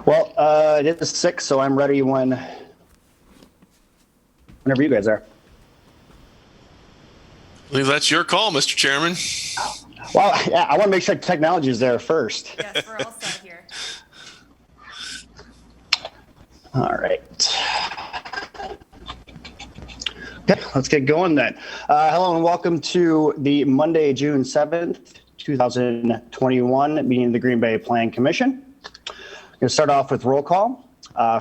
Well, it is 6, so I'm ready whenever you guys are. I believe that's your call, Mr. Chairman. Well, yeah, I want to make sure technology is there first. Yes, we're all set here. All right. Okay, let's get going then. Hello and welcome to the Monday, June 7th, 2021 meeting of the Green Bay Plan Commission. I'm going to start off with roll call.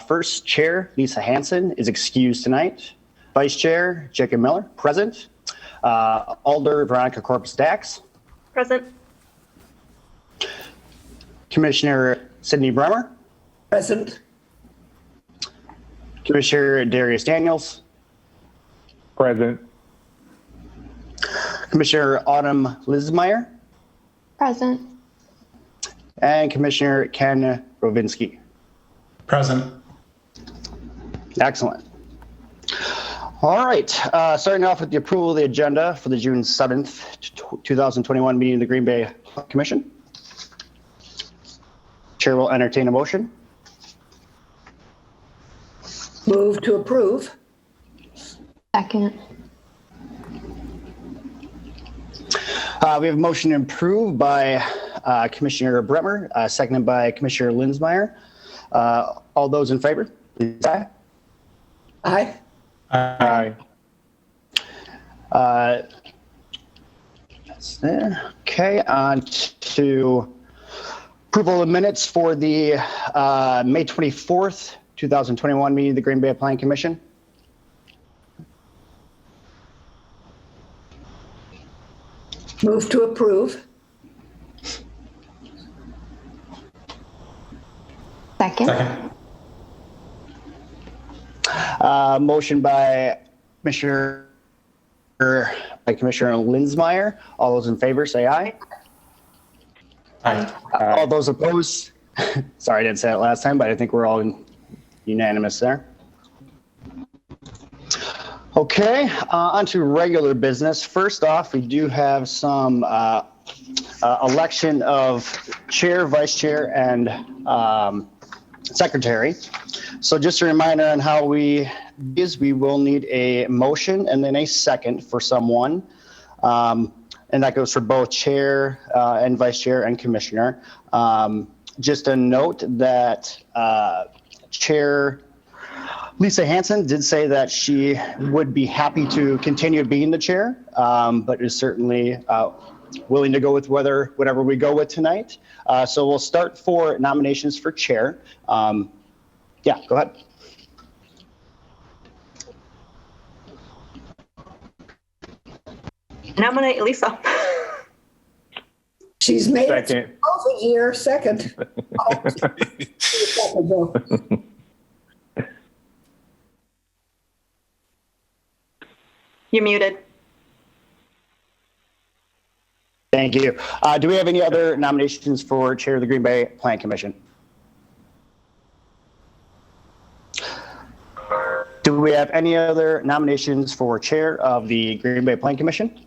First, Chair Lisa Hanson is excused tonight. Vice Chair Jacob Miller, present. Alder Veronica Corpus Dax. Present. Commissioner Sydney Bremer. Present. Commissioner Darius Daniels. Present. Commissioner Autumn Lismeyer. Present. And Commissioner Ken Rovinsky. Present. Excellent. All right, starting off with the approval of the agenda for the June 7th, 2021 meeting of the Green Bay Commission. Chair will entertain a motion. Move to approve. Second. We have a motion to approve by Commissioner Bremer, seconded by Commissioner Linsmeyer. All those in favor, please aye. Aye. Aye. That's there. Okay, on to approval of minutes for the May 24th, 2021 meeting of the Green Bay Plan Commission. Move to approve. Second. Motion by Commissioner Linsmeyer. All those in favor say aye. Aye. All those opposed? Sorry, I didn't say it last time, but I think we're all unanimous there. Okay, on to regular business. First off, we do have some election of chair, vice chair, and secretary. So just a reminder on how we will need a motion and then a second for someone. And that goes for both chair and vice chair and commissioner. Just a note that Chair Lisa Hanson did say that she would be happy to continue being the chair, but is certainly willing to go with whatever we go with tonight. So we'll start for nominations for chair. Yeah, go ahead. Nominate Lisa. She's made it Second. over here. Second. Oh. You're muted. Thank you. Do we have any other nominations for chair of the Green Bay Plan Commission? Do we have any other nominations for chair of the Green Bay Plan Commission?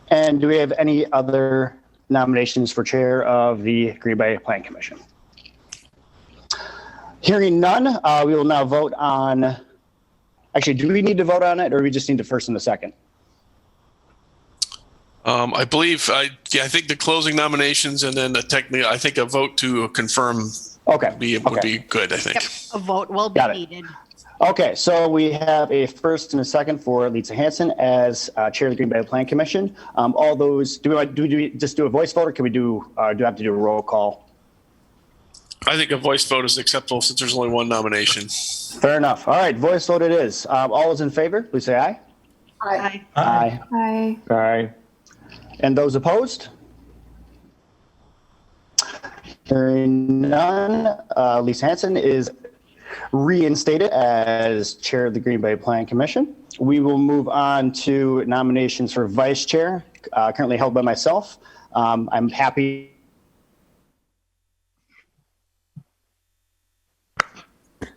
And do we have any other nominations for chair of the Green Bay Plan Commission? Hearing none, we will now vote on, actually, do we need to vote on it or we just need the first and the second? I believe, I think the closing nominations and then technically, I think a vote to confirm Okay. would be good, I think. Yep, a vote will be Got it. needed. Okay, so we have a first and a second for Lisa Hanson as chair of the Green Bay Plan Commission. All those, do we just do a voice vote or can we do I have to do a roll call? I think a voice vote is acceptable since there's only one nomination. Fair enough. All right, voice vote it is. All those in favor, please say aye. Aye. Aye. Aye. Aye. And those opposed? Hearing none, Lisa Hanson is reinstated as chair of the Green Bay Plan Commission. We will move on to nominations for vice chair, currently held by myself. I'm happy.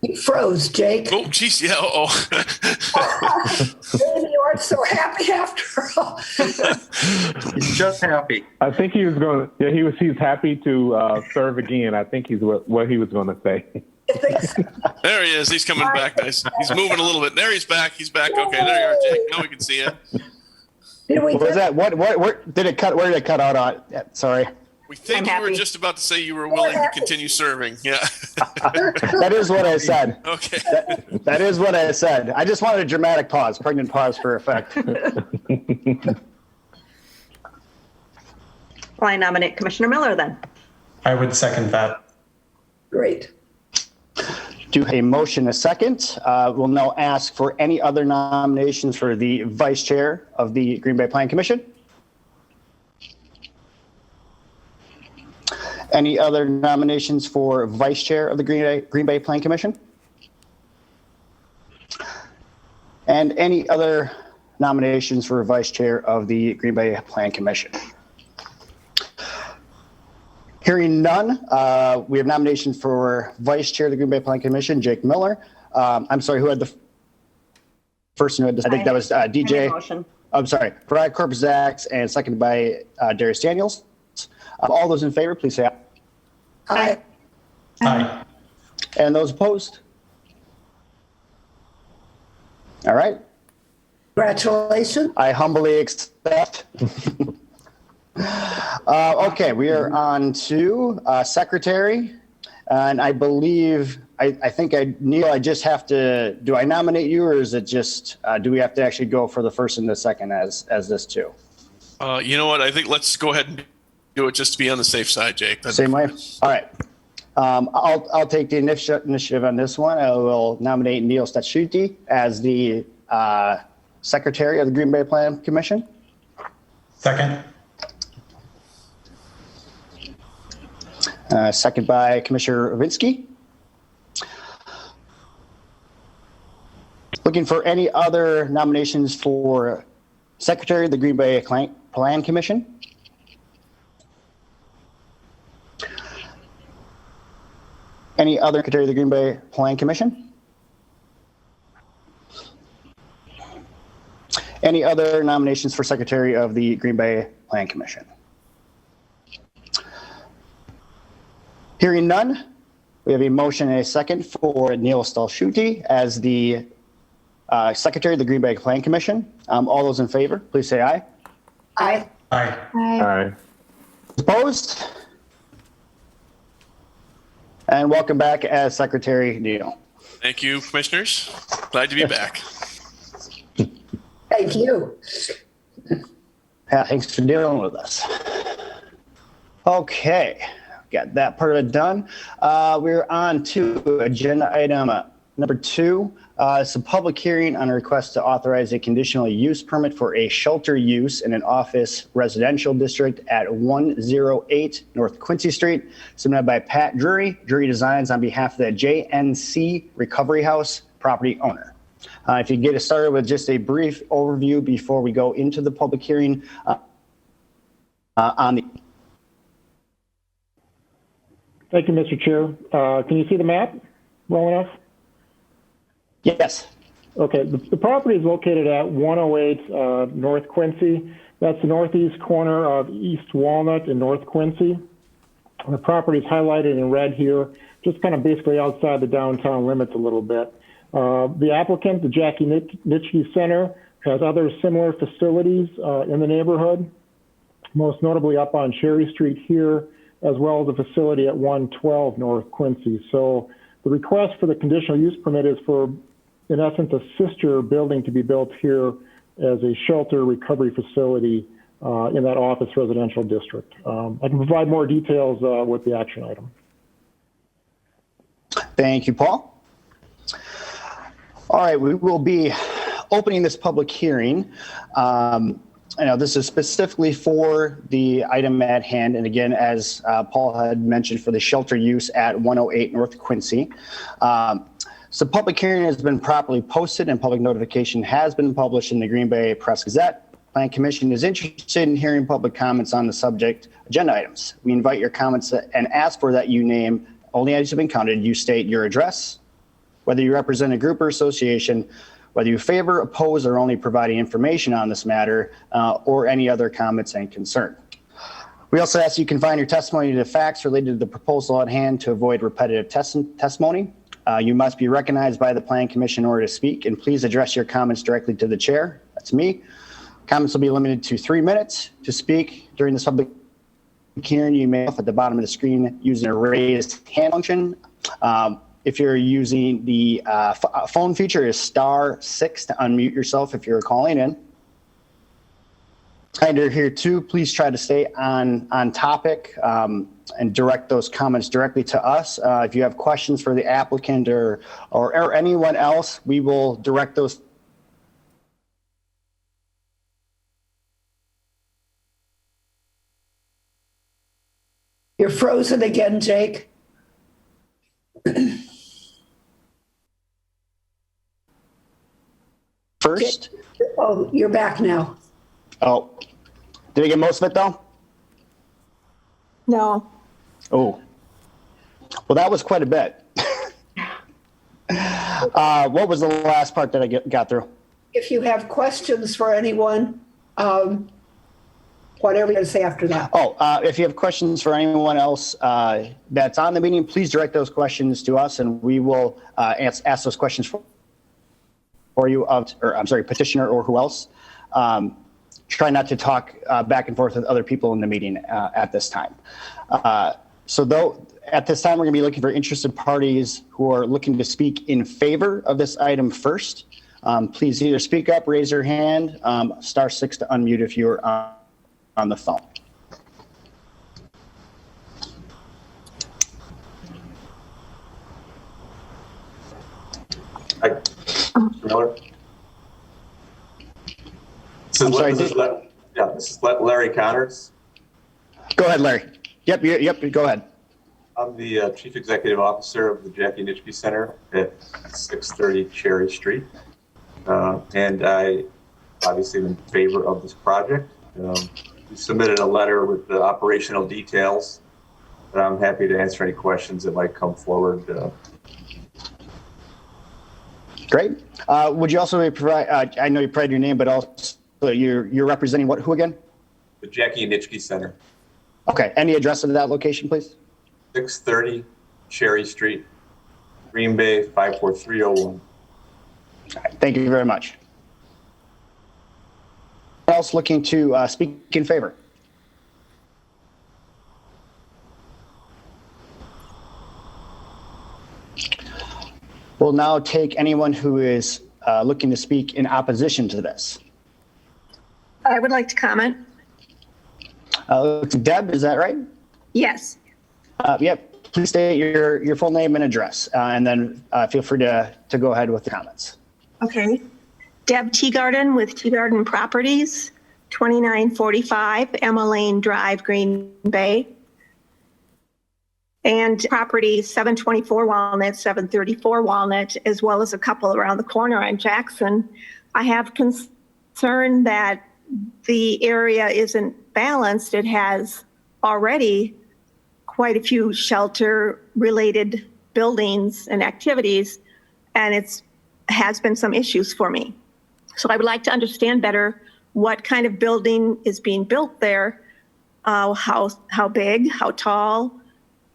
You froze, Jake. Oh, geez, yeah, You're in the aren't so happy after all. He's just happy. I think he was going to, yeah, he's happy to serve again. I think he's what he was going to say. I think so. There he is. He's coming back. Nice. He's moving a little bit. There he's back. He's back. Okay, there you are, Jake. Now we can see you. Did we What was get that? Where did it cut? Where did it cut out on? Yeah, sorry. We think I'm you were happy. just about to say you were willing to continue serving. Yeah. That is what I said. Okay. That is what I said. I just wanted a dramatic pause, pregnant pause for effect. Well, I nominate Commissioner Miller then. I would second that. Great. Do a motion a second. We'll now ask for any other nominations for the vice chair of the Green Bay Plan Commission. Any other nominations for vice chair of the Green Bay Plan Commission? And any other nominations for vice chair of the Green Bay Plan Commission? Hearing none, we have nomination for vice chair of the Green Bay Plan Commission, Jake Miller. I'm sorry, who had the first? Who had this? I think that was I made a DJ. motion. I'm sorry, Brad Corpus-Zax, and seconded by Darius Daniels. All those in favor, please say aye. Aye. Aye. And those opposed? All right, Congratulations. I humbly accept. Okay, we are on to secretary. And I believe, I think, Neil, I just have to, do I nominate you, or is it just, do we have to actually go for the first and the second as this too? You know what? I think let's go ahead and do it just to be on the safe side, Jake. Same way? All right. I'll take the initiative on this one. I will nominate Neil Stachuti as the secretary of the Green Bay Plan Commission. Second. Second by Commissioner Ravinsky. Looking for any other nominations for secretary of the Green Bay Plan Commission? Any other secretary of the Green Bay Plan Commission? Any other nominations for secretary of the Green Bay Plan Commission? Hearing none, we have a motion and a second for Neil Stachuti as the secretary of the Green Bay Plan Commission. All those in favor, please say aye. Aye. Aye. Aye. Aye. Opposed? And welcome back as Secretary Neil. Thank you, commissioners. Glad to be back. Thank you. Yeah, thanks for dealing with us. Okay, got that part of it done. We're on to agenda item number 2. It's a public hearing on a request to authorize a conditional use permit for a shelter use in an office residential district at 108 North Quincy Street, submitted by Pat Drury, Drury Designs, on behalf of the JNC Recovery House property owner. If you get us started with just a brief overview before we go into the public hearing on the. Thank you, Mr. Chair. Can you see the map well enough? Yes. Okay, the property is located at 108 North Quincy. That's the northeast corner of East Walnut and North Quincy. The property is highlighted in red here, just kind of basically outside the downtown limits a little bit. The applicant, the Jackie Nitschke Center, has other similar facilities in the neighborhood, most notably up on Cherry Street here, as well as a facility at 112 North Quincy. So the request for the conditional use permit is for, in essence, a sister building to be built here as a shelter recovery facility in that office residential district. I can provide more details with the action item. Thank you, Paul. All right, we will be opening this public hearing. I know this is specifically for the item at hand, and again, as Paul had mentioned, for the shelter use at 108 North Quincy. So public hearing has been properly posted and public notification has been published in the Green Bay Press Gazette. Plan Commission is interested in hearing public comments on the subject agenda items. We invite your comments and ask for that you name only items have been counted. You state your address, whether you represent a group or association, whether you favor, oppose, or only providing information on this matter, or any other comments and concern. We also ask you confine your testimony to facts related to the proposal at hand to avoid repetitive testimony. You must be recognized by the Planning Commission in order to speak, and please address your comments directly to the chair. That's me. Comments will be limited to 3 minutes. To speak during this public hearing, you may at the bottom of the screen using a raised hand function. If you're using the phone feature, is *6 to unmute yourself if you're calling in. Reminder here too, please try to stay on topic and direct those comments directly to us. If you have questions for the applicant or anyone else, we will direct those. You're frozen again, Jake. First. Oh, you're back now. Oh, did I get most of it though? No. Oh, well, that was quite a bit. What was the last part that I got through? If you have questions for anyone, whatever you're going to say after that. Oh, if you have questions for anyone else that's on the meeting, please direct those questions to us, and we will ask those questions for you, petitioner or who else. Try not to talk back and forth with other people in the meeting at this time. At this time, we're going to be looking for interested parties who are looking to speak in favor of this item first. Please either speak up, raise your hand, *6 to unmute if you're on the phone. Hi, Mr. Miller. This is Larry Connors. Go ahead, Larry. Yep, go ahead. I'm the Chief Executive Officer of the Jackie Nitschke Center at 630 Cherry Street. And I obviously am in favor of this project. We submitted a letter with the operational details, and I'm happy to answer any questions that might come forward. Great. Would you also provide, I know you provided your name, but also you're representing who again? The Jackie Nitschke Center, Okay, any address of that location, please? 630 Cherry Street, Green Bay 54301. All right, thank you very much. Anyone else looking to speak in favor? We'll now take anyone who is looking to speak in opposition to this. I would like to comment. Deb, is that right? Yes. Yep. Please state your full name and address, and then feel free to go ahead with the comments. Okay. Deb Teagarden with Teagarden Properties, 2945 Emma Lane Drive, Green Bay. And property 724 Walnut, 734 Walnut, as well as a couple around the corner on Jackson. I have concern that the area isn't balanced. It has already quite a few shelter-related buildings and activities, and it has been some issues for me. So I would like to understand better what kind of building is being built there, how big, how tall,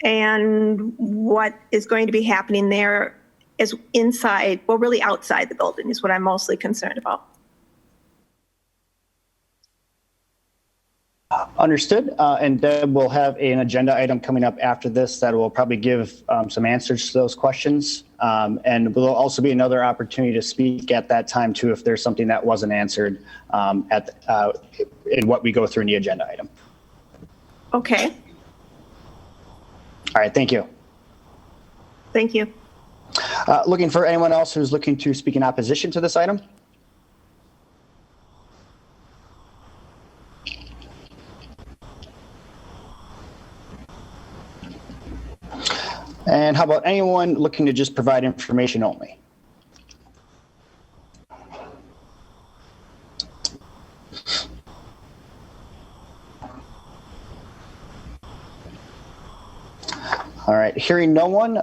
and what is going to be happening there is inside, well, really outside the building is what I'm mostly concerned about. Understood. And Deb will have an agenda item coming up after this that will probably give some answers to those questions. And will also be another opportunity to speak at that time too if there's something that wasn't answered in what we go through in the agenda item. Okay. All right, thank you. Thank you. Looking for anyone else who's looking to speak in opposition to this item? And how about anyone looking to just provide information only? All right, hearing no one,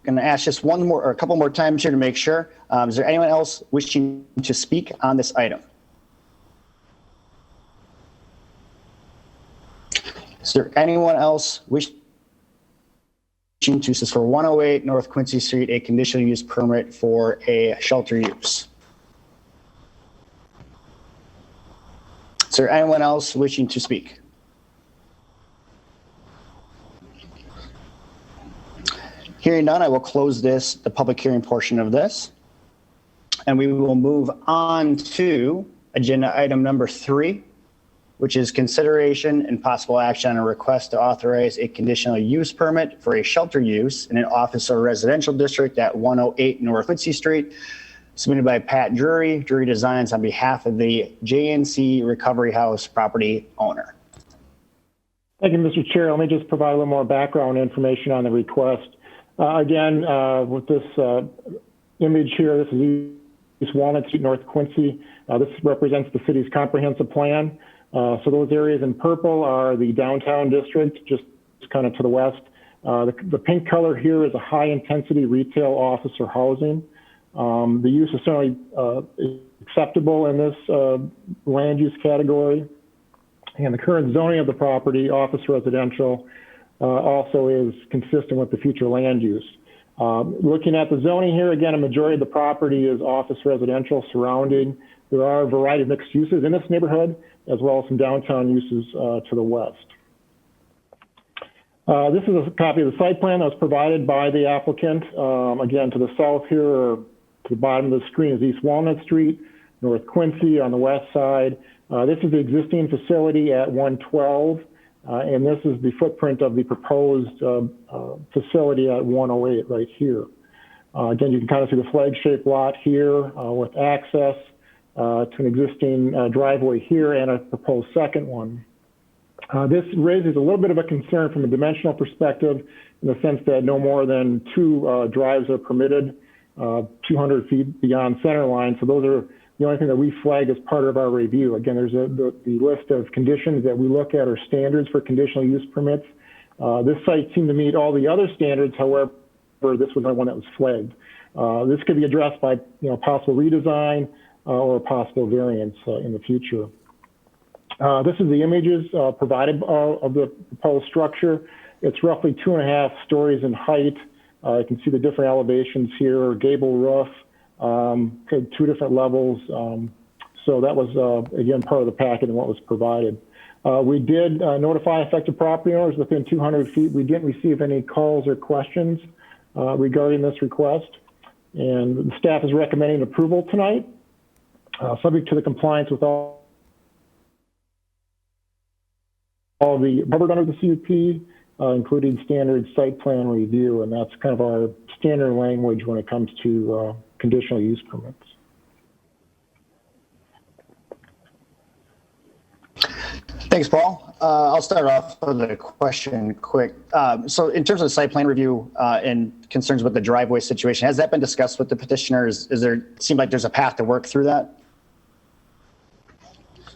going to ask just one more or a couple more times here to make sure. Is there anyone else wishing to speak on this item? Is there anyone else wishing to, this is for 108 North Quincy Street, a conditional use permit for a shelter use? Is there anyone else wishing to speak? Hearing none, I will close the public hearing portion of this. And we will move on to agenda item number 3, which is consideration and possible action on a request to authorize a conditional use permit for a shelter use in an office or residential district at 108 North Quincy Street, submitted by Pat Drury, Drury Designs, on behalf of the JNC Recovery House property owner. Thank you, Mr. Chair. Let me just provide a little more background information on the request. Again, with this image here, this is East Walnut Street, North Quincy. This represents the city's comprehensive plan. So those areas in purple are the downtown district, just kind of to the west. The pink color here is a high-intensity retail, office, or housing. The use is certainly acceptable in this land use category. And the current zoning of the property, office residential, also is consistent with the future land use. Looking at the zoning here, again, a majority of the property is office residential surrounding. There are a variety of mixed uses in this neighborhood, as well as some downtown uses to the west. This is a copy of the site plan that was provided by the applicant. Again, to the south here, or to the bottom of the screen, is East Walnut Street, North Quincy on the west side. This is the existing facility at 112. And this is the footprint of the proposed facility at 108 right here. Again, you can kind of see the flag-shaped lot here with access to an existing driveway here and a proposed second one. This raises a little bit of a concern from a dimensional perspective in the sense that no more than 2 drives are permitted 200 feet beyond center line. So those are the only thing that we flag as part of our review. Again, there's the list of conditions that we look at, or standards for conditional use permits. This site seemed to meet all the other standards. However, this was the one that was flagged. This could be addressed by possible redesign or a possible variance in the future. This is the images provided of the proposed structure. It's roughly 2.5 stories in height. You can see the different elevations here, gable roof, 2 different levels. So that was, again, part of the packet and what was provided. We did notify affected property owners within 200 feet. We didn't receive any calls or questions regarding this request. And the staff is recommending approval tonight, subject to the compliance with all the covered under the CUP, including standard site plan review. And that's kind of our standard language when it comes to conditional use permits. Thanks, Paul. I'll start off with a question quick. So in terms of the site plan review and concerns with the driveway situation, has that been discussed with the petitioners? Seem like there's a path to work through that?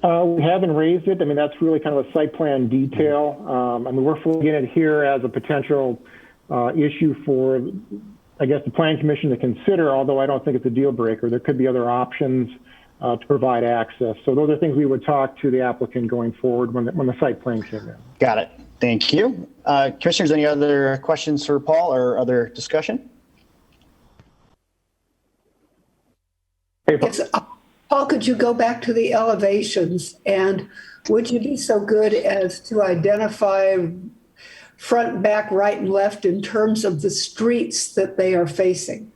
We haven't raised it. I mean, that's really kind of a site plan detail. I mean, we're flagging it here as a potential issue for, I guess, the Planning Commission to consider, although I don't think it's a deal breaker. There could be other options to provide access. So those are things we would talk to the applicant going forward when the site plan came in. Got it. Thank you. Commissioners, any other questions for Paul or other discussion? Hey, Paul. Yes, Paul, could you go back to the elevations, and would you be so good as to identify front, back, right, and left in terms of the streets that they are facing?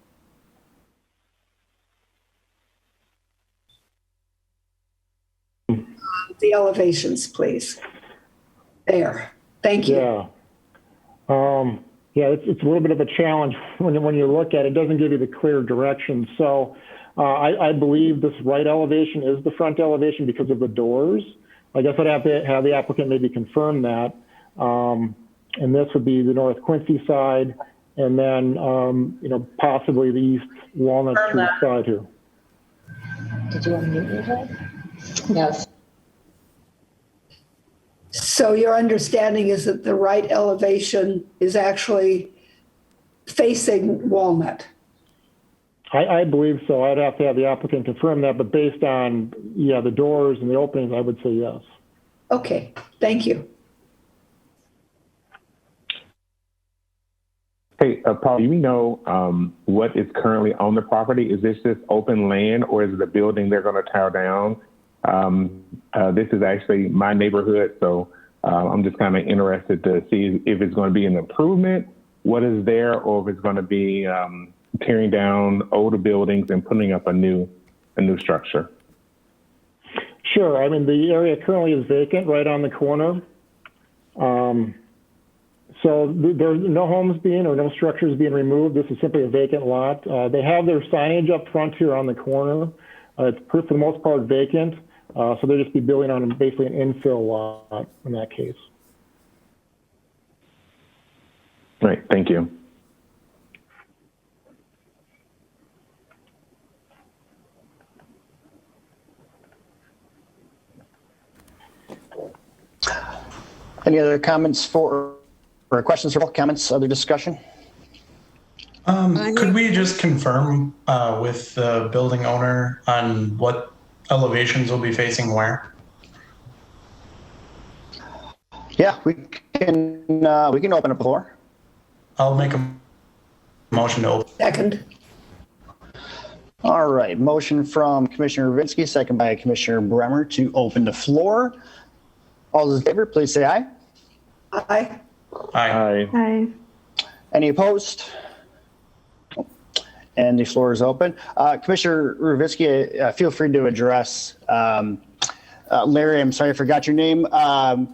The elevations, please. There. Thank you. Yeah. Yeah, it's a little bit of a challenge when you look at it. It doesn't give you the clear direction. So I believe this right elevation is the front elevation because of the doors. I guess I'd have to have the applicant maybe confirm that. And this would be the North Quincy side, and then possibly the East Walnut Street side here. Did you want to mute yourself? Yes. So your understanding is that the right elevation is actually facing Walnut? I believe so. I'd have to have the applicant confirm that, but based on, the doors and the openings, I would say yes. Okay, thank you. Hey, Paul, do you know what is currently on the property? Is this just open land or is it a building they're going to tear down? This is actually my neighborhood, so I'm just kind of interested to see if it's going to be an improvement, what is there, or if it's going to be tearing down older buildings and putting up a new structure. Sure. I mean, the area currently is vacant right on the corner. So there's no homes being or no structures being removed. This is simply a vacant lot. They have their signage up front here on the corner. It's for the most part vacant. So they'll just be building on basically an infill lot in that case. Right. Thank you. Any other comments or questions or comments, other discussion? Could we just confirm with the building owner on what elevations will be facing where? Yeah, we can open up the floor. I'll make a motion to open. Second. All right, motion from Commissioner Rubinsky, second by Commissioner Bremer to open the floor. All those in favor, please say aye. Aye. Aye. Hi. Any opposed? And the floor is open. Commissioner Rubinsky, feel free to address Larry. I'm sorry, I forgot your name.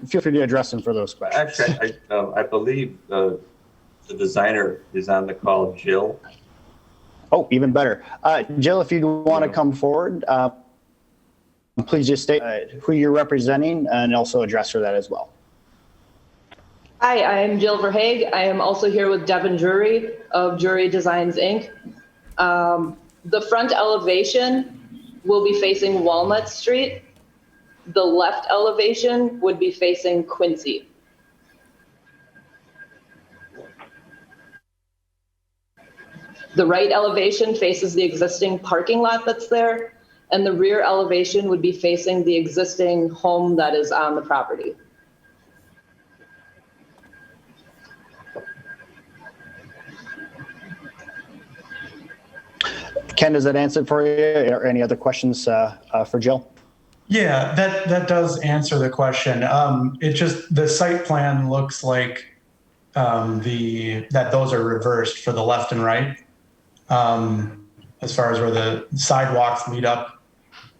Feel free to address him for those questions. Actually, I believe the designer is on the call, Jill. Oh, even better. Jill, if you want to come forward, please just state who you're representing and also address her that as well. Hi, I am Jill Verhaeg. I am also here with Devin Drury of Drury Designs, Inc. The front elevation will be facing Walnut Street. The left elevation would be facing Quincy. The right elevation faces the existing parking lot that's there, and the rear elevation would be facing the existing home that is on the property. Ken, does that answer it for you? Or any other questions for Jill? Yeah, that does answer the question. It just, the site plan looks like that those are reversed for the left and right, as far as where the sidewalks lead up.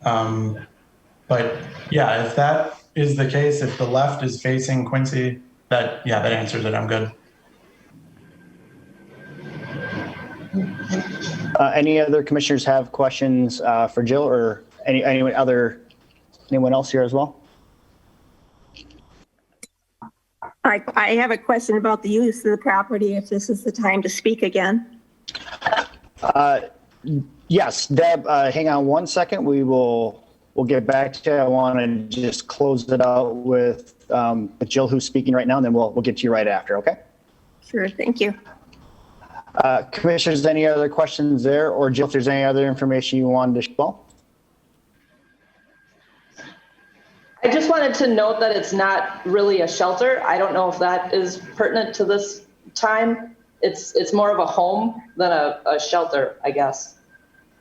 But yeah, if that is the case, if the left is facing Quincy, that answers it. I'm good. Any other commissioners have questions for Jill or anyone else here as well? I have a question about the use of the property, if this is the time to speak again. Yes, Deb, hang on one second. We'll get back to you. I want to just close it out with Jill, who's speaking right now, and then we'll get to you right after, okay? Sure, thank you. Commissioners, any other questions there? Or Jill, if there's any other information you wanted to share? I just wanted to note that it's not really a shelter. I don't know if that is pertinent to this time. It's more of a home than a shelter, I guess,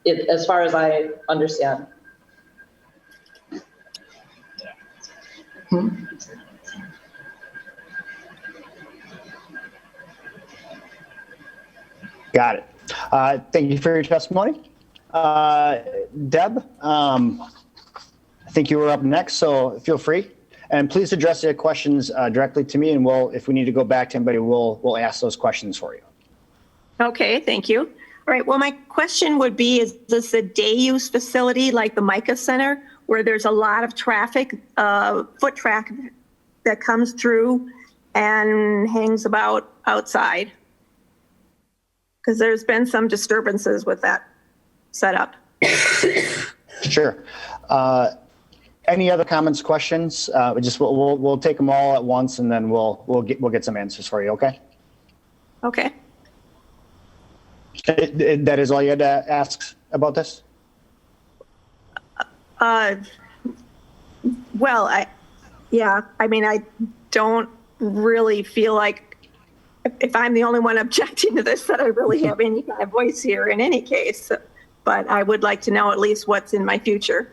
as far as I understand. Got it. Thank you for your testimony. Deb, I think you were up next, so feel free. And please address your questions directly to me, and if we need to go back to anybody, we'll ask those questions for you. Okay, thank you. All right, well, my question would be, is this a day use facility like the MICA Center, where there's a lot of traffic, foot traffic that comes through and hangs about outside? Because there's been some disturbances with that setup. Sure. Any other comments, questions? We'll take them all at once, and then we'll get some answers for you. Okay. Okay. That is all you had to ask about this? Well, I don't really feel like if I'm the only one objecting to this, that I really have any kind of voice here in any case. But I would like to know at least what's in my future.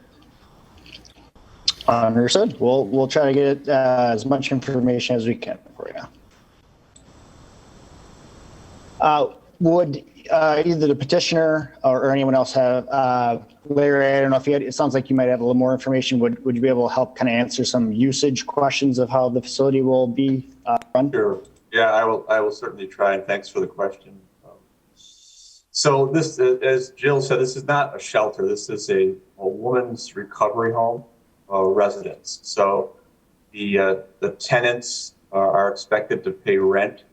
Understood. We'll try to get as much information as we can for you. Would either the petitioner or anyone else have, Larry, I don't know if you had, it sounds like you might have a little more information. Would you be able to help kind of answer some usage questions of how the facility will be run? Sure. Yeah, I will certainly try, and thanks for the question. So this, as Jill said, this is not a shelter. This is a woman's recovery home residence. So the tenants are expected to pay rent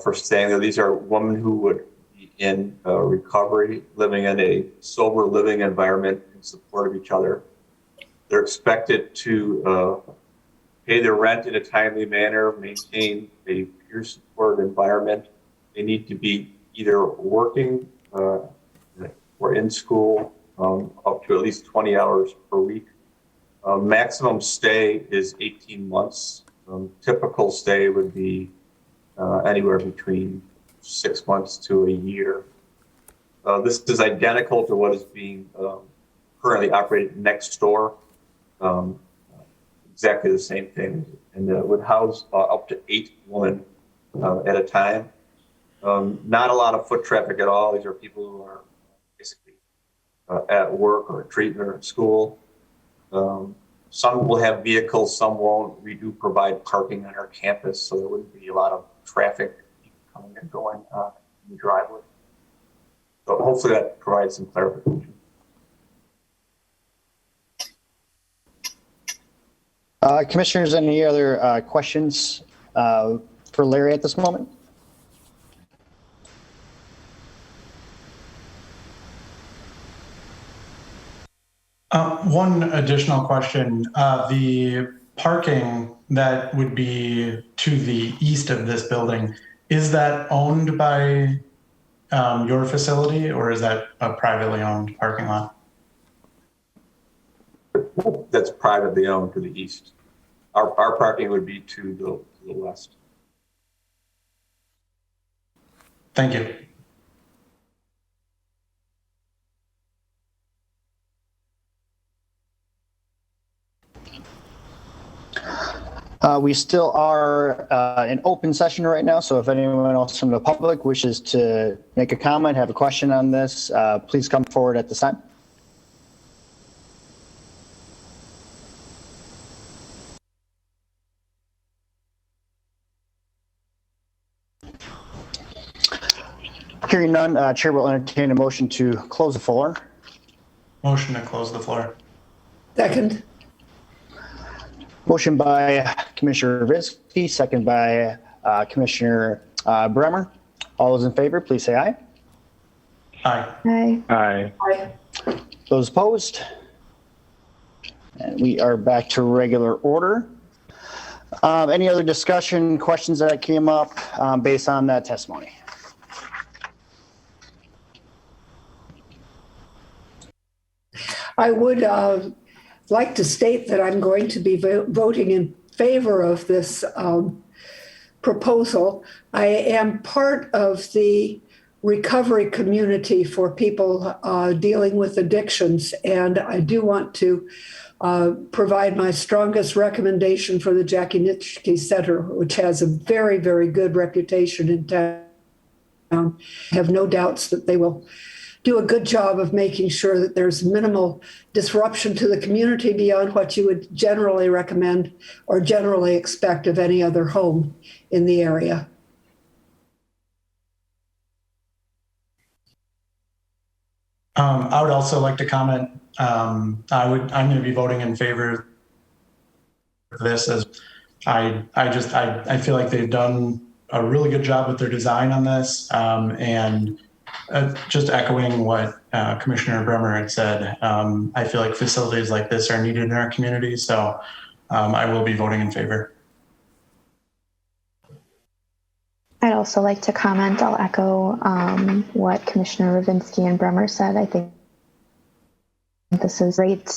for staying there. These are women who would be in recovery, living in a sober living environment in support of each other. They're expected to pay their rent in a timely manner, maintain a peer support environment. They need to be either working or in school up to at least 20 hours per week. Maximum stay is 18 months. Typical stay would be anywhere between 6 months to a year. This is identical to what is being currently operated next door. Exactly the same thing, and would house up to 8 women at a time. Not a lot of foot traffic at all. These are people who are basically at work or treatment or at school. Some will have vehicles, some won't. We do provide parking on our campus, so there wouldn't be a lot of traffic coming and going in the driveway. So hopefully that provides some clarification. Commissioners, any other questions for Larry at this moment? One additional question. The parking that would be to the east of this building, is that owned by your facility, or is that a privately owned parking lot? That's privately owned to the east. Our parking would be to the west. Thank you. We still are in open session right now, so if anyone else from the public wishes to make a comment, have a question on this, please come forward at this time. Hearing none, Chair will entertain a motion to close the floor. Motion to close the floor. Second. Motion by Commissioner Rizky, second by Commissioner Bremer. All those in favor, please say aye. Aye. Aye. Aye. Aye. Those opposed? And we are back to regular order. Any other discussion, questions that came up based on that testimony? I would like to state that I'm going to be voting in favor of this proposal. I am part of the recovery community for people dealing with addictions, and I do want to provide my strongest recommendation for the Jackie Nitschke Center, which has a very, very good reputation in town. I have no doubts that they will do a good job of making sure that there's minimal disruption to the community beyond what you would generally recommend or generally expect of any other home in the area. I would also like to comment. I'm going to be voting in favor of this, as I feel like they've done a really good job with their design on this, and just echoing what Commissioner Bremer had said, I feel like facilities like this are needed in our community, so I will be voting in favor. I'd also like to comment. I'll echo what Commissioner Ravinsky and Bremer said. I think this is a great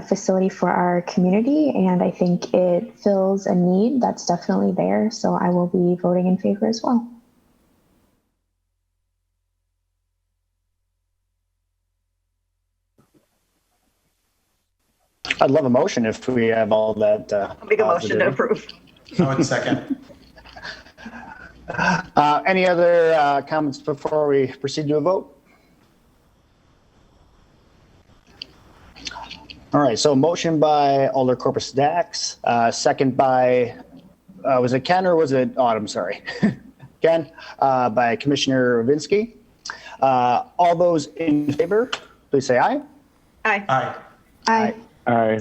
facility for our community, and I think it fills a need that's definitely there. So I will be voting in favor as well. I'd love a motion if we have all that. I'll make a motion to approve. I would second. Any other comments before we proceed to a vote? All right, so motion by Alder Corpus Dax, second by, was it Ken or was it Autumn? Sorry. Ken, by Commissioner Ravinsky. All those in favor, please say aye. Aye. Aye. Aye. Aye.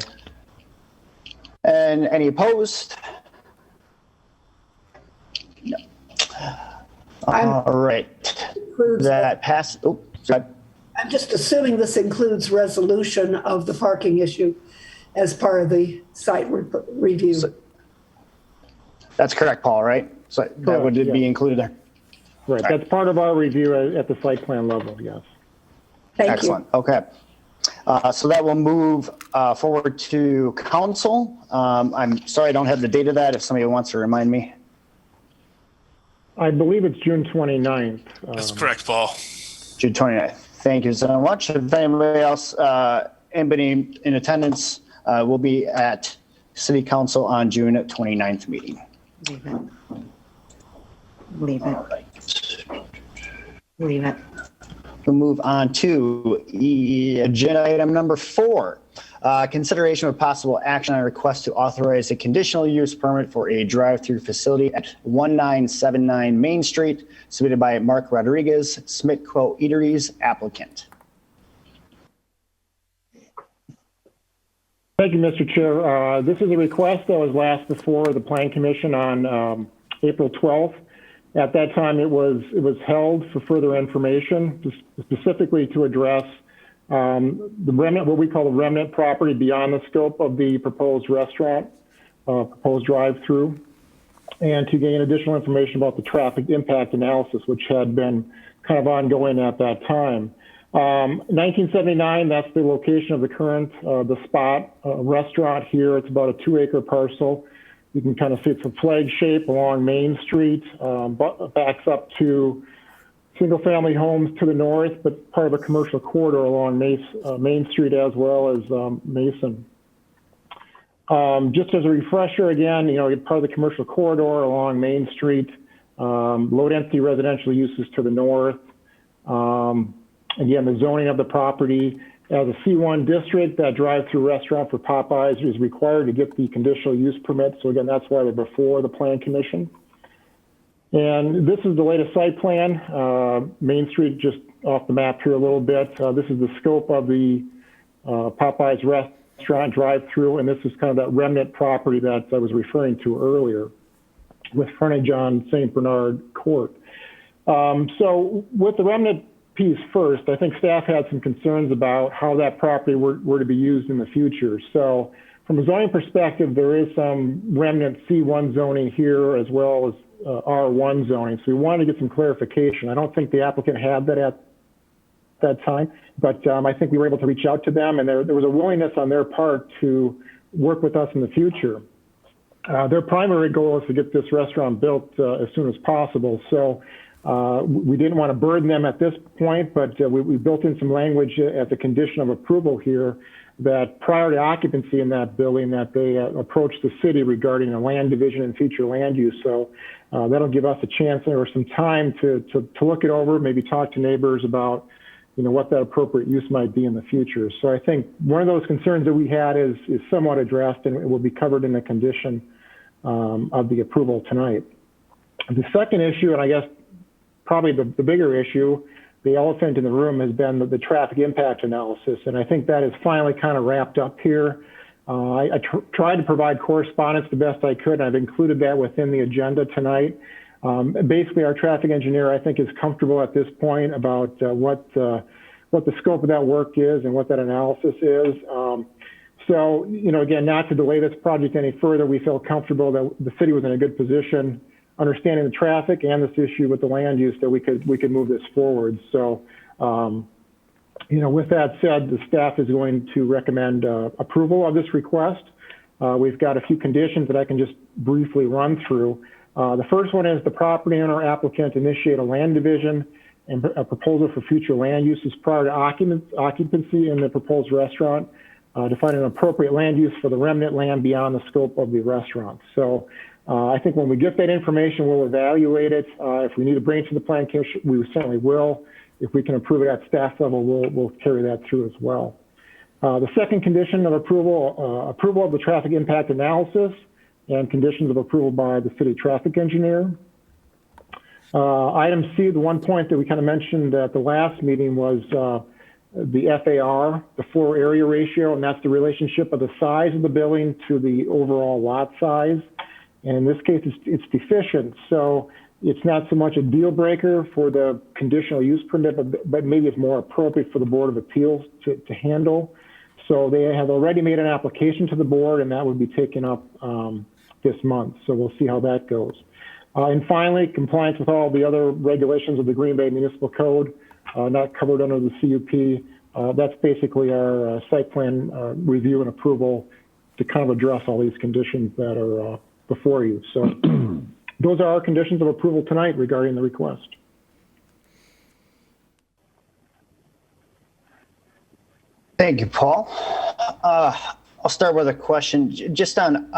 And any opposed? No. All right. Includes- That passed. Oh, sorry. I'm just assuming this includes resolution of the parking issue as part of the site review. That's correct, Paul, right? So that would yeah. be included there. Right, that's part of our review at the site plan level, yes. Thank you. Excellent. Okay. So that will move forward to council. I'm sorry, I don't have the date of that. If somebody wants to remind me. I believe it's June 29th. That's correct, Paul. June 29th. Thank you so much. If anybody else, anybody in attendance will be at City Council on June 29th meeting. Leave it. Leave All it. right. Leave it. We'll move on to agenda item number 4. Consideration of possible action on a request to authorize a conditional use permit for a drive-through facility at 1979 Main Street, submitted by Mark Rodriguez, Smithco Eateries applicant. Thank you, Mr. Chair. This is a request that was last before the Plan Commission on April 12th. At that time, it was held for further information, specifically to address the remnant, what we call the remnant property beyond the scope of the proposed restaurant, proposed drive-through, and to gain additional information about the traffic impact analysis, which had been kind of ongoing at that time. 1979, that's the location of the current, the spot restaurant here. It's about a 2-acre parcel. You can kind of see it's a flag shape along Main Street, backs up to single-family homes to the north, but part of a commercial corridor along Main Street as well as Mason. Just as a refresher, again, part of the commercial corridor along Main Street, low-density residential uses to the north. Again, the zoning of the property as a C1 district, that drive-through restaurant for Popeyes is required to get the conditional use permit. So again, that's why they're before the Plan Commission. And this is the latest site plan. Main Street just off the map here a little bit. This is the scope of the Popeyes restaurant drive-through, and this is kind of that remnant property that I was referring to earlier with frontage on St. Bernard Court. So with the remnant piece first, I think staff had some concerns about how that property were to be used in the future. So from a zoning perspective, there is some remnant C1 zoning here as well as R1 zoning. So we wanted to get some clarification. I don't think the applicant had that at that time, but I think we were able to reach out to them, and there was a willingness on their part to work with us in the future. Their primary goal is to get this restaurant built as soon as possible. So we didn't want to burden them at this point, but we built in some language as a condition of approval here that prior to occupancy in that building, that they approach the city regarding a land division and future land use. So that'll give us a chance or some time to look it over, maybe talk to neighbors about what that appropriate use might be in the future. So I think one of those concerns that we had is somewhat addressed, and it will be covered in the condition of the approval tonight. The second issue, and I guess probably the bigger issue, the elephant in the room, has been the traffic impact analysis. And I think that is finally kind of wrapped up here. I tried to provide correspondence the best I could, and I've included that within the agenda tonight. Basically, our traffic engineer, I think, is comfortable at this point about what the scope of that work is and what that analysis is. So, again, not to delay this project any further, we felt comfortable that the city was in a good position understanding the traffic and this issue with the land use, that we could move this forward. So, with that said, the staff is going to recommend approval of this request. We've got a few conditions that I can just briefly run through. The first one is the property owner applicant initiate a land division and a proposal for future land uses prior to occupancy in the proposed restaurant, to find an appropriate land use for the remnant land beyond the scope of the restaurant. So I think when we get that information, we'll evaluate it. If we need to bring it to the Plan Commission, we certainly will. If we can approve it at staff level, we'll carry that through as well. The second condition of approval, approval of the traffic impact analysis and conditions of approval by the city traffic engineer. Item C, the one point that we kind of mentioned at the last meeting was the FAR, the floor area ratio, and that's the relationship of the size of the building to the overall lot size. And in this case, it's deficient. So it's not so much a deal breaker for the conditional use permit, but maybe it's more appropriate for the Board of Appeals to handle. So they have already made an application to the board, and that would be taken up this month. So we'll see how that goes. And finally, compliance with all the other regulations of the Green Bay Municipal Code, not covered under the CUP. That's basically our site plan review and approval to kind of address all these conditions that are before you. So those are our conditions of approval tonight regarding the request. Thank you, Paul. I'll start with a question just on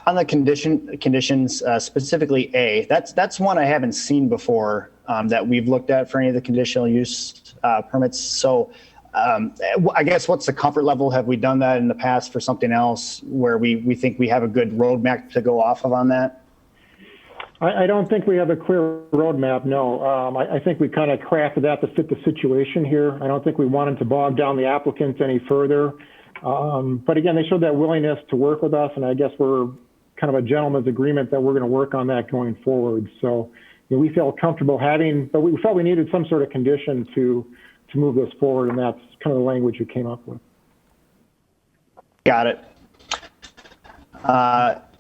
the conditions, specifically A. That's one I haven't seen before that we've looked at for any of the conditional use permits. So I guess what's the comfort level? Have we done that in the past for something else where we think we have a good roadmap to go off of on that? I don't think we have a clear roadmap, no. I think we kind of crafted that to fit the situation here. I don't think we wanted to bog down the applicants any further. But again, they showed that willingness to work with us, and I guess we're kind of a gentleman's agreement that we're going to work on that going forward. So we feel comfortable but we felt we needed some sort of condition to move this forward, and that's kind of the language we came up with. Got it.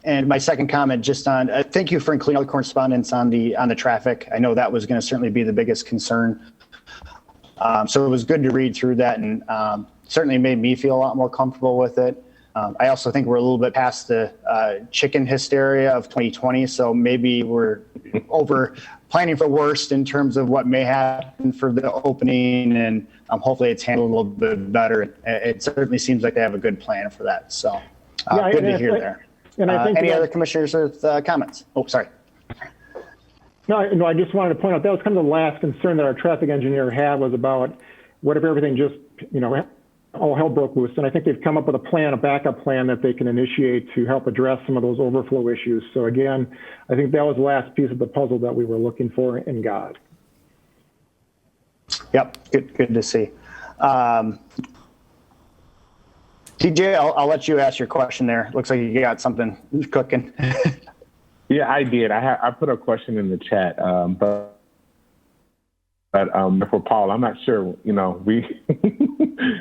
And my second comment just on, thank you for including all the correspondence on the traffic. I know that was going to certainly be the biggest concern. So it was good to read through that, and certainly made me feel a lot more comfortable with it. I also think we're a little bit past the chicken hysteria of 2020, so maybe we're over planning for worst in terms of what may happen for the opening, and hopefully it's handled a little bit better. It certainly seems like they have a good plan for that, so good to hear there. And I think any other commissioners with comments? Oh, sorry. No, I just wanted to point out that was kind of the last concern that our traffic engineer had, was about what if everything just, all hell broke loose. And I think they've come up with a backup plan that they can initiate to help address some of those overflow issues. So again, I think that was the last piece of the puzzle that we were looking for and got. Yep, good to see. TJ, I'll let you ask your question there. Looks like you got something cooking. Yeah, I did. I put a question in the chat, but for Paul, I'm not sure. We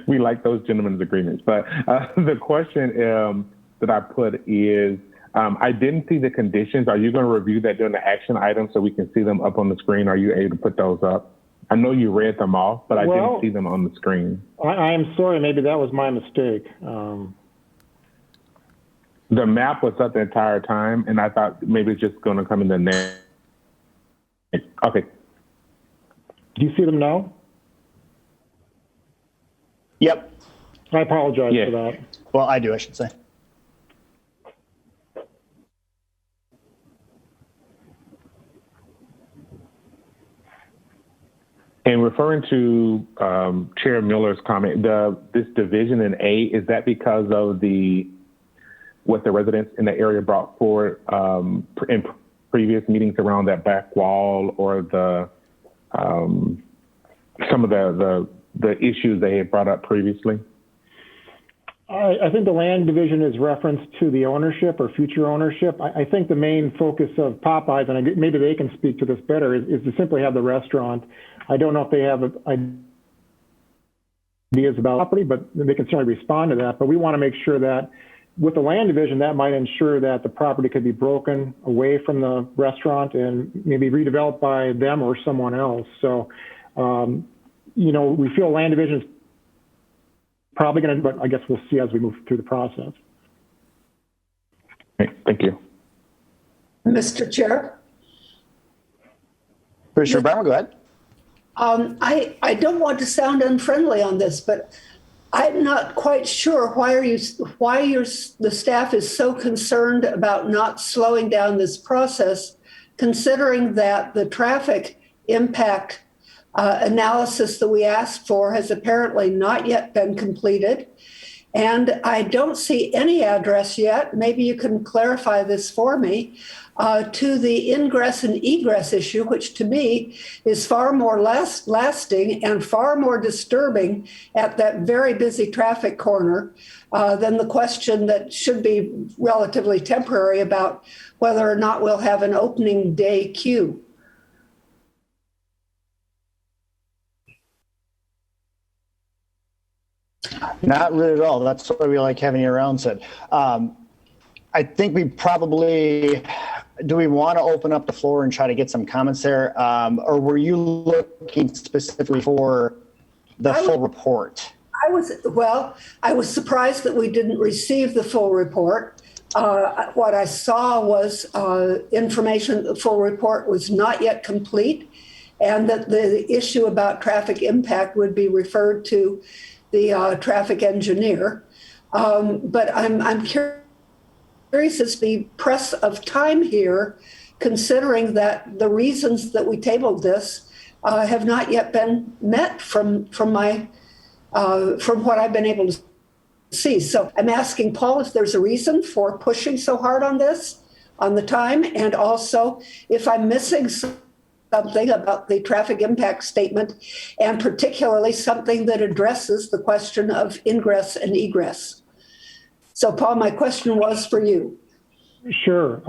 we like those gentlemen's agreements. But the question that I put is, I didn't see the conditions. Are you going to review that during the action item so we can see them up on the screen? Are you able to put those up? I know you read them off, but I didn't see them on the screen. I'm sorry. Maybe that was my mistake. The map was up the entire time, and I thought maybe it's just going to come in the next. Okay. Do you see them now? Yep. I apologize for that. Well, I do, I should say. And referring to Chair Mueller's comment, this division in A, is that because of what the residents in the area brought forward in previous meetings around that back wall, or some of the issues they had brought up previously? I think the land division is reference to the ownership or future ownership. I think the main focus of Popeyes, and maybe they can speak to this better, is to simply have the restaurant. I don't know if they have ideas about property, but they can certainly respond to that. But we want to make sure that with the land division, that might ensure that the property could be broken away from the restaurant and maybe redeveloped by them or someone else. So, we feel land division is probably going to, but I guess we'll see as we move through the process. Okay, thank you. Mr. Chair? Commissioner Bremer, go ahead. I don't want to sound unfriendly on this, but I'm not quite sure why the staff is so concerned about not slowing down this process, considering that the traffic impact analysis that we asked for has apparently not yet been completed. And I don't see any address yet, maybe you can clarify this for me, to the ingress and egress issue, which to me is far more lasting and far more disturbing at that very busy traffic corner than the question that should be relatively temporary about whether or not we'll have an opening day queue. Not really at all. That's why we like having you around, Sid. I think we probably, do we want to open up the floor and try to get some comments there? Or were you looking specifically for the full report? I was surprised that we didn't receive the full report. What I saw was information that the full report was not yet complete and that the issue about traffic impact would be referred to the traffic engineer. But I'm curious as the press of time here, considering that the reasons that we tabled this have not yet been met from what I've been able to see. So I'm asking Paul if there's a reason for pushing so hard on this, on the time, and also if I'm missing something about the traffic impact statement, and particularly something that addresses the question of ingress and egress. So Paul, my question was for you. Sure.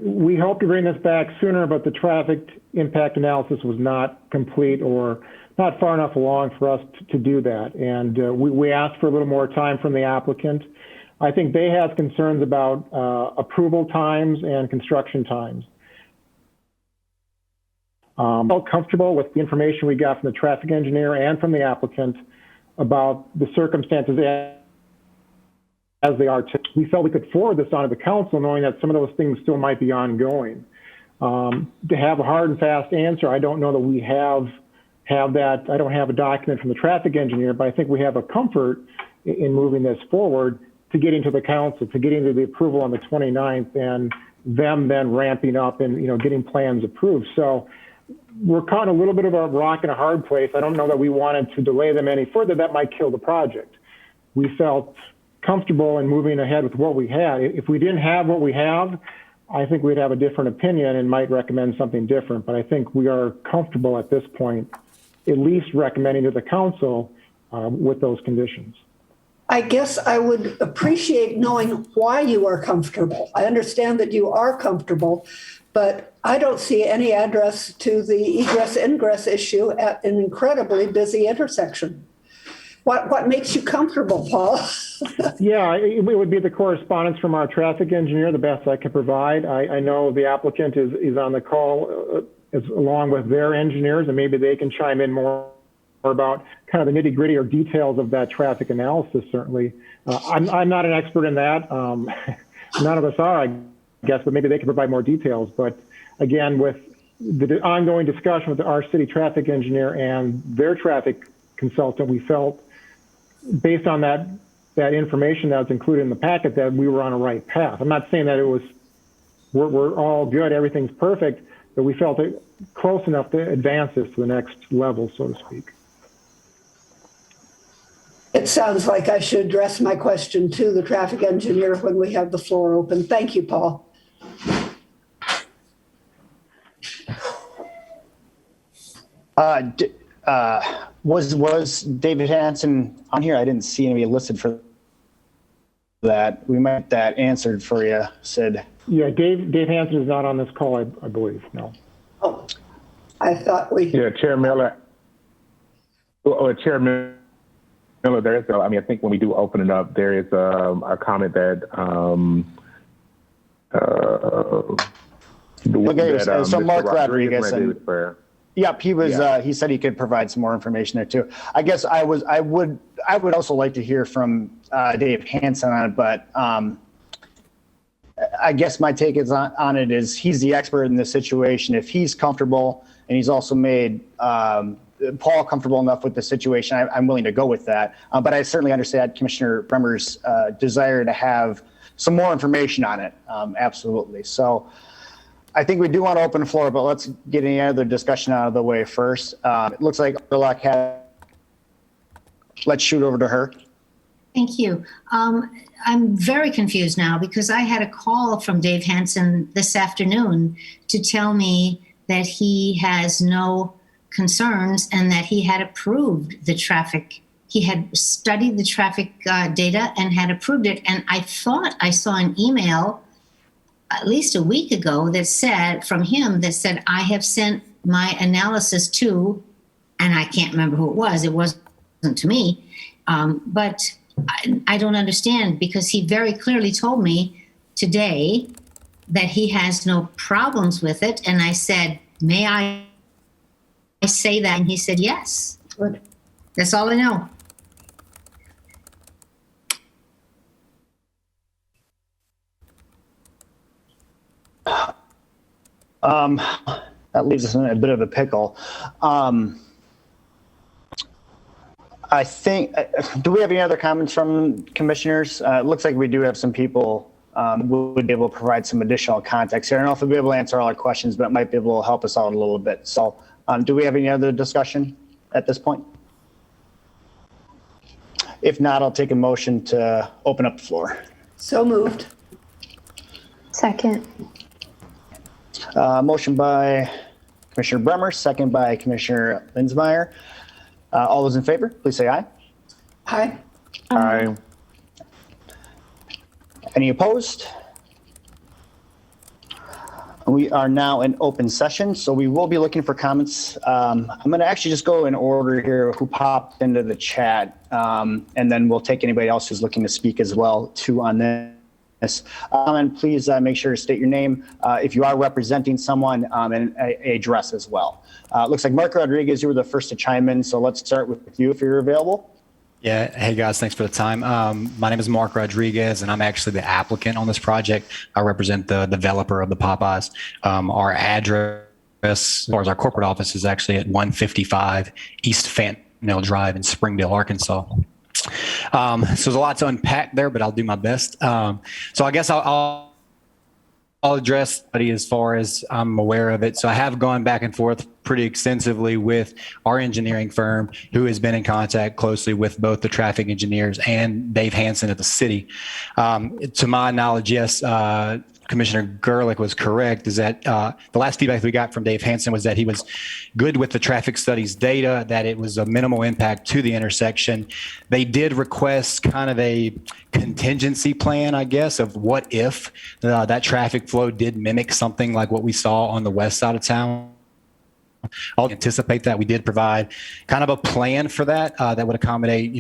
We hope to bring this back sooner, but the traffic impact analysis was not complete or not far enough along for us to do that. And we asked for a little more time from the applicant. I think they have concerns about approval times and construction times. Felt comfortable with the information we got from the traffic engineer and from the applicant about the circumstances as they are. We felt we could forward this on to the council, knowing that some of those things still might be ongoing. To have a hard and fast answer, I don't know that we have that. I don't have a document from the traffic engineer, but I think we have a comfort in moving this forward to getting to the council, to getting to the approval on the 29th, and them then ramping up and getting plans approved. So we're caught in a little bit of a rock and a hard place. I don't know that we wanted to delay them any further. That might kill the project. We felt comfortable in moving ahead with what we had. If we didn't have what we have, I think we'd have a different opinion and might recommend something different. But I think we are comfortable at this point, at least recommending to the council with those conditions. I guess I would appreciate knowing why you are comfortable. I understand that you are comfortable, but I don't see any address to the egress-ingress issue at an incredibly busy intersection. What makes you comfortable, Paul? Yeah, it would be the correspondence from our traffic engineer, the best I can provide. I know the applicant is on the call along with their engineers, and maybe they can chime in more about kind of the nitty-gritty or details of that traffic analysis, certainly. I'm not an expert in that. None of us are, I guess, but maybe they can provide more details. But again, with the ongoing discussion with our city traffic engineer and their traffic consultant, we felt, based on that information that was included in the packet, that we were on a right path. I'm not saying that we're all good, everything's perfect, but we felt it close enough to advance this to the next level, so to speak. It sounds like I should address my question to the traffic engineer when we have the floor open. Thank you, Paul. Was David Hanson on here? I didn't see anybody listed for that. We might get that answered for you, Sid. Yeah, Dave Hanson is not on this call, I believe, no. Oh, I thought we... Yeah, Chair Miller. Chair Miller No, there is. I mean, I think when we do open it up, there is a comment that. Okay, so Mr. Mark Rodriguez, might be and, for- yep, he was. Yeah. He said he could provide some more information there too. I guess I would also like to hear from Dave Hansen on it, but I guess my take is on it is he's the expert in this situation. If he's comfortable, and he's also made Paul comfortable enough with the situation, I'm willing to go with that. But I certainly understand Commissioner Bremer's desire to have some more information on it. Absolutely. So I think we do want to open the floor, but let's get any other discussion out of the way first. It looks like Orlock had, let's shoot over to her. Thank you. I'm very confused now because I had a call from Dave Hansen this afternoon to tell me that he has no concerns and that he had approved the traffic. He had studied the traffic data and had approved it. And I thought I saw an email at least a week ago that said, from him, that said, I have sent my analysis to, and I can't remember who it was. It wasn't to me. But I don't understand because he very clearly told me today that he has no problems with it. And I said, may I say that? And he said, yes. Good. That's all I know. That leaves us in a bit of a pickle. I think, do we have any other comments from commissioners? It looks like we do have some people who would be able to provide some additional context here. I don't know if we'll be able to answer all our questions, but it might be able to help us out a little bit. So do we have any other discussion at this point? If not, I'll take a motion to open up the floor. So moved. Second. Motion by Commissioner Bremer, second by Commissioner Linsmeyer. All those in favor, please say aye. Aye. Aye. Any opposed? We are now in open session, so we will be looking for comments. I'm going to actually just go in order here who popped into the chat, and then we'll take anybody else who's looking to speak as well too on this. And please make sure to state your name if you are representing someone and a address as well. Looks like Mark Rodriguez, you were the first to chime in, so let's start with you if you're available. Yeah. Hey guys, thanks for the time. My name is Mark Rodriguez, and I'm actually the applicant on this project. I represent the developer of the Popeyes. Our address, as far as our corporate office, is actually at 155 East Faneuil Drive in Springdale, Arkansas. So there's a lot to unpack there, but I'll do my best. So I guess I'll address as far as I'm aware of it. So I have gone back and forth pretty extensively with our engineering firm, who has been in contact closely with both the traffic engineers and Dave Hansen at the city. To my knowledge, yes, Commissioner Gerlich was correct, is that the last feedback we got from Dave Hansen was that he was good with the traffic studies data, that it was a minimal impact to the intersection. They did request kind of a contingency plan, I guess, of what if that traffic flow did mimic something like what we saw on the west side of town. I'll anticipate that. We did provide kind of a plan for that that would accommodate,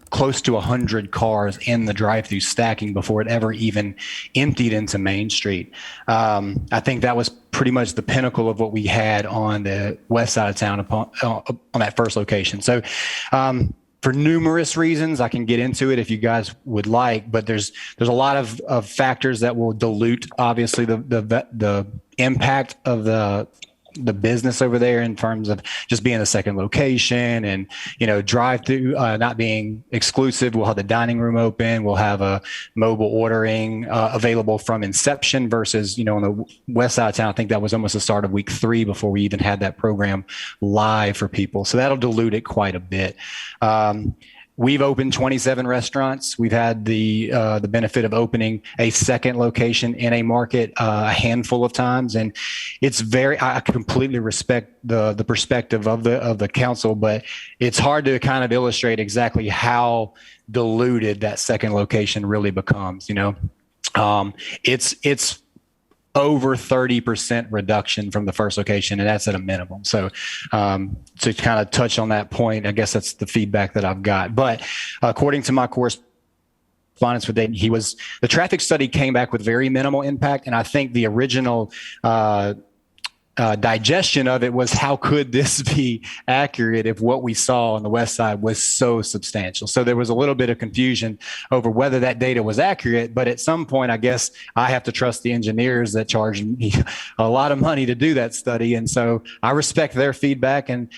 close to 100 cars in the drive-through stacking before it ever even emptied into Main Street. I think that was pretty much the pinnacle of what we had on the west side of town on that first location. So for numerous reasons, I can get into it if you guys would like, but there's a lot of factors that will dilute, obviously, the impact of the business over there in terms of just being a second location and, drive through not being exclusive. We'll have the dining room open. We'll have a mobile ordering available from inception versus, on the west side of town. I think that was almost the start of week 3 before we even had that program live for people. So that'll dilute it quite a bit. We've opened 27 restaurants. We've had the benefit of opening a second location in a market a handful of times, and it's I completely respect the perspective of the council, but it's hard to kind of illustrate exactly how diluted that second location really becomes. It's over 30% reduction from the first location, and that's at a minimum. So to kind of touch on that point, I guess that's the feedback that I've got. But according to my correspondence with Dayton, the traffic study came back with very minimal impact, and I think the original digestion of it was, how could this be accurate if what we saw on the west side was so substantial? So there was a little bit of confusion over whether that data was accurate, but at some point, I guess I have to trust the engineers that charged me a lot of money to do that study. And so I respect their feedback, and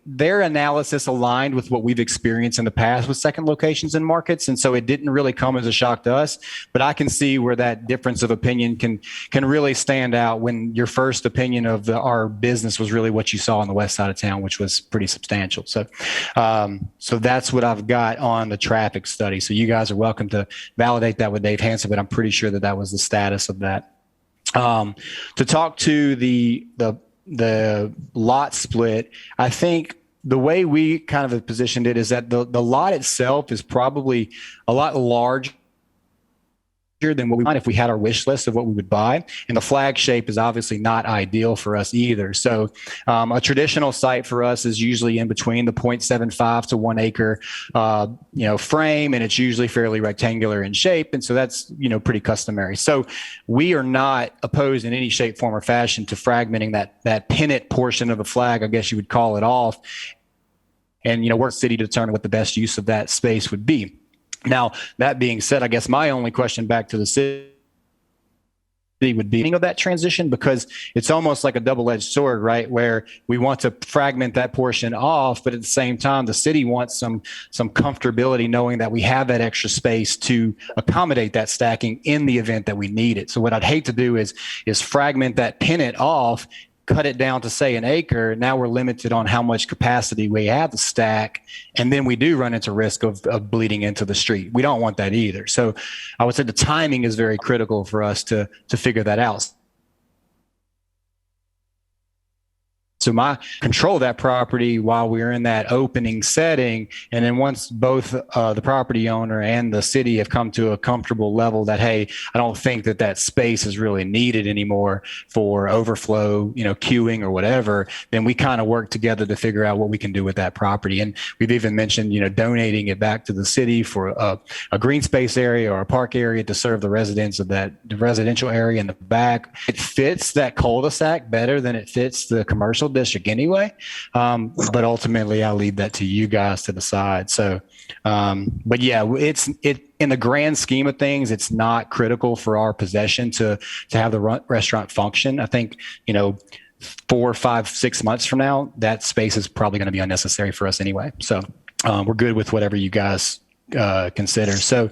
their analysis aligned with what we've experienced in the past with second locations in markets. And so it didn't really come as a shock to us, but I can see where that difference of opinion can really stand out when your first opinion of our business was really what you saw on the west side of town, which was pretty substantial. So, so that's what I've got on the traffic study. So you guys are welcome to validate that with Dave Hansen, but I'm pretty sure that was the status of that. To talk to the lot split, I think the way we kind of have positioned it is that the lot itself is probably a lot larger than what we might if we had our wish list of what we would buy. And the flag shape is obviously not ideal for us either. So a traditional site for us is usually in between the 0.75 to 1 acre, frame, and it's usually fairly rectangular in shape. And so that's, pretty customary. So we are not opposed in any shape, form, or fashion to fragmenting that pennant portion of the flag, I guess you would call it, off, and, work city to determine what the best use of that space would be. Now, that being said, I guess my only question back to the city would be of that transition, because it's almost like a double-edged sword, right? Where we want to fragment that portion off, but at the same time, the city wants some comfortability knowing that we have that extra space to accommodate that stacking in the event that we need it. So what I'd hate to do is fragment that pennant off, cut it down to, say, an acre. Now we're limited on how much capacity we have to stack, and then we do run into risk of bleeding into the street. We don't want that either. So I would say the timing is very critical for us to figure that out. So my control of that property while we're in that opening setting, and then once both the property owner and the city have come to a comfortable level that, hey, I don't think that space is really needed anymore for overflow, queuing or whatever, then we kind of work together to figure out what we can do with that property. And we've even mentioned, donating it back to the city for a green space area or a park area to serve the residents of the residential area in the back. It fits that cul-de-sac better than it fits the commercial district anyway. But ultimately I'll leave that to you guys to decide. So, but yeah, it's in the grand scheme of things, it's not critical for our possession to have the restaurant function. I think, 4, 5, 6 months from now, that space is probably going to be unnecessary for us anyway. So, we're good with whatever you guys consider. So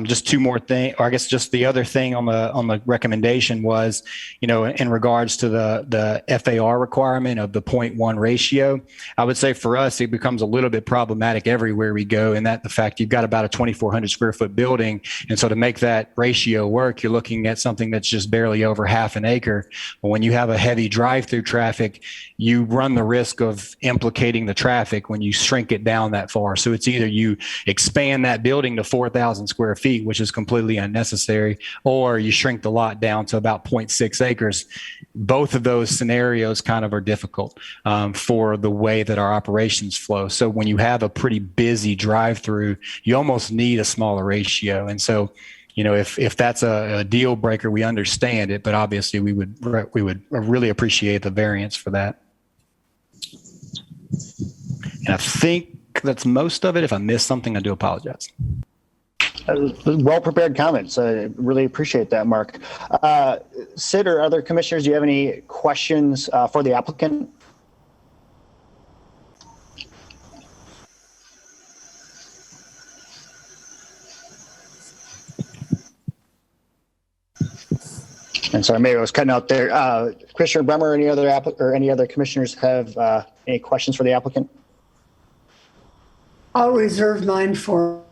just two more things, or I guess just the other thing on the recommendation was, in regards to the FAR requirement of the 0.1 ratio, I would say for us, it becomes a little bit problematic everywhere we go, in that the fact you've got about a 2,400 square foot building. And so to make that ratio work, you're looking at something that's just barely over half an acre. But when you have a heavy drive-through traffic, you run the risk of implicating the traffic when you shrink it down that far. So it's either you expand that building to 4,000 square feet, which is completely unnecessary, or you shrink the lot down to about 0.6 acres. Both of those scenarios kind of are difficult for the way that our operations flow. So when you have a pretty busy drive-through, you almost need a smaller ratio. And so, if that's a deal breaker, we understand it, but obviously we would really appreciate the variance for that. And I think that's most of it. If I missed something, I do apologize. Well-prepared comments. I really appreciate that, Mark. Sid or other commissioners, do you have any questions for the applicant? And sorry, maybe I was cutting out there. Commissioner Bremer, any other commissioners have any questions for the applicant? I'll reserve mine for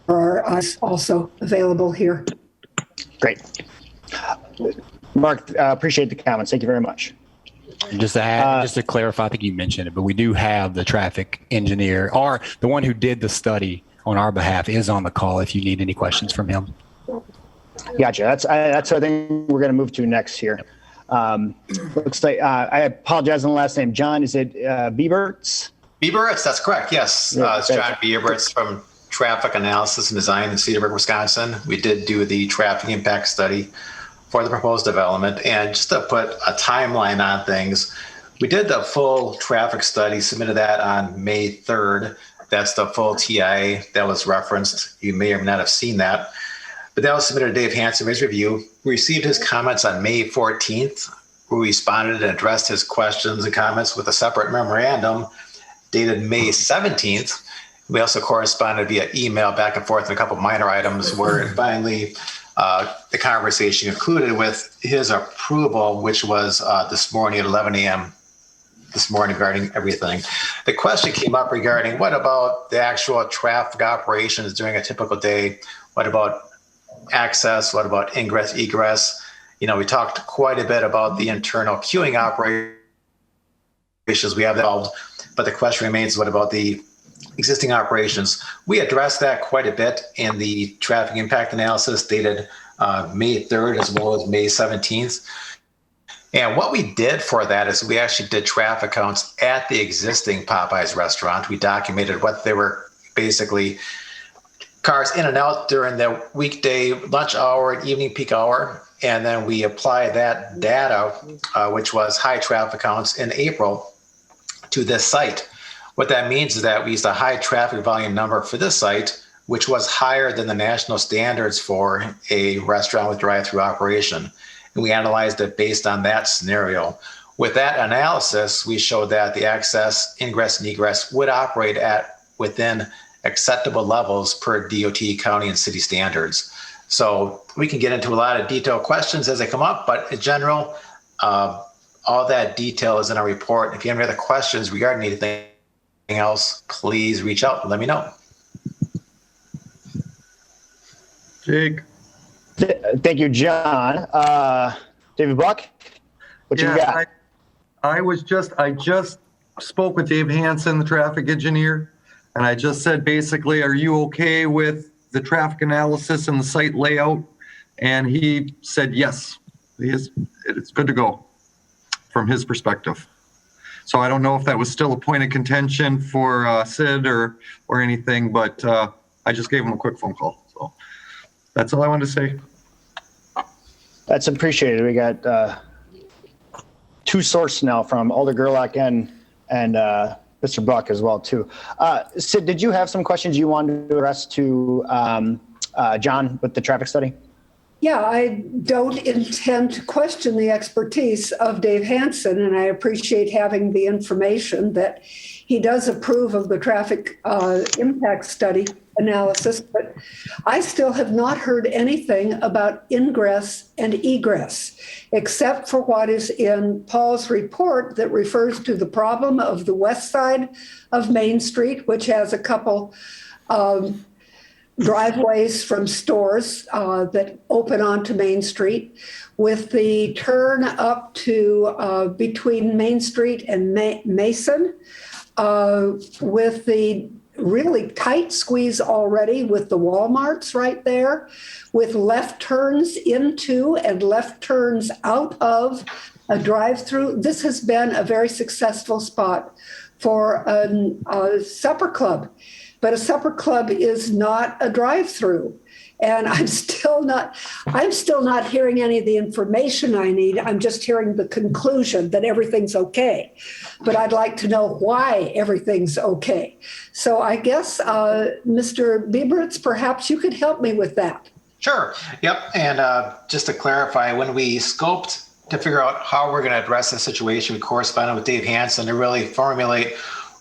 us also available here. Great. Mark, appreciate the comments. Thank you very much. Just to clarify, I think you mentioned it, but we do have the traffic engineer, or the one who did the study on our behalf, is on the call if you need any questions from him. Gotcha. That's what I think we're going to move to next here. Looks like I apologize on the last name. John, is it Bieberts? Bieberts, that's correct. Yes, it's John Bieberts from Traffic Analysis and Design in Cedarburg, Wisconsin. We did do the traffic impact study for the proposed development, and just to put a timeline on things, we did the full traffic study, submitted that on May 3rd. That's the full TIA that was referenced. You may or may not have seen that. But that was submitted to Dave Hansen for his review. We received his comments on May 14th. We responded and addressed his questions and comments with a separate memorandum dated May 17th. We also corresponded via email back and forth on a couple of minor items where finally the conversation concluded with his approval, which was this morning at 11 a.m. this morning regarding everything. The question came up regarding what about the actual traffic operations during a typical day? What about access? What about ingress, egress? We talked quite a bit about the internal queuing operations we have involved, but the question remains, what about the existing operations? We addressed that quite a bit in the traffic impact analysis dated May 3rd as well as May 17th. And what we did for that is we actually did traffic counts at the existing Popeyes restaurant. We documented what they were basically cars in and out during the weekday lunch hour and evening peak hour. And then we applied that data, which was high traffic counts in April, to this site. What that means is that we used a high traffic volume number for this site, which was higher than the national standards for a restaurant with drive-through operation. And we analyzed it based on that scenario. With that analysis, we showed that the access, ingress, and egress would operate at within acceptable levels per DOT, county, and city standards. So we can get into a lot of detailed questions as they come up, but in general, all that detail is in our report. If you have any other questions regarding anything else, please reach out and let me know. Jake. Thank you, John. David Buck, what you got? I just spoke with Dave Hansen, the traffic engineer, and I just said, basically, are you okay with the traffic analysis and the site layout? And he said, yes, it's good to go from his perspective. So I don't know if that was still a point of contention for Sid or anything, but I just gave him a quick phone call. So that's all I wanted to say. That's appreciated. We got two sources now from Alder Gerlach and Mr. Buck as well too. Sid, did you have some questions you wanted to address to John with the traffic study? Yeah, I don't intend to question the expertise of Dave Hansen, and I appreciate having the information that he does approve of the traffic impact study analysis, but I still have not heard anything about ingress and egress, except for what is in Paul's report that refers to the problem of the west side of Main Street, which has a couple driveways from stores that open onto Main Street, with the turn up to between Main Street and Mason, with the really tight squeeze already with the Walmarts right there, with left turns into and left turns out of a drive-through. This has been a very successful spot for a supper club. But a supper club is not a drive-through. And I'm still not hearing any of the information I need. I'm just hearing the conclusion that everything's okay. But I'd like to know why everything's okay. So I guess, Mr. Bieberts, perhaps you could help me with that. Sure. Yep. And just to clarify, when we scoped to figure out how we're going to address the situation, we corresponded with Dave Hansen to really formulate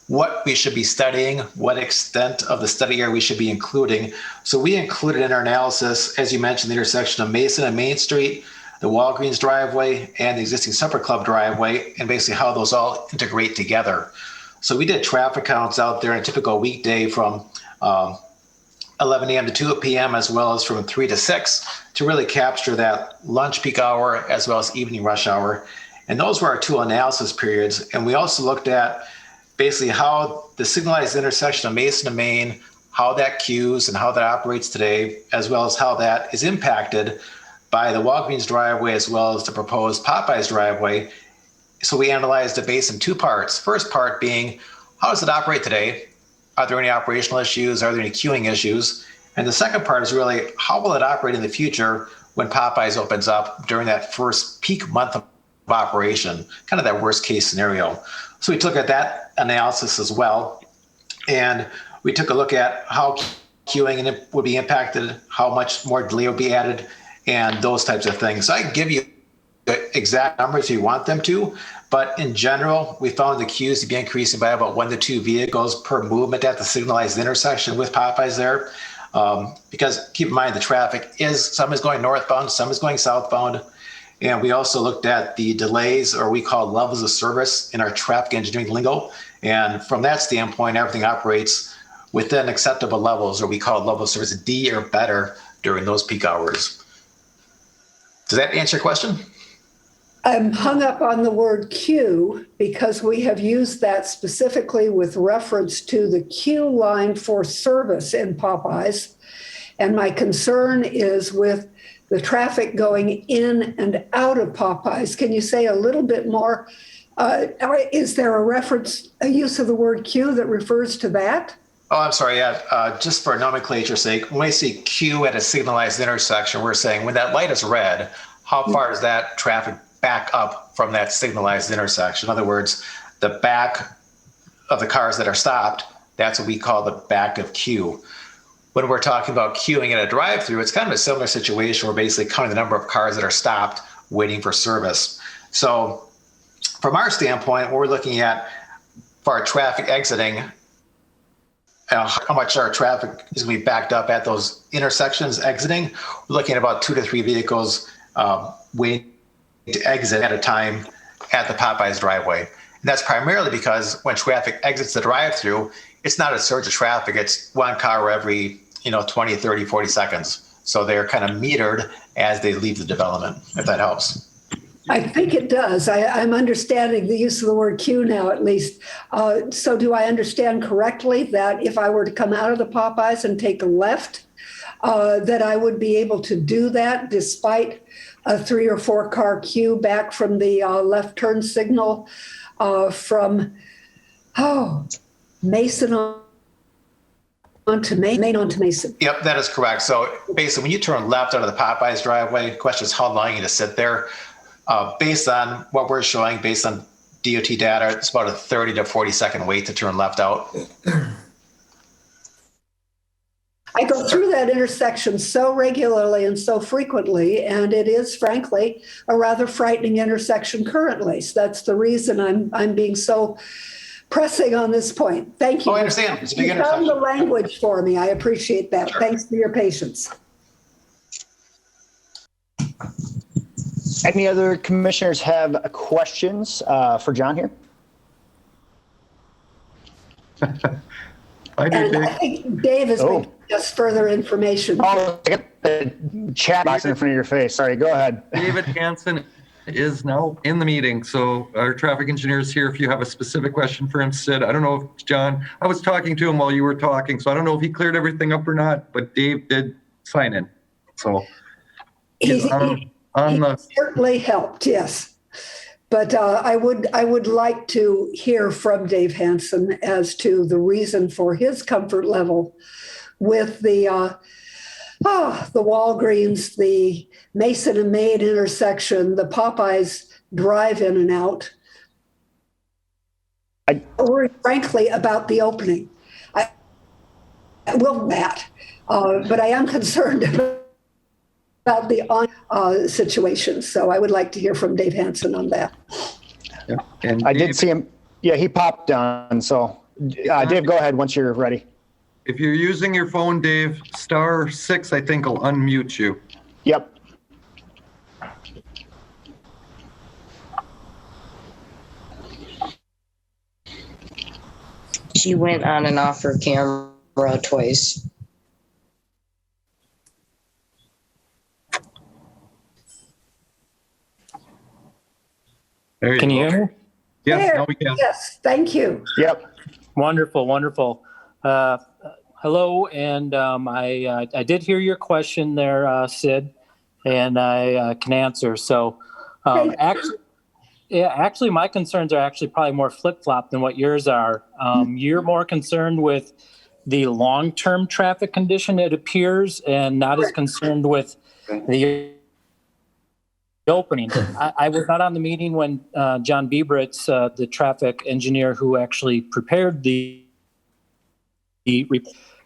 what we should be studying, what extent of the study area we should be including. So we included in our analysis, as you mentioned, the intersection of Mason and Main Street, the Walgreens driveway, and the existing Supper Club driveway, and basically how those all integrate together. So we did traffic counts out there in a typical weekday from 11 a.m. to 2 p.m., as well as from 3 to 6, to really capture that lunch peak hour as well as evening rush hour. And those were our two analysis periods. And we also looked at basically how the signalized intersection of Mason and Main how that queues and how that operates today, as well as how that is impacted by the Walgreens driveway as well as the proposed Popeyes driveway. So we analyzed the base in two parts. First part being, how does it operate today? Are there any operational issues? Are there any queuing issues? And the second part is really, how will it operate in the future when Popeyes opens up during that first peak month of operation, kind of that worst case scenario. So we took at that analysis as well. And we took a look at how queuing would be impacted, how much more delay would be added, and those types of things. So I can give you the exact numbers if you want them to, but in general, we found the queues to be increasing by about 1 to 2 vehicles per movement at the signalized intersection with Popeyes there. Because keep in mind, the traffic some is going northbound, some is going southbound. And we also looked at the delays, or we call levels of service in our traffic engineering lingo. And from that standpoint, everything operates within acceptable levels, or we call level of service D or better during those peak hours. Does that answer your question? I'm hung up on the word queue because we have used that specifically with reference to the queue line for service in Popeyes. And my concern is with the traffic going in and out of Popeyes. Can you say a little bit more? Is there a use of the word queue that refers to that? Oh, I'm sorry. Yeah. Just for nomenclature's sake, when we see queue at a signalized intersection, we're saying when that light is red, how far does that traffic back up from that signalized intersection? In other words, the back of the cars that are stopped, that's what we call the back of queue. When we're talking about queuing at a drive-through, it's kind of a similar situation. We're basically counting the number of cars that are stopped waiting for service. So from our standpoint, we're looking at for our traffic exiting, how much our traffic is going to be backed up at those intersections exiting. We're looking at about 2 to 3 vehicles waiting to exit at a time at the Popeyes driveway. And that's primarily because when traffic exits the drive-through, it's not a surge of traffic. It's one car every 20, 30, 40 seconds. So they're kind of metered as they leave the development, if that helps. I think it does. I'm understanding the use of the word queue now, at least. So do I understand correctly that if I were to come out of the Popeyes and take a left, that I would be able to do that despite a 3 or 4 car queue back from the left turn signal from Mason onto Main onto Mason? Yep, that is correct. So basically, when you turn left out of the Popeyes driveway, the question is how long you to sit there. Based on what we're showing, based on DOT data, it's about a 30 to 40 second wait to turn left out. I go through that intersection so regularly and so frequently, and it is, frankly, a rather frightening intersection currently. So that's the reason I'm being so pressing on this point. Thank you. Oh, I understand. It's a big You found intersection. the language for me. I appreciate that. Sure. Thanks for your patience. Any other commissioners have questions for John here? I do, And I Dave. think Dave has been just further information. Oh, I got the chat box in front of your face. Sorry, go ahead. David Hanson is now in the meeting, so our traffic engineer is here. If you have a specific question for him, Sid, I don't know if John, I was talking to him while you were talking, so I don't know if he cleared everything up or not, but Dave did sign in. So he's on the certainly helped, yes. But I would like to hear from Dave Hanson as to the reason for his comfort level with the Walgreens, the Mason and Main intersection, the Popeyes drive in and out. I worry, frankly, about the opening. I will that, but I am concerned about the situation. So I would like to hear from Dave Hanson on that. Yeah. And I did see him. Yeah, he popped on. So Dave, go ahead once you're ready. If you're using your phone, Dave, *6, I think, will unmute you. Yep. She went on and off her camera twice. Can you hear me? Yes, There, now we can. yes, thank you. Yep. Wonderful, wonderful. hello, and I did hear your question there, Sid, and I can answer. So, actually, my concerns are actually probably more flip-flop than what yours are. You're more concerned with the long-term traffic condition, it appears, and not as concerned with the opening. I was not on the meeting when John Biebritz, the traffic engineer who actually prepared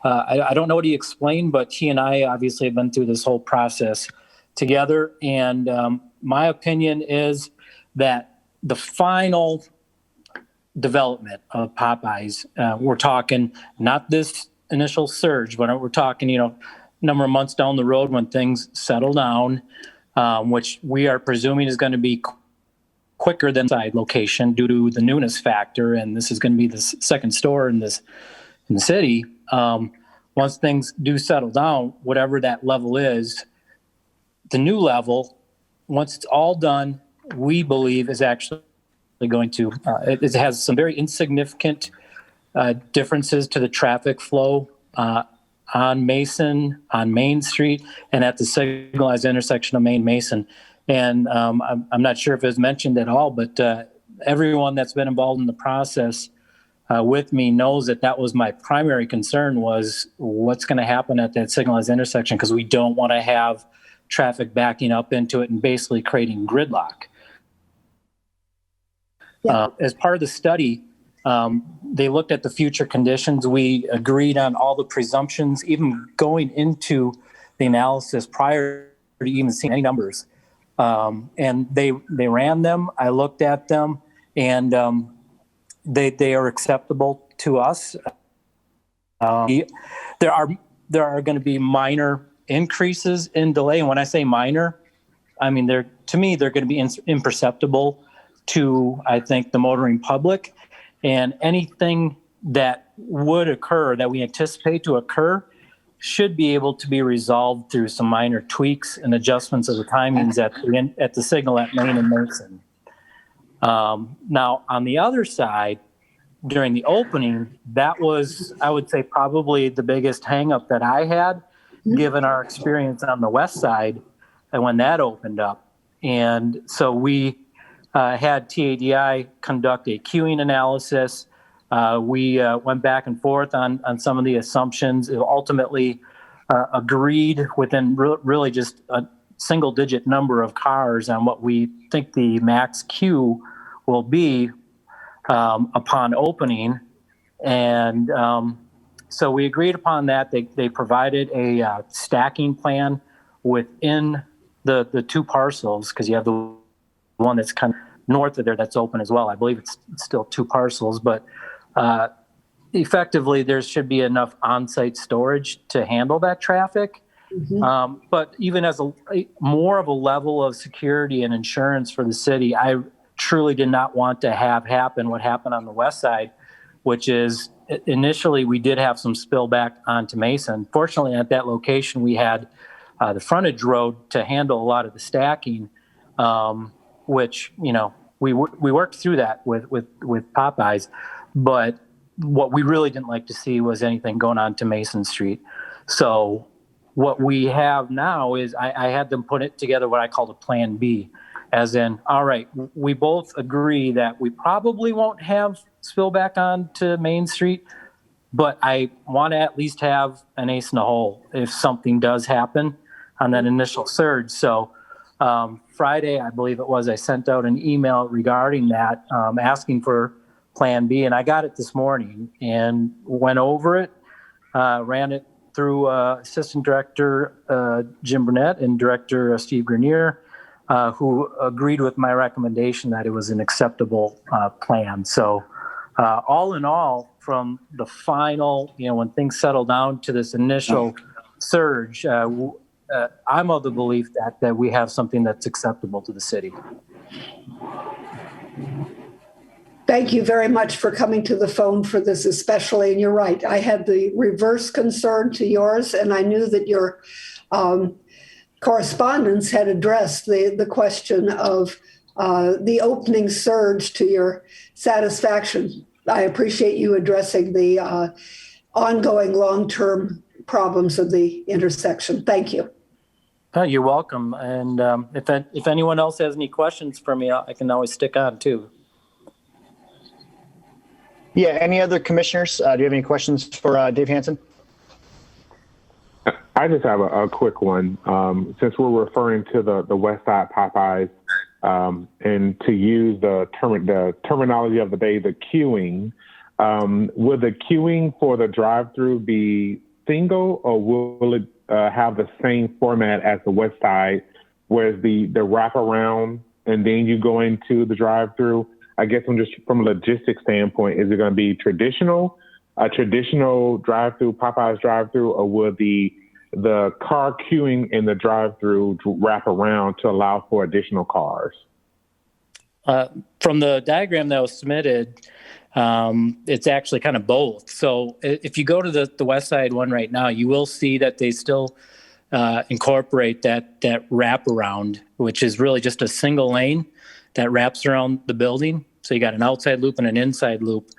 I don't know what he explained, but he and I obviously have been through this whole process together. And my opinion is that the final development of Popeyes, we're talking not this initial surge, but we're talking, number of months down the road when things settle down, which we are presuming is going to be quicker than side location due to the newness factor. And this is going to be the second store in the city. Once things do settle down, whatever that level is, the new level, once it's all done, we believe is actually going to, it has some very insignificant differences to the traffic flow on Mason, on Main Street, and at the signalized intersection of Mason. And I'm not sure if it was mentioned at all, but everyone that's been involved in the process with me knows that was my primary concern, was what's going to happen at that signalized intersection, because we don't want to have traffic backing up into it and basically creating gridlock. As part of the study, they looked at the future conditions. We agreed on all the presumptions, even going into the analysis prior to even seeing any numbers. And they ran them. I looked at them, and they are acceptable to us. There are going to be minor increases in delay, and when I say minor, I mean they're going to be imperceptible to, I think, the motoring public. And anything that would occur, that we anticipate to occur, should be able to be resolved through some minor tweaks and adjustments of the timings at the signal at Main and Mason. Now, on the other side, during the opening, that was, I would say, probably the biggest hangup that I had, given our experience on the west side and when that opened up. And so we had TADI conduct a queuing analysis. We went back and forth on some of the assumptions. It ultimately agreed within really just a single-digit number of cars on what we think the max queue will be upon opening. And so we agreed upon that. They provided a stacking plan within the two parcels, because you have the one that's kind of north of there that's open as well. I believe it's still two parcels, but effectively there should be enough on-site storage to handle that traffic. But even as more of a level of security and insurance for the city, I truly did not want to have happen what happened on the west side, which is initially we did have some spill back onto Mason. Fortunately, at that location, we had the frontage road to handle a lot of the stacking, which, we worked through that with Popeyes. But what we really didn't like to see was anything going on to Mason Street. So what we have now is I had them put it together what I called a plan B, as in, all right, we both agree that we probably won't have spill back on to Main Street, but I want to at least have an ace in the hole if something does happen on that initial surge. So Friday, I believe it was, I sent out an email regarding that, asking for plan B, and I got it this morning and went over it, ran it through Assistant Director Jim Burnett and Director Steve Grenier, who agreed with my recommendation that it was an acceptable plan. So all in all, from the final, when things settle down to this initial surge, I'm of the belief that we have something that's acceptable to the city. Thank you very much for coming to the phone for this especially. And you're right, I had the reverse concern to yours, and I knew that your correspondence had addressed the question of the opening surge to your satisfaction. I appreciate you addressing the ongoing long-term problems of the intersection. Thank you. You're welcome. And if anyone else has any questions for me, I can always stick on too. Yeah, any other commissioners? Do you have any questions for Dave Hansen? I just have a quick one. Since we're referring to the West Side Popeyes, and to use the terminology of the day, the queuing, will the queuing for the drive-through be single, or will it have the same format as the West Side, whereas the wraparound and then you go into the drive-through? I guess I'm just from a logistics standpoint, is it going to be a traditional drive-through, Popeyes drive-through, or will the car queuing in the drive-through wrap around to allow for additional cars? From the diagram that was submitted, it's actually kind of both. So if you go to the West Side one right now, you will see that they still incorporate that wraparound, which is really just a single lane that wraps around the building. So you got an outside loop and an inside loop.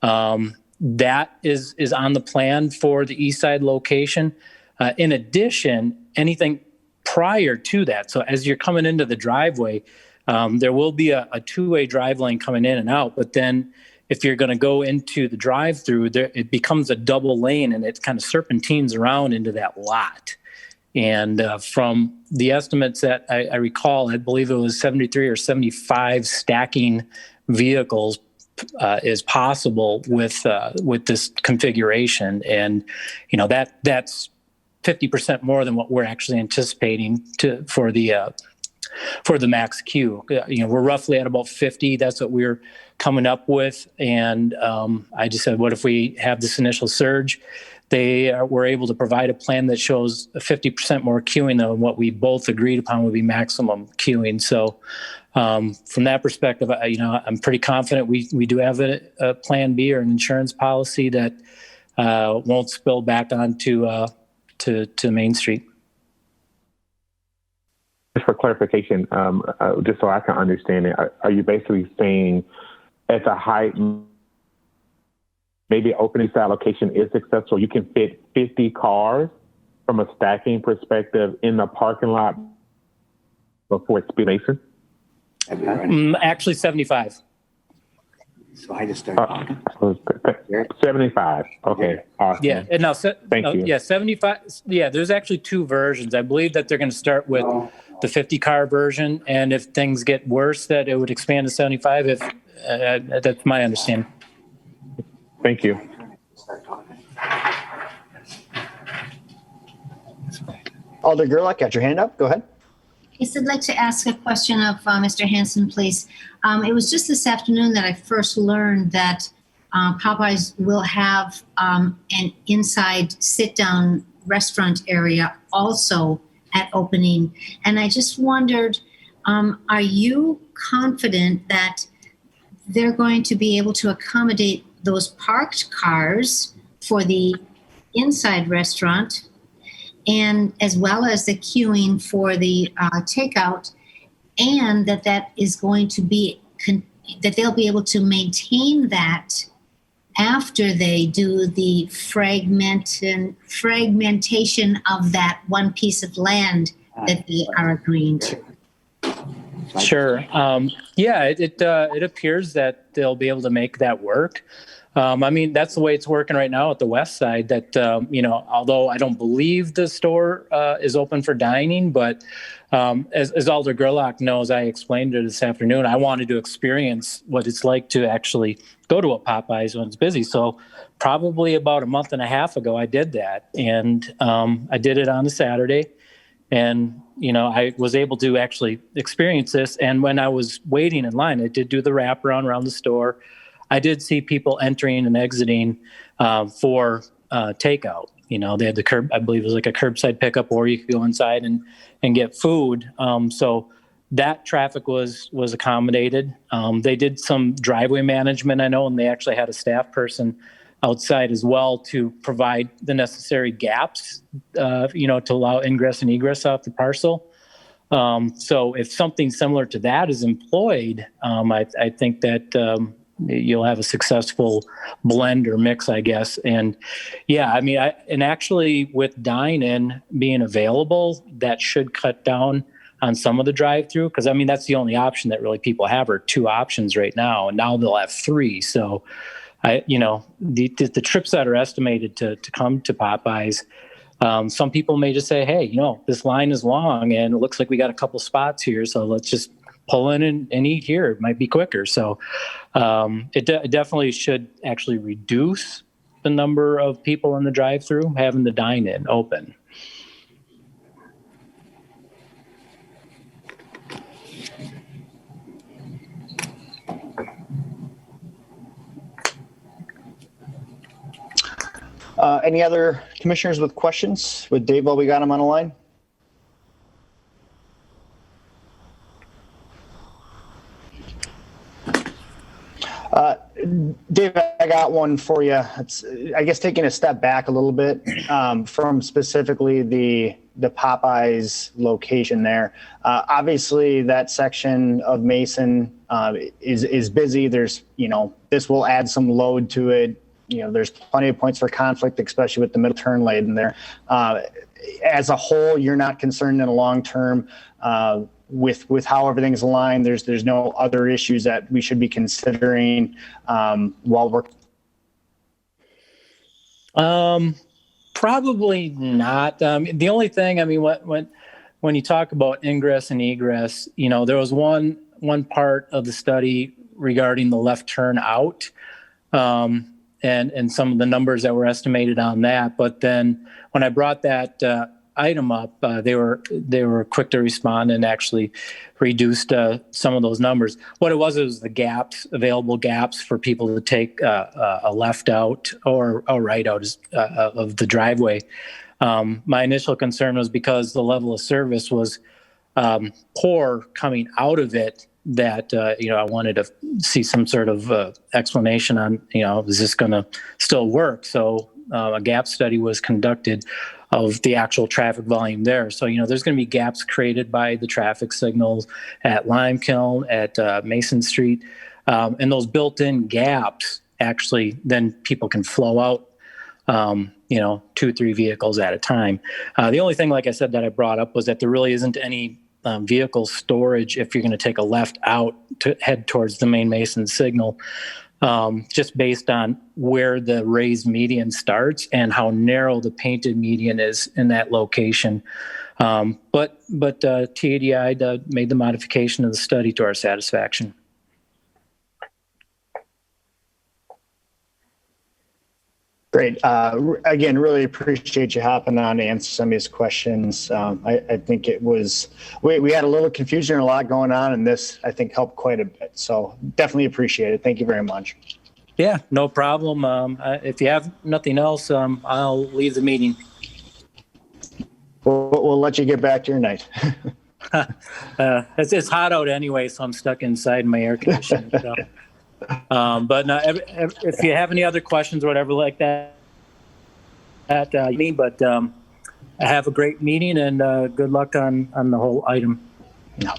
That is on the plan for the East Side location. In addition, anything prior to that, so as you're coming into the driveway, there will be a two-way drive lane coming in and out, but then if you're going to go into the drive-through, it becomes a double lane and it kind of serpentines around into that lot. And from the estimates that I recall, I believe it was 73 or 75 stacking vehicles is possible with this configuration. And, that's 50% more than what we're actually anticipating for the max queue. We're roughly at about 50. That's what we're coming up with. And I just said, what if we have this initial surge? They were able to provide a plan that shows 50% more queuing than what we both agreed upon would be maximum queuing. So from that perspective, I'm pretty confident we do have a plan B or an insurance policy that won't spill back onto to Main Street. Just for clarification, just so I can understand it, are you basically saying at the height, maybe opening side location is successful, you can fit 50 cars from a stacking perspective in the parking lot before it's Mason? Actually, 75. So I just started talking. 75. Okay. Awesome. Yeah. And now, Thank you. Yeah, 75. Yeah, there's actually two versions. I believe that they're going to start with the 50 car version, and if things get worse, that it would expand to 75. If that's my understanding. Thank you. Alder Gerlach, got your hand up. Go ahead. Yes, I'd like to ask a question of Mr. Hansen, please. It was just this afternoon that I first learned that Popeyes will have an inside sit-down restaurant area also at opening. And I just wondered, are you confident that they're going to be able to accommodate those parked cars for the inside restaurant, and as well as the queuing for the takeout, and that is going to be that they'll be able to maintain that after they do the fragmentation of that one piece of land that they are agreeing to? Sure. It appears that they'll be able to make that work. That's the way it's working right now at the West Side, that, although I don't believe the store is open for dining, but as Alder Gerlach knows, I explained it this afternoon, I wanted to experience what it's like to actually go to a Popeyes when it's busy. So probably about a month and a half ago, I did that. And I did it on a Saturday. And, I was able to actually experience this. And when I was waiting in line, I did do the wraparound around the store. I did see people entering and exiting for takeout. They had the curb, I believe it was like a curbside pickup, or you could go inside and get food. So that traffic was accommodated. They did some driveway management, I know, and they actually had a staff person outside as well to provide the necessary gaps, to allow ingress and egress off the parcel. So if something similar to that is employed, I think that you'll have a successful blend or mix, I guess. And yeah, I mean, and actually with dine-in being available, that should cut down on some of the drive-through, because I mean, that's the only option that really people have, are 2 options right now, and now they'll have 3. So the trips that are estimated to come to Popeyes, some people may just say, hey, this line is long and it looks like we got a couple spots here, so let's just pull in and eat here. It might be quicker. So it definitely should actually reduce the number of people in the drive-through, having the dine-in open. Any other commissioners with questions? With Dave, while we got him on the line? Dave, I got one for you. It's, I guess, taking a step back a little bit from specifically the Popeyes location there. Obviously, that section of Mason is busy. There's, this will add some load to it. There's plenty of points for conflict, especially with the middle turn lane in there. As a whole, you're not concerned in the long term with how everything's aligned. There's no other issues that we should be considering while we're. Probably not. The only thing, I mean, when you talk about ingress and egress, there was one part of the study regarding the left turn out. And some of the numbers that were estimated on that. But then when I brought that item up, they were quick to respond and actually reduced some of those numbers. What it was the available gaps for people to take a left out or a right out of the driveway. My initial concern was because the level of service was poor coming out of it, that I wanted to see some sort of explanation on, is this going to still work? So a gap study was conducted of the actual traffic volume there. So, there's going to be gaps created by the traffic signals at Lime Kiln, at Mason Street. And those built-in gaps, actually, then people can flow out, 2 or 3 vehicles at a time. The only thing, like I said, that I brought up was that there really isn't any vehicle storage if you're going to take a left out to head towards the main Mason signal, just based on where the raised median starts and how narrow the painted median is in that location. But TADI made the modification of the study to our satisfaction. Great. Again, really appreciate you hopping on to answer some of these questions. I think it was, we had a little confusion and a lot going on, and this, I think, helped quite a bit. So definitely appreciate it. Thank you very much. Yeah, no problem. If you have nothing else, I'll leave the meeting. We'll let you get back to your night. It's hot out anyway, so I'm stuck inside in my air conditioning. So. But no, if you have any other questions or whatever like that, have a great meeting and good luck on the whole item. No.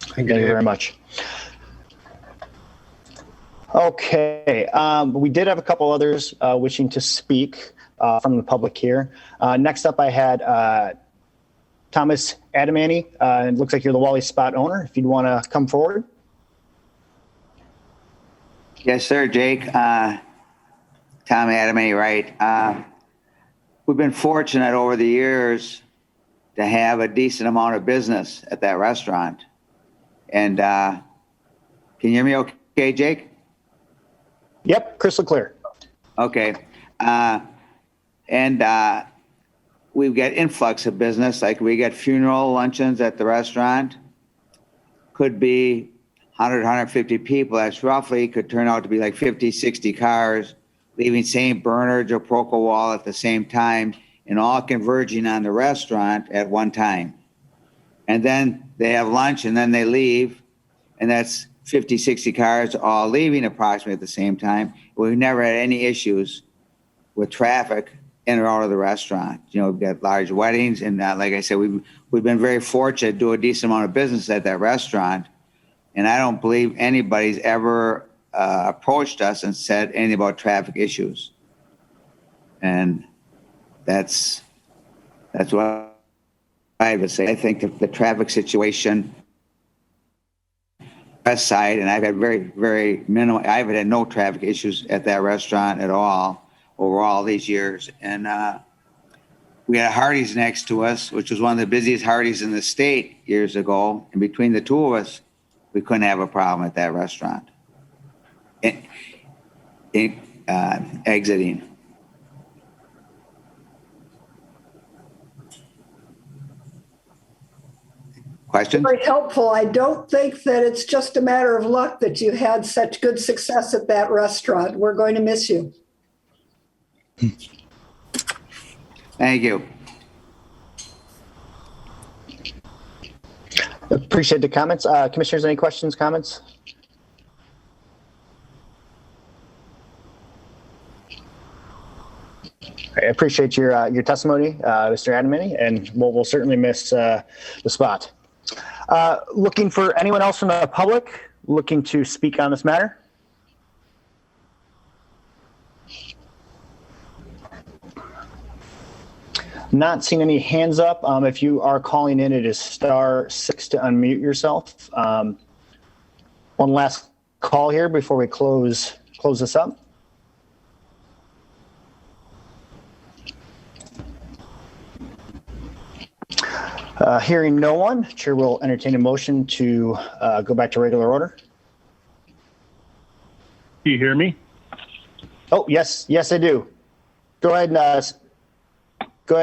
Thank you very much. Okay, we did have a couple others wishing to speak from the public here. Next up, I had Thomas Adamany. It looks like you're the Wally Spot owner. If you'd want to come forward. Yes, sir, Jake. Tom Adamany, right. We've been fortunate over the years to have a decent amount of business at that restaurant. And can you hear me okay, Jake? Yep, crystal clear. Okay. And we've got influx of business, like we get funeral luncheons at the restaurant. Could be 100, 150 people. That's roughly, could turn out to be like 50, 60 cars leaving St. Bernard's or Procowal at the same time and all converging on the restaurant at one time. And then they have lunch and then they leave, and that's 50, 60 cars all leaving approximately at the same time. We've never had any issues with traffic in or out of the restaurant. We've got large weddings, and like I said, we've been very fortunate to do a decent amount of business at that restaurant. And I don't believe anybody's ever approached us and said anything about traffic issues. And that's what I would say. I think the traffic situation west side, and I've had very minimal, I've had no traffic issues at that restaurant at all over all these years. And we had a Hardee's next to us, which was one of the busiest Hardee's in the state years ago. And between the two of us, we couldn't have a problem at that restaurant. Exiting. Questions? Very helpful. I don't think that it's just a matter of luck that you had such good success at that restaurant. We're going to miss you. Thank you. Appreciate the comments. Commissioners, any questions, comments? I appreciate your testimony, Mr. Adamany, and we'll certainly miss the spot. Looking for anyone else from the public looking to speak on this matter? Not seeing any hands up. If you are calling in, it is *6 to unmute yourself. One last call here before we close this up. Hearing no one, Chair will entertain a motion to go back to regular order. Do you hear me? Oh, yes, I do. Go ahead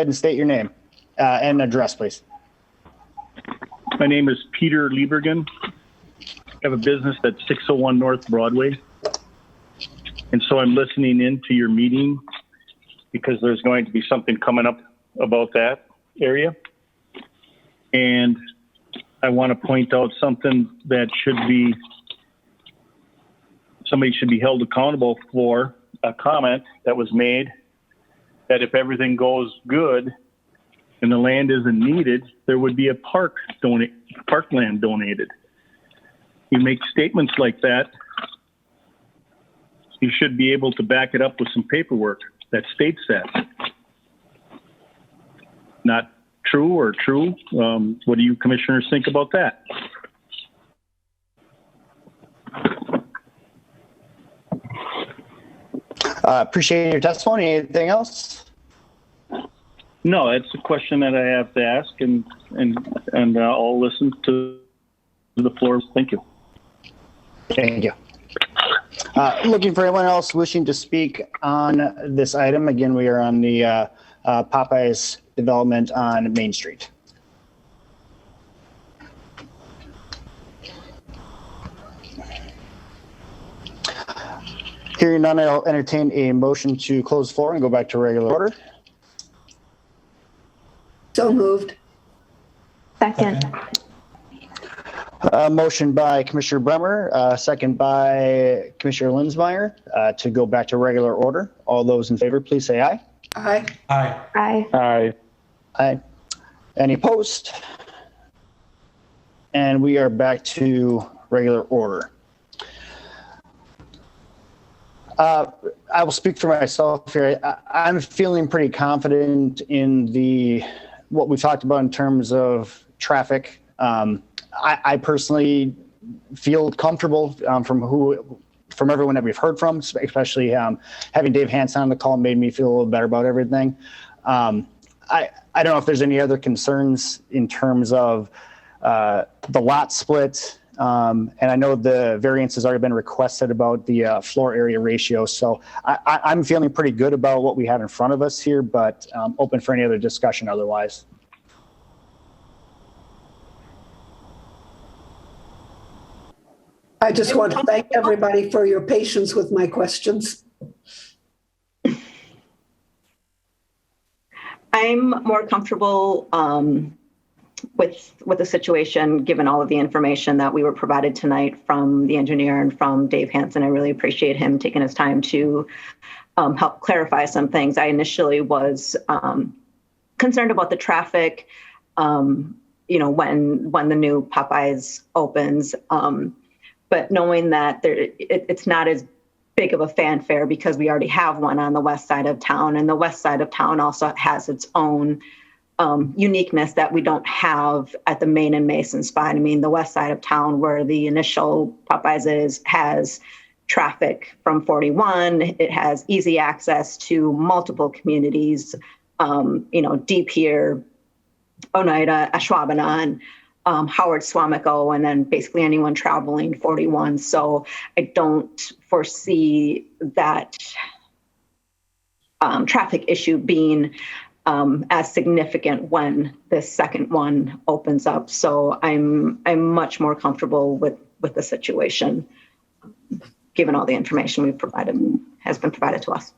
and state your name and address, please. My name is Peter Liebergen. I have a business at 601 North Broadway. And so I'm listening in to your meeting because there's going to be something coming up about that area. And I want to point out something that somebody should be held accountable for, a comment that was made that if everything goes good and the land isn't needed, there would be a parkland donated. You make statements like that, you should be able to back it up with some paperwork that states that. Not true or true? What do you commissioners think about that? Appreciate your testimony. Anything else? No, it's a question that I have to ask, and I'll listen to the floor. Thank you. Thank you. Looking for anyone else wishing to speak on this item. Again, we are on the Popeyes development on Main Street. Hearing none, I'll entertain a motion to close the floor and go back to regular order. So moved. Second. Motion by Commissioner Bremer, second by Commissioner Linsmeyer to go back to regular order. All those in favor, please say aye. Aye. Aye. Aye. Aye. Aye. Any opposed? And we are back to regular order. I will speak for myself here. I'm feeling pretty confident in what we talked about in terms of traffic. I personally feel comfortable from everyone that we've heard from, especially having Dave Hansen on the call made me feel a little better about everything. I don't know if there's any other concerns in terms of the lot split. And I know the variance has already been requested about the floor area ratio. So I'm feeling pretty good about what we have in front of us here, but open for any other discussion otherwise. I just want to thank everybody for your patience with my questions. I'm more comfortable with the situation, given all of the information that we were provided tonight from the engineer and from Dave Hansen. I really appreciate him taking his time to help clarify some things. I initially was concerned about the traffic, when the new Popeyes opens. but knowing that it's not as big of a fanfare because we already have one on the west side of town, and the west side of town also has its own uniqueness that we don't have at the Main and Mason spot. I mean, the west side of town where the initial Popeyes is has traffic from 41. It has easy access to multiple communities, Deep here, Oneida, Ashwaubenon, Howard, Swamico, and then basically anyone traveling 41. So I don't foresee that traffic issue being as significant when this second one opens up. So I'm much more comfortable with the situation, given all the information has been provided to us.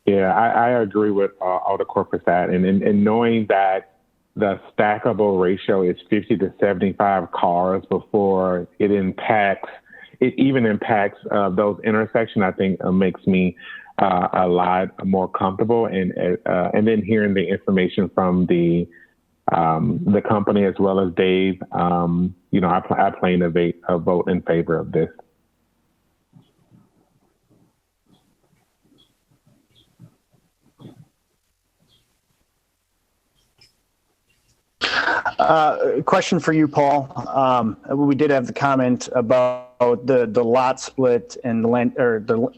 Yeah, I agree with all the corporate side, and knowing that the stackable ratio is 50 to 75 cars before it even impacts those intersections, I think makes me a lot more comfortable. And then hearing the information from the company as well as Dave, I plan to vote in favor of this. Question for you, Paul. We did have the comment about the lot split and the land, or the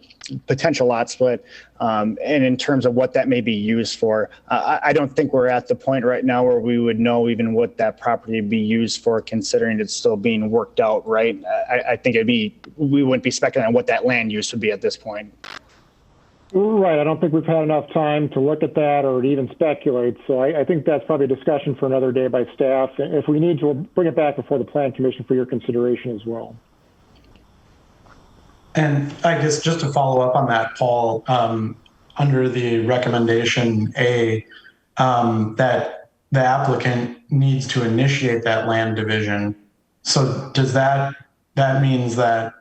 potential lot split, and in terms of what that may be used for. I don't think we're at the point right now where we would know even what that property would be used for, considering it's still being worked out, right? I think we wouldn't be speculating on what that land use would be at this point. Right. I don't think we've had enough time to look at that or to even speculate. So I think that's probably a discussion for another day by staff. If we need to, we'll bring it back before the Plan Commission for your consideration as well. And I guess just to follow up on that, Paul, under the recommendation A, that the applicant needs to initiate that land division. So does that means that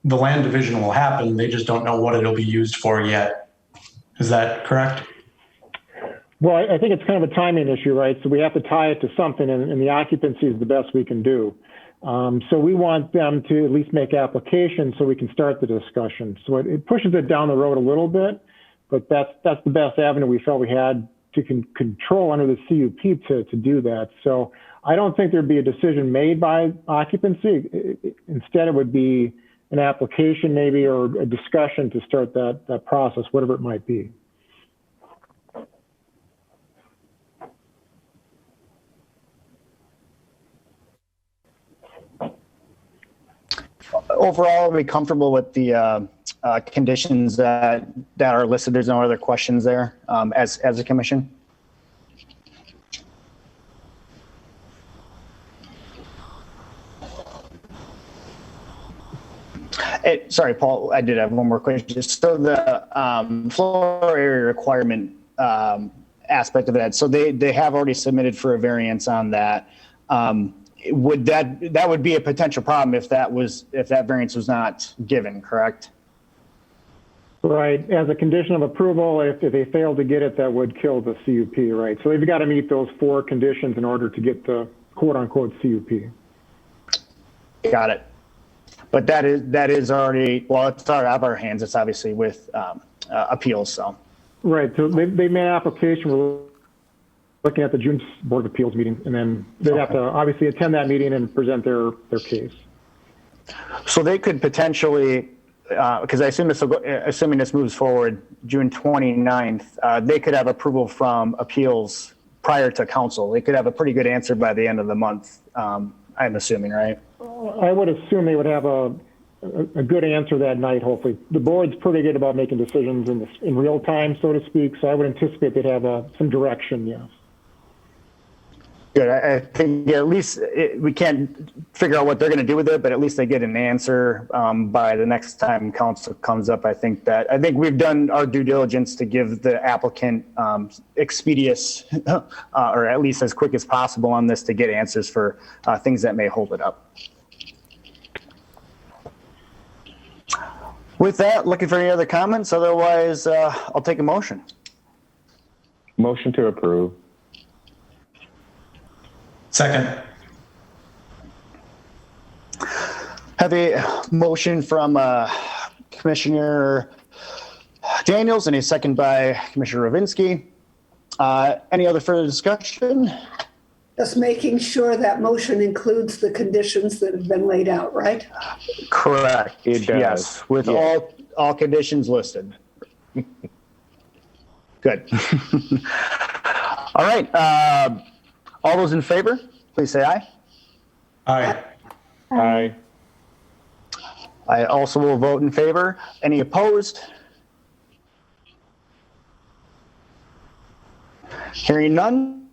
the land division will happen, they just don't know what it'll be used for yet? Is that correct? Well, I think it's kind of a timing issue, right? So we have to tie it to something, and the occupancy is the best we can do. So we want them to at least make applications so we can start the discussion. So it pushes it down the road a little bit, but that's the best avenue we felt we had to control under the CUP to do that. So I don't think there'd be a decision made by occupancy. Instead, it would be an application maybe, or a discussion to start that process, whatever it might be. Overall, are we comfortable with the conditions that are listed? There's no other questions there as a commission? Sorry, Paul, I did have one more question. So the floor area requirement aspect of that, so they have already submitted for a variance on that. Would that would be a potential problem if that variance was not given, correct? Right. As a condition of approval, if they fail to get it, that would kill the CUP, right? So they've got to meet those 4 conditions in order to get the quote-unquote CUP. Got it. But that is already, well, it's out of our hands. It's obviously with appeals, so. Right. So they made an application. We're looking at the June Board of Appeals meeting, and then they'd have to obviously attend that meeting and present their case. So they could potentially, because I assume assuming this moves forward June 29th, they could have approval from appeals prior to council. They could have a pretty good answer by the end of the month, I'm assuming, right? I would assume they would have a good answer that night, hopefully. The board's pretty good about making decisions in real time, so to speak, so I would anticipate they'd have some direction, yes. Good. I think at least we can't figure out what they're going to do with it, but at least they get an answer by the next time council comes up. I think we've done our due diligence to give the applicant expeditious, or at least as quick as possible on this to get answers for things that may hold it up. With that, looking for any other comments? Otherwise, I'll take a motion. Motion to approve. Second. Have a motion from Commissioner Daniels and a second by Commissioner Rovinsky. Any other further discussion? Just making sure that motion includes the conditions that have been laid out, right? Correct. It does. Yes, with Yeah. all conditions listed. Good. All right. All those in favor, please say aye. Aye. Aye. I also will vote in favor. Any opposed? Hearing none.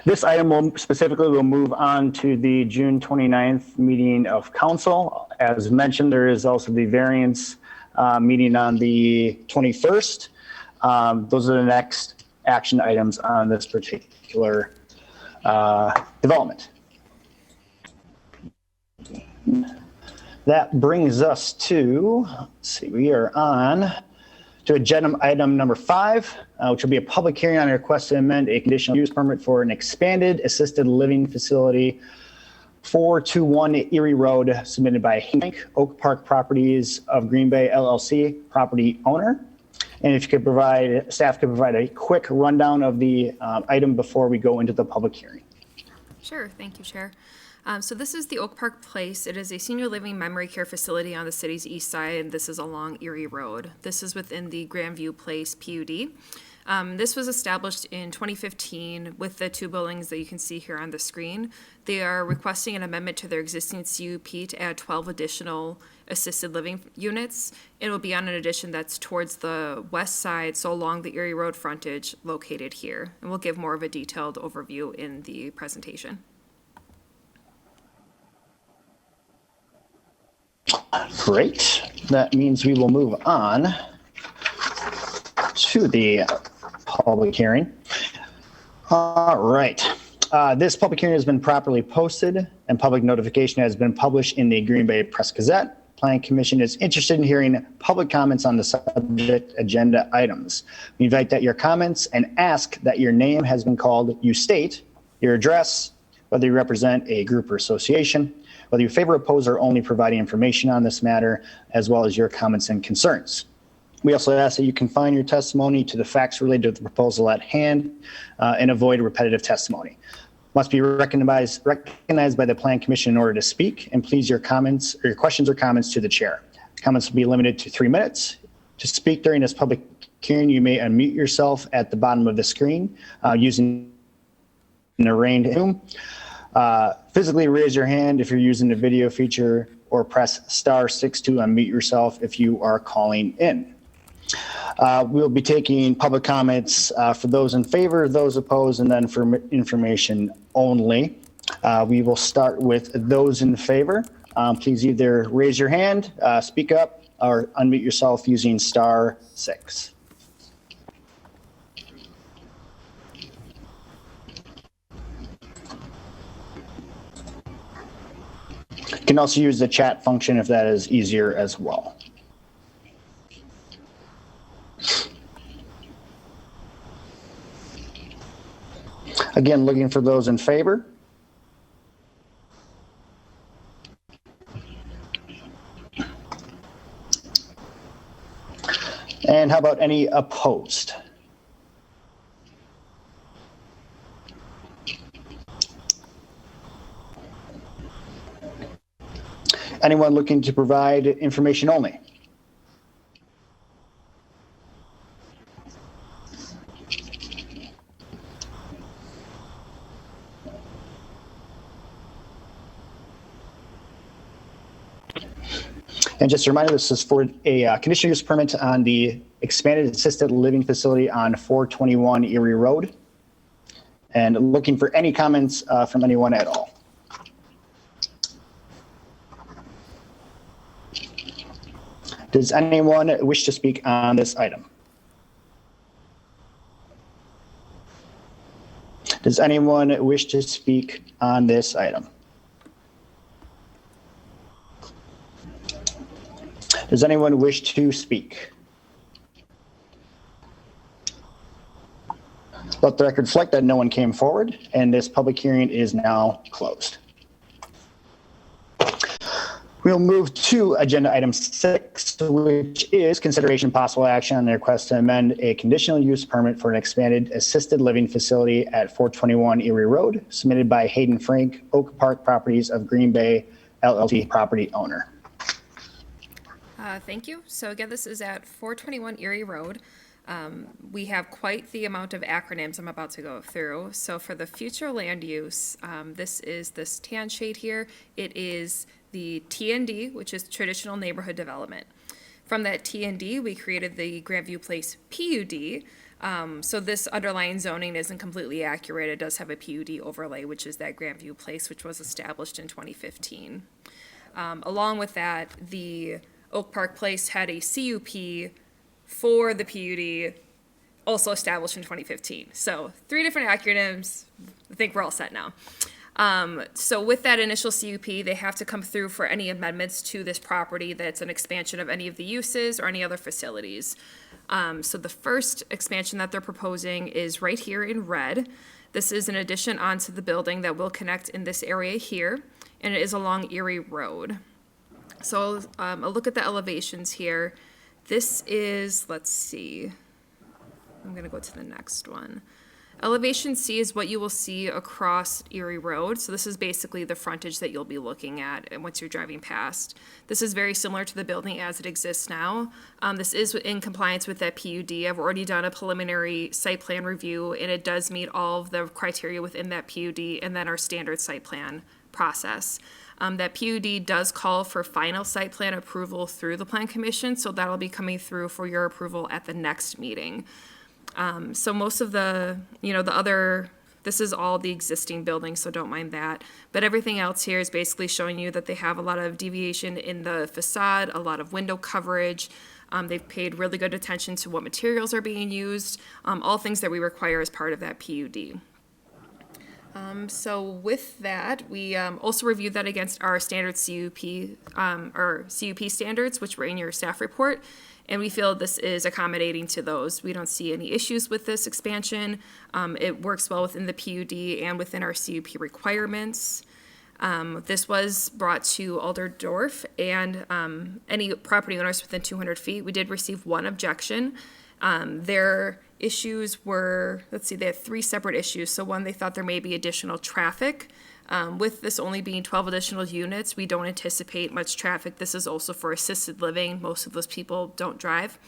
This item will move on to the June 29th meeting of council. As mentioned, there is also the variance meeting on the 21st. Those are the next action items on this particular development. That brings us to, let's see, we are on to agenda item number 5, which will be a public hearing on a request to amend a conditional use permit for an expanded assisted living facility 421 Erie Road, submitted by Hank Oak Park Properties of Green Bay LLC, property owner. And if you could provide, staff could provide a quick rundown of the item before we go into the public hearing. Sure, thank you, Chair. So this is the Oak Park Place. It is a senior living memory care facility on the city's east side. This is along Erie Road. This is within the Grandview Place PUD. This was established in 2015 with the 2 buildings that you can see here on the screen. They are requesting an amendment to their existing CUP to add 12 additional assisted living units. It will be on an addition that's towards the west side, so along the Erie Road frontage located here. And we'll give more of a detailed overview in the presentation. Great. That means we will move on to the public hearing. All right. This public hearing has been properly posted and public notification has been published in the Green Bay Press Gazette. Planning Commission is interested in hearing public comments on the subject agenda items. We invite that your comments and ask that your name has been called. You state your address, whether you represent a group or association, whether you favor, oppose, or only providing information on this matter, as well as your comments and concerns. We also ask that you confine your testimony to the facts related to the proposal at hand and avoid repetitive testimony. Must be recognized by the Plan Commission in order to speak, and please your comments or your questions or comments to the chair. Comments will be limited to 3 minutes. To speak during this public hearing, you may unmute yourself at the bottom of the screen using an arranged room. Physically raise your hand if you're using the video feature, or press *6 to unmute yourself if you are calling in. We'll be taking public comments for those in favor, those opposed, and then for information only. We will start with those in favor. Please either raise your hand, speak up, or unmute yourself using *6. You can also use the chat function if that is easier as well. Again, looking for those in favor. And how about any opposed? Anyone looking to provide information only? And just a reminder, this is for a conditional use permit on the expanded assisted living facility on 421 Erie Road. And looking for any comments from anyone at all. Does anyone wish to speak on this item? Does anyone wish to speak on this item? Does anyone wish to speak? Let the record reflect that no one came forward, and this public hearing is now closed. We'll move to agenda item 6, which is consideration and possible action on the request to amend a conditional use permit for an expanded assisted living facility at 421 Erie Road, submitted by Hayden Frank, Oak Park Properties of Green Bay, LLC property owner. Thank you. So again, this is at 421 Erie Road. We have quite the amount of acronyms I'm about to go through. So for the future land use, this is this tan shade here. It is the TND, which is traditional neighborhood development. From that TND, we created the Grandview Place PUD. So this underlying zoning isn't completely accurate. It does have a PUD overlay, which is that Grandview Place, which was established in 2015. Along with that, the Oak Park Place had a CUP for the PUD, also established in 2015. So 3 different acronyms. I think we're all set now. So with that initial CUP, they have to come through for any amendments to this property that's an expansion of any of the uses or any other facilities. So the first expansion that they're proposing is right here in red. This is an addition onto the building that will connect in this area here, and it is along Erie Road. So a look at the elevations here. This is, let's see, I'm going to go to the next one. Elevation C is what you will see across Erie Road. So this is basically the frontage that you'll be looking at once you're driving past. This is very similar to the building as it exists now. This is in compliance with that PUD. I've already done a preliminary site plan review, and it does meet all of the criteria within that PUD and then our standard site plan process. That PUD does call for final site plan approval through the Plan Commission, so that'll be coming through for your approval at the next meeting. So most of the, this is all the existing buildings, so don't mind that. But everything else here is basically showing you that they have a lot of deviation in the facade, a lot of window coverage. They've paid really good attention to what materials are being used, all things that we require as part of that PUD. So with that, we also reviewed that against our standard CUP, or CUP standards, which were in your staff report, and we feel this is accommodating to those. We don't see any issues with this expansion. It works well within the PUD and within our CUP requirements. This was brought to Alderdorf and any property owners within 200 feet. We did receive one objection. Their issues were, they had 3 separate issues. So one, they thought there may be additional traffic. With this only being 12 additional units, we don't anticipate much traffic. This is also for assisted living. Most of those people don't drive.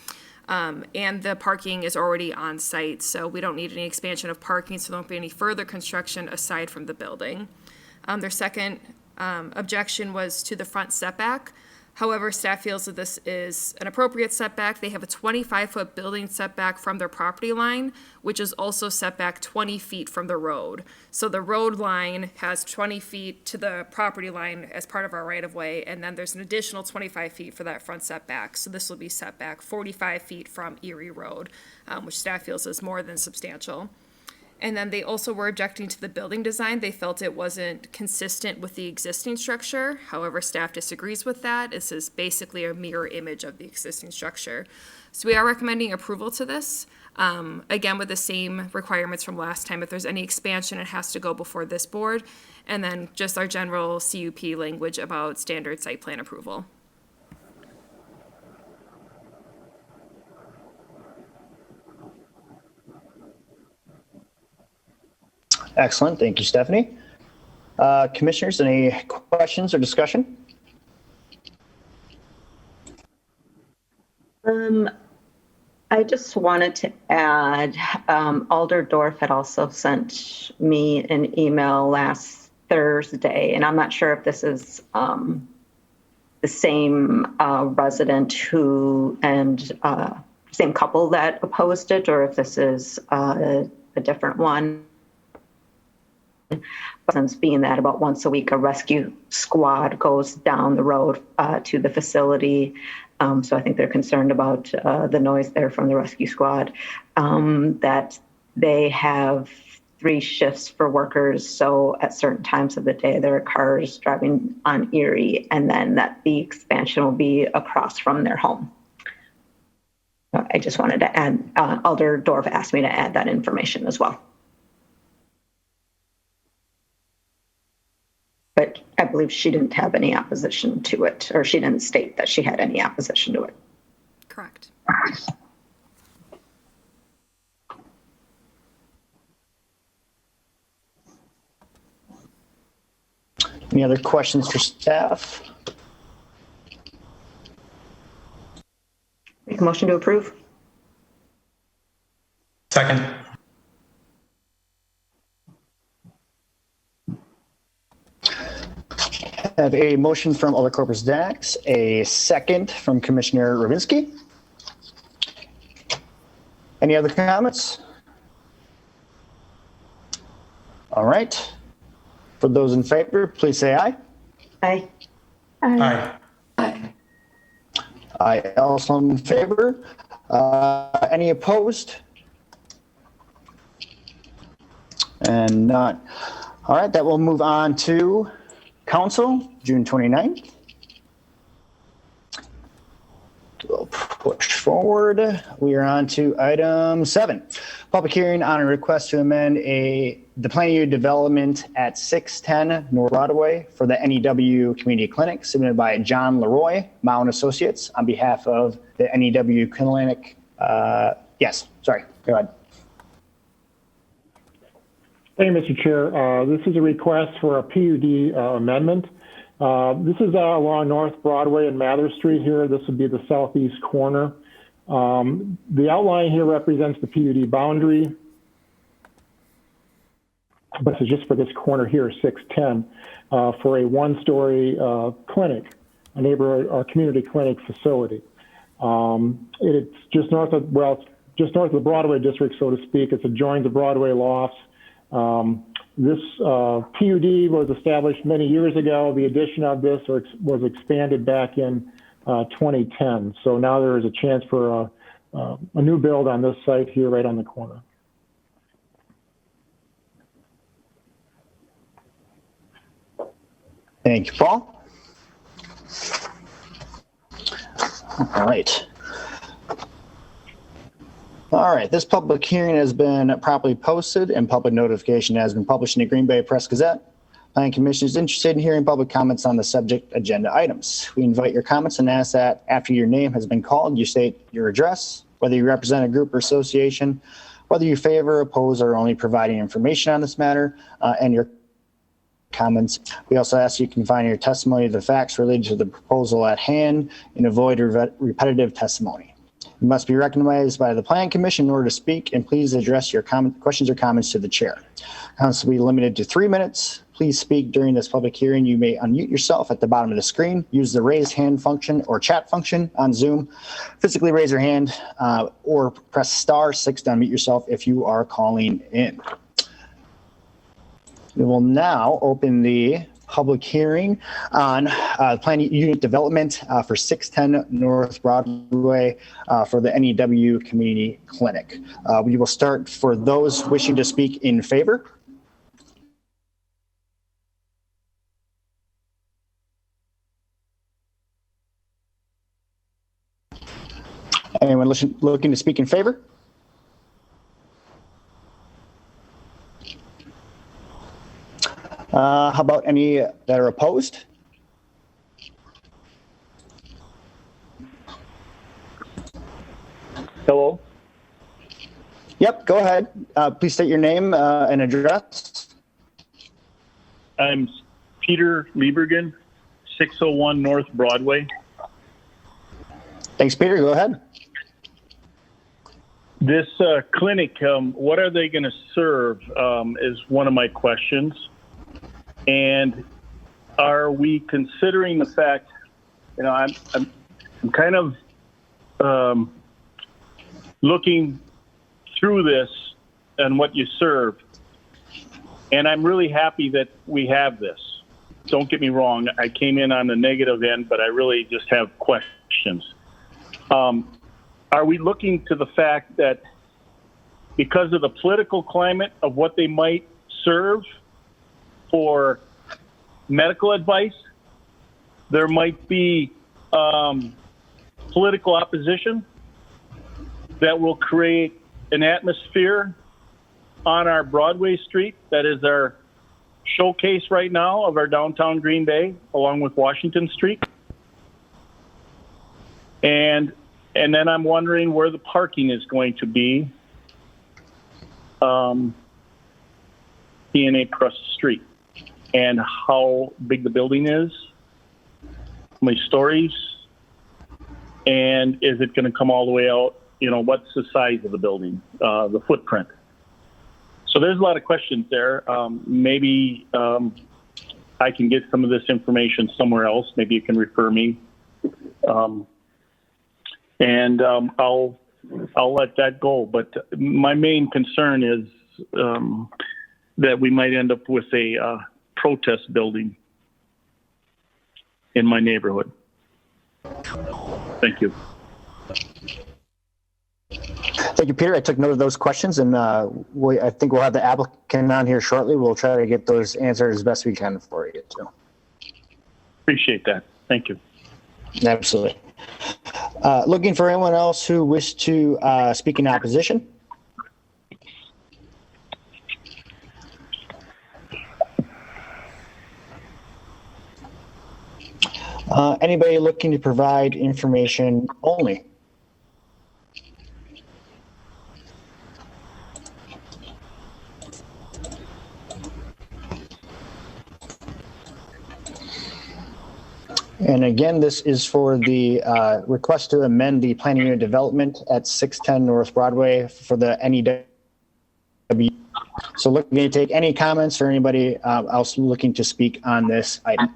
And the parking is already on site, so we don't need any expansion of parking, so there won't be any further construction aside from the building. Their second objection was to the front setback. However, staff feels that this is an appropriate setback. They have a 25-foot building setback from their property line, which is also set back 20 feet from the road. So the road line has 20 feet to the property line as part of our right-of-way, and then there's an additional 25 feet for that front setback. So this will be set back 45 feet from Erie Road, which staff feels is more than substantial. And then they also were objecting to the building design. They felt it wasn't consistent with the existing structure. However, staff disagrees with that. This is basically a mirror image of the existing structure. So we are recommending approval to this. Again, with the same requirements from last time. If there's any expansion, it has to go before this board. And then just our general CUP language about standard site plan approval. Excellent. Thank you, Stephanie. Commissioners, any questions or discussion? I just wanted to add, Alderdorf had also sent me an email last Thursday, and I'm not sure if this is the same resident same couple that opposed it, or if this is a different one. Since being that about once a week a rescue squad goes down the road to the facility, so I think they're concerned about the noise there from the rescue squad, that they have 3 shifts for workers, so at certain times of the day there are cars driving on Erie, and then that the expansion will be across from their home. I just wanted to add, Alderdorf asked me to add that information as well. But believe she didn't have any opposition to it, or she didn't state that she had any opposition to it. Correct. Any other questions for staff? Make a motion to approve. Second. I have a motion from Alder Corpus Dax, a second from Commissioner Rovinsky. Any other comments? All right. For those in favor, please say aye. Aye. Aye. Aye, also in favor. Any opposed? And none. All right, that will move on to council, June 29th. We'll push forward. We are on to item 7. Public hearing on a request to amend the planning unit development at 610 North Broadway for the NEW Community Clinic, submitted by John Leroy, Mount Associates, on behalf of the NEW Clinic. Yes, sorry, go ahead. Thank you, Mr. Chair. This is a request for a PUD amendment. This is along North Broadway and Mather Street here. This would be the southeast corner. The outline here represents the PUD boundary, but it's just for this corner here, 610, for a one-story clinic, a neighborhood or community clinic facility. It's just north of, just north of the Broadway district, so to speak. It's adjoins the Broadway lofts. This PUD was established many years ago. The addition of this was expanded back in 2010. So now there is a chance for a new build on this site here right on the corner. Thank you, Paul. All right. All right, this public hearing has been properly posted and public notification has been published in the Green Bay Press Gazette. Planning Commission is interested in hearing public comments on the subject agenda items. We invite your comments and ask that after your name has been called, you state your address, whether you represent a group or association, whether you favor, oppose, or only providing information on this matter, and your comments. We also ask you confine your testimony to the facts related to the proposal at hand and avoid repetitive testimony. You must be recognized by the Planning Commission in order to speak, and please address your questions or comments to the chair. Comments will be limited to 3 minutes. Please speak during this public hearing. You may unmute yourself at the bottom of the screen. Use the raise hand function or chat function on Zoom. Physically raise your hand or press *6 to unmute yourself if you are calling in. We will now open the public hearing on planning unit development for 610 North Broadway for the NEW Community Clinic. We will start for those wishing to speak in favor. Anyone looking to speak in favor? How about any that are opposed? Hello. Yep, go ahead. Please state your name and address. I'm Peter Liebergen, 601 North Broadway. Thanks, Peter. Go ahead. This clinic, what are they going to serve is one of my questions. And are we considering the fact, you know, I'm kind of looking through this and what you serve, and I'm really happy that we have this. Don't get me wrong, I came in on the negative end, but I really just have questions. Are we looking to the fact that because of the political climate of what they might serve for medical advice, there might be political opposition that will create an atmosphere on our Broadway street that is our showcase right now of our downtown Green Bay, along with Washington Street. And then I'm wondering where the parking is going to be. DNA across the street, and how big the building is, how many stories, and is it going to come all the way out? You know, what's the size of the building, the footprint? So there's a lot of questions there. Maybe I can get some of this information somewhere else. Maybe you can refer me, and I'll let that go. But my main concern is that we might end up with a protest building in my neighborhood. Thank you. Thank you, Peter. I took note of those questions, and I think we'll have the applicant on here shortly. We'll try to get those answered as best we can for you, too. Appreciate that. Thank you. Absolutely. Looking for anyone else who wishes to speak in opposition? Anybody looking to provide information only? And again, this is for the request to amend the planning unit development at 610 North Broadway for the NEW. So looking to take any comments or anybody else looking to speak on this item.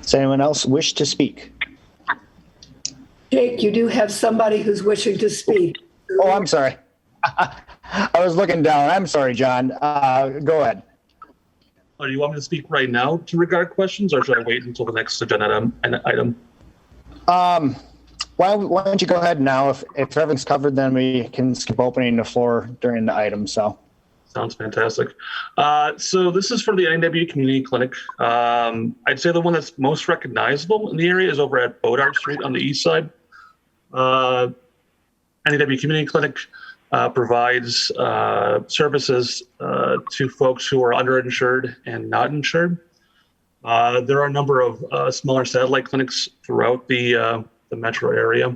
Does anyone else wish to speak? Jake, you do have somebody who's wishing to speak. Oh, I'm sorry. I was looking down. I'm sorry, John. Go ahead. Oh, do you want me to speak right now to regard questions, or should I wait until the next agenda item? Why don't you go ahead now? If everything's covered, then we can skip opening the floor during the item. So. Sounds fantastic. So this is for the NEW Community Clinic. I'd say the one that's most recognizable in the area is over at Bodart Street on the east side. NEW Community Clinic provides services to folks who are underinsured and not insured. There are a number of smaller satellite clinics throughout the metro area.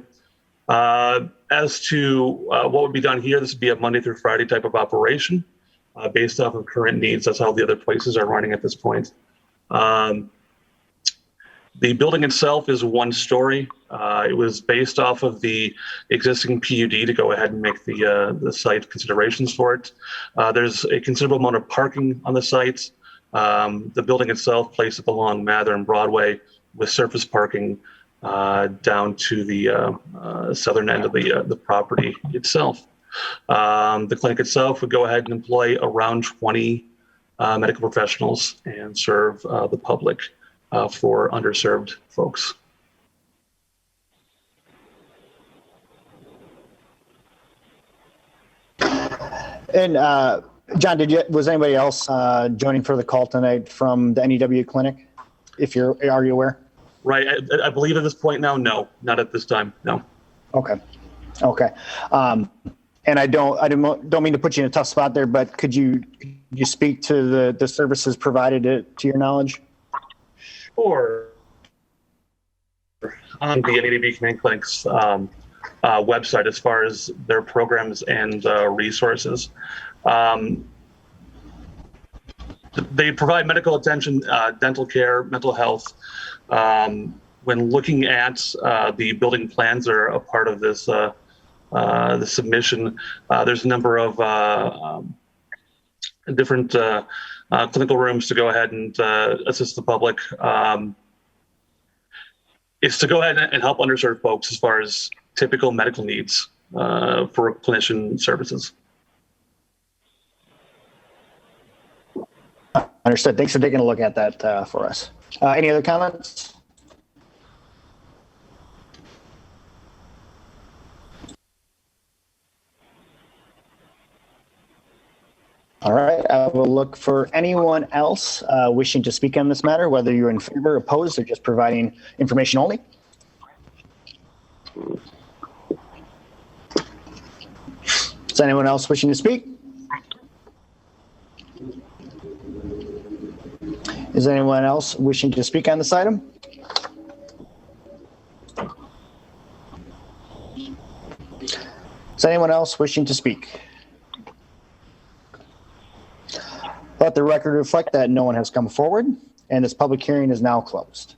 As to what would be done here, this would be a Monday through Friday type of operation. Based off of current needs. That's how the other places are running at this point. The building itself is one story. It was based off of the existing PUD to go ahead and make the site considerations for it. There's a considerable amount of parking on the site. The building itself placed up along Mather and Broadway with surface parking down to the southern end of the property itself. The clinic itself would go ahead and employ around 20 medical professionals and serve the public for underserved folks. And John, was anybody else joining for the call tonight from the NEW clinic? Are you aware? Right. I believe at this point now, no, not at this time. No. Okay. And I don't mean to put you in a tough spot there, but could you speak to the services provided to your knowledge? Sure. On the NEW Community Clinic's website, as far as their programs and resources, they provide medical attention, dental care, mental health. When looking at the building plans that are a part of this. The submission, there's a number of different clinical rooms to go ahead and assist the public. It's to go ahead and help underserved folks as far as typical medical needs for clinician services. Understood. Thanks for taking a look at that for us. Any other comments? All right, I will look for anyone else wishing to speak on this matter, whether you're in favor, opposed, or just providing information only. Is anyone else wishing to speak? Is anyone else wishing to speak on this item? Is anyone else wishing to speak? Let the record reflect that no one has come forward, and this public hearing is now closed.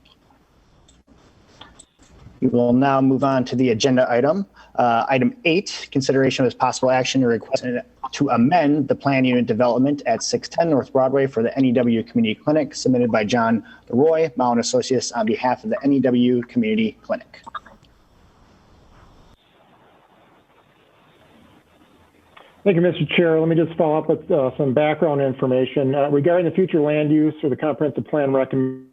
We will now move on to the agenda item. Item 8, consideration of possible action to request to amend the plan unit development at 610 North Broadway for the NEW Community Clinic, submitted by John Leroy, Mount Associates, on behalf of the NEW Community Clinic. Thank you, Mr. Chair. Let me just follow up with some background information regarding the future land use or the comprehensive plan recommendation.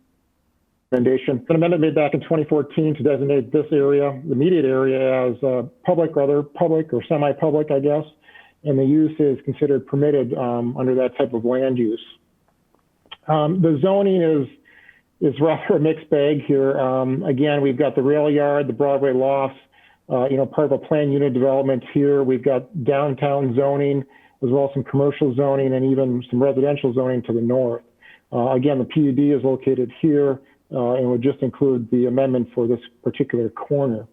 An amendment made back in 2014 to designate this area, the immediate area, as public or other public or semi-public, I guess, and the use is considered permitted under that type of land use. The zoning is rather a mixed bag here. Again, we've got the rail yard, the Broadway lofts, part of a planned unit development here. We've got downtown zoning, as well as some commercial zoning and even some residential zoning to the north. Again, the PUD is located here. And would just include the amendment for this particular corner.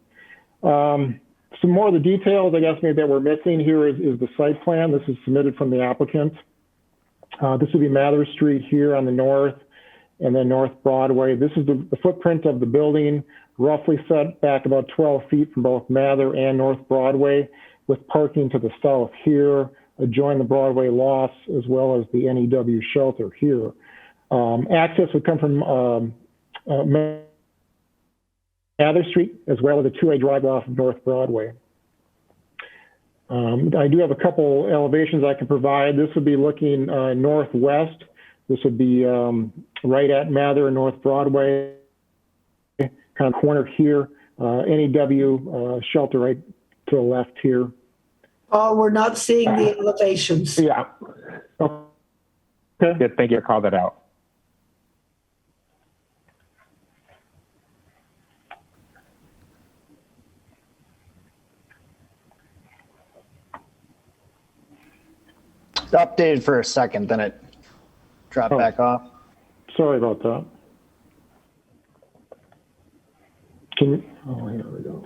Some more of the details, I guess, maybe that we're missing here is the site plan. This is submitted from the applicant. This would be Mather Street here on the north, and then North Broadway. This is the footprint of the building, roughly set back about 12 feet from both Mather and North Broadway, with parking to the south here, adjoin the Broadway lofts, as well as the NEW shelter here. Access would come from Mather Street, as well as a two-way drive off of North Broadway. I do have a couple elevations I can provide. This would be looking northwest. This would be right at Mather and North Broadway, kind of corner here. NEW shelter right to the left here. Oh, we're not seeing the elevations. Yeah. Okay. Yeah, thank you. I called that out. Updated for a second, then it dropped back off. Sorry about that. Here we go.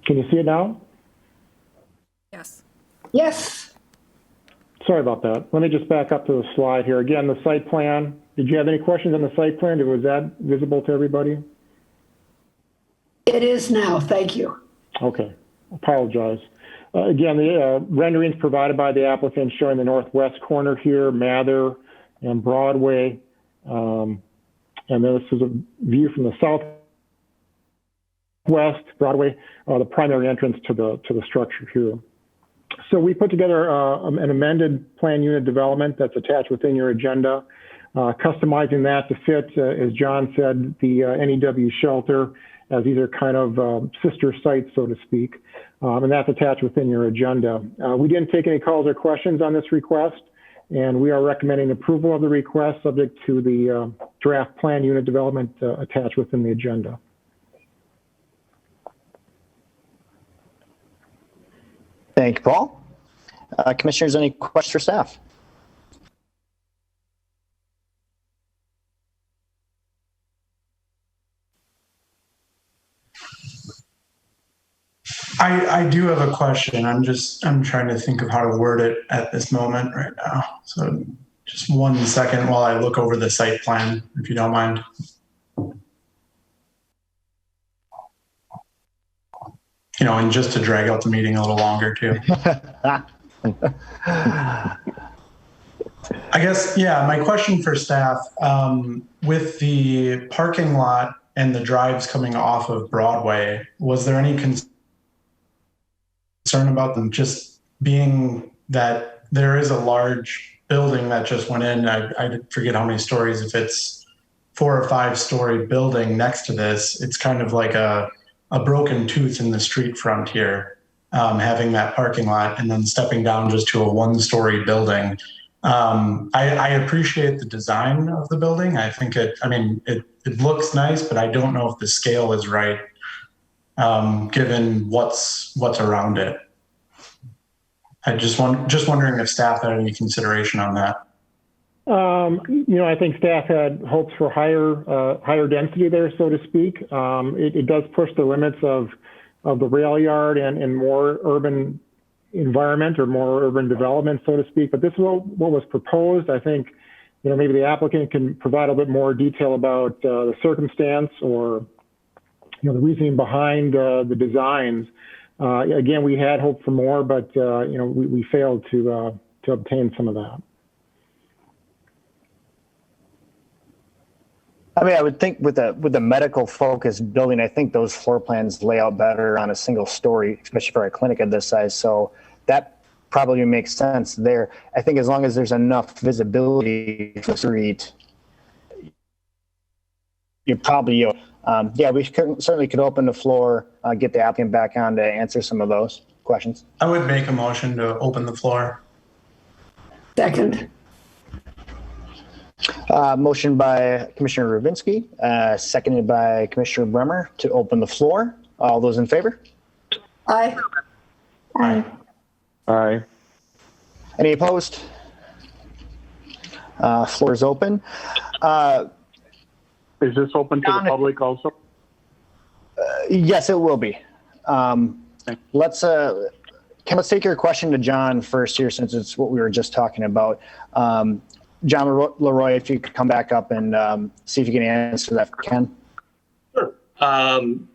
Can you see it now? Yes. Yes. Sorry about that. Let me just back up to the slide here. Again, the site plan. Did you have any questions on the site plan? Was that visible to everybody? It is now. Thank you. Okay. Apologize. Again, the renderings provided by the applicant showing the northwest corner here, Mather and Broadway. And then this is a view from the southwest, Broadway, the primary entrance to the structure here. So we put together an amended plan unit development that's attached within your agenda, customizing that to fit, as John said, the NEW shelter, as these are kind of sister sites, so to speak. And that's attached within your agenda. We didn't take any calls or questions on this request, and we are recommending approval of the request subject to the draft plan unit development attached within the agenda. Thank you, Paul. Commissioners, any questions for staff? I do have a question. I'm trying to think of how to word it at this moment right now. So just 1 second while I look over the site plan, if you don't mind. And just to drag out the meeting a little longer too. I guess, yeah, my question for staff, with the parking lot and the drives coming off of Broadway, was there any concern about them just being that there is a large building that just went in? I forget how many stories, if it's 4 or 5 story building next to this. It's kind of like a broken tooth in the street front here, having that parking lot and then stepping down just to a 1-story building. I appreciate the design of the building. I think it looks nice, but I don't know if the scale is right given what's around it. I just wondering if staff had any consideration on that. I think staff had hopes for higher density there, so to speak. It does push the limits of the rail yard and more urban environment or more urban development, so to speak. But this is what was proposed. I think, maybe the applicant can provide a bit more detail about the circumstance or, the reasoning behind the designs. Again, we had hoped for more, but we failed to obtain some of that. I mean, I would think with the medical focused building, I think those floor plans lay out better on a single story, especially for a clinic of this size. So that probably makes sense there. I think as long as there's enough visibility for the street, you probably, we certainly could open the floor, get the applicant back on to answer some of those questions. I would make a motion to open the floor. Second. Motion by Commissioner Rubinski, seconded by Commissioner Bremer to open the floor. All those in favor? Aye. Aye. Aye. Any opposed? Floor is open. Is this open to the public also? Yes, it will be. Let's take your question to John first here, since it's what we were just talking about. John Leroy, if you could come back up and see if you can answer that, Ken. Sure.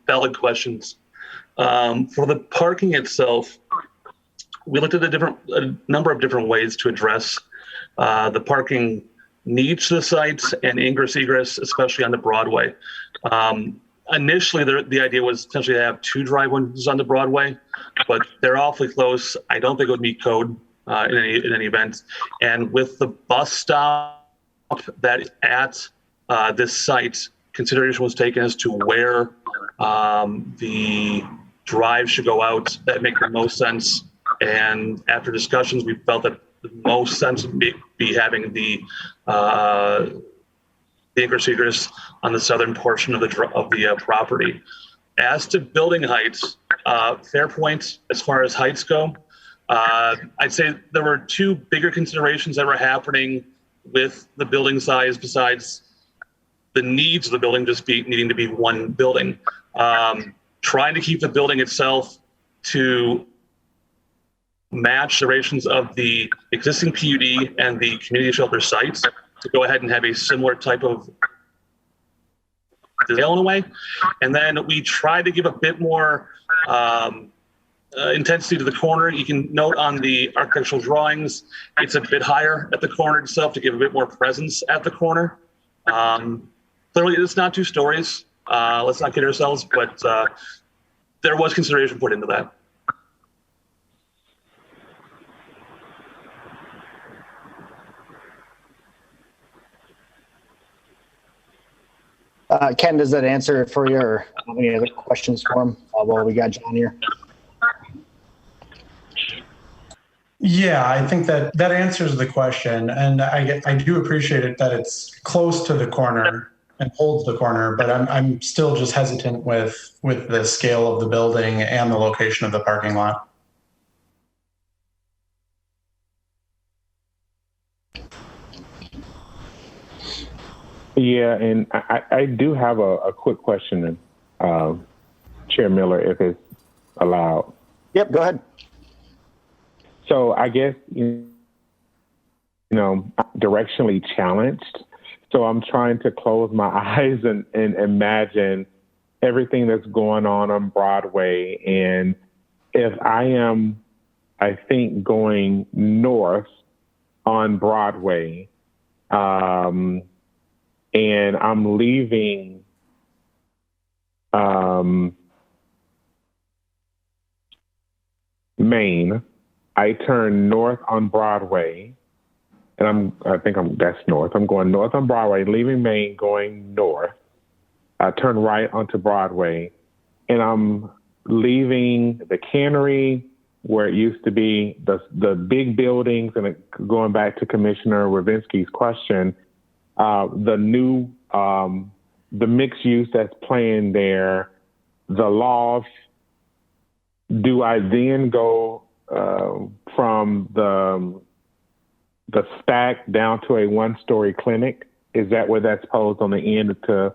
Valid questions. For the parking itself, we looked at a number of different ways to address the parking needs to the sites and ingress egress, especially on the Broadway. Initially, the idea was essentially to have 2 driveways on the Broadway, but they're awfully close. I don't think it would meet code in any event. And with the bus stop that is at this site, consideration was taken as to where the drive should go out. That makes the most sense. And after discussions, we felt that the most sense would be having the ingress egress on the southern portion of the property. As to building heights, fair point as far as heights go. I'd say there were 2 bigger considerations that were happening with the building size besides the needs of the building just needing to be one building. Trying to keep the building itself to match the rations of the existing PUD and the community shelter sites to go ahead and have a similar type of design in a way. And then we tried to give a bit more intensity to the corner. You can note on the architectural drawings, it's a bit higher at the corner itself to give a bit more presence at the corner. Clearly, it's not 2 stories. Let's not kid ourselves, but there was consideration put into that. Ken, does that answer it for you, or any other questions for him while we got John here? Yeah, I think that answers the question, and I do appreciate it that it's close to the corner and holds the corner, but I'm still just hesitant with the scale of the building and the location of the parking lot. Yeah, and I do have a quick question, Chair Miller, if it's allowed. Yep, go ahead. So I guess, directionally challenged. So I'm trying to close my eyes and imagine everything that's going on Broadway. And if I am, I think, going north on Broadway, and I'm leaving Maine, I turn north on Broadway, and that's north. I'm going north on Broadway, leaving Maine, going north. I turn right onto Broadway, and I'm leaving the cannery where it used to be, the big buildings, and going back to Commissioner Rubinski's question, the mixed use that's playing there, the loft, do I then go from the stack down to a one-story clinic? Is that where that's posed on the end to?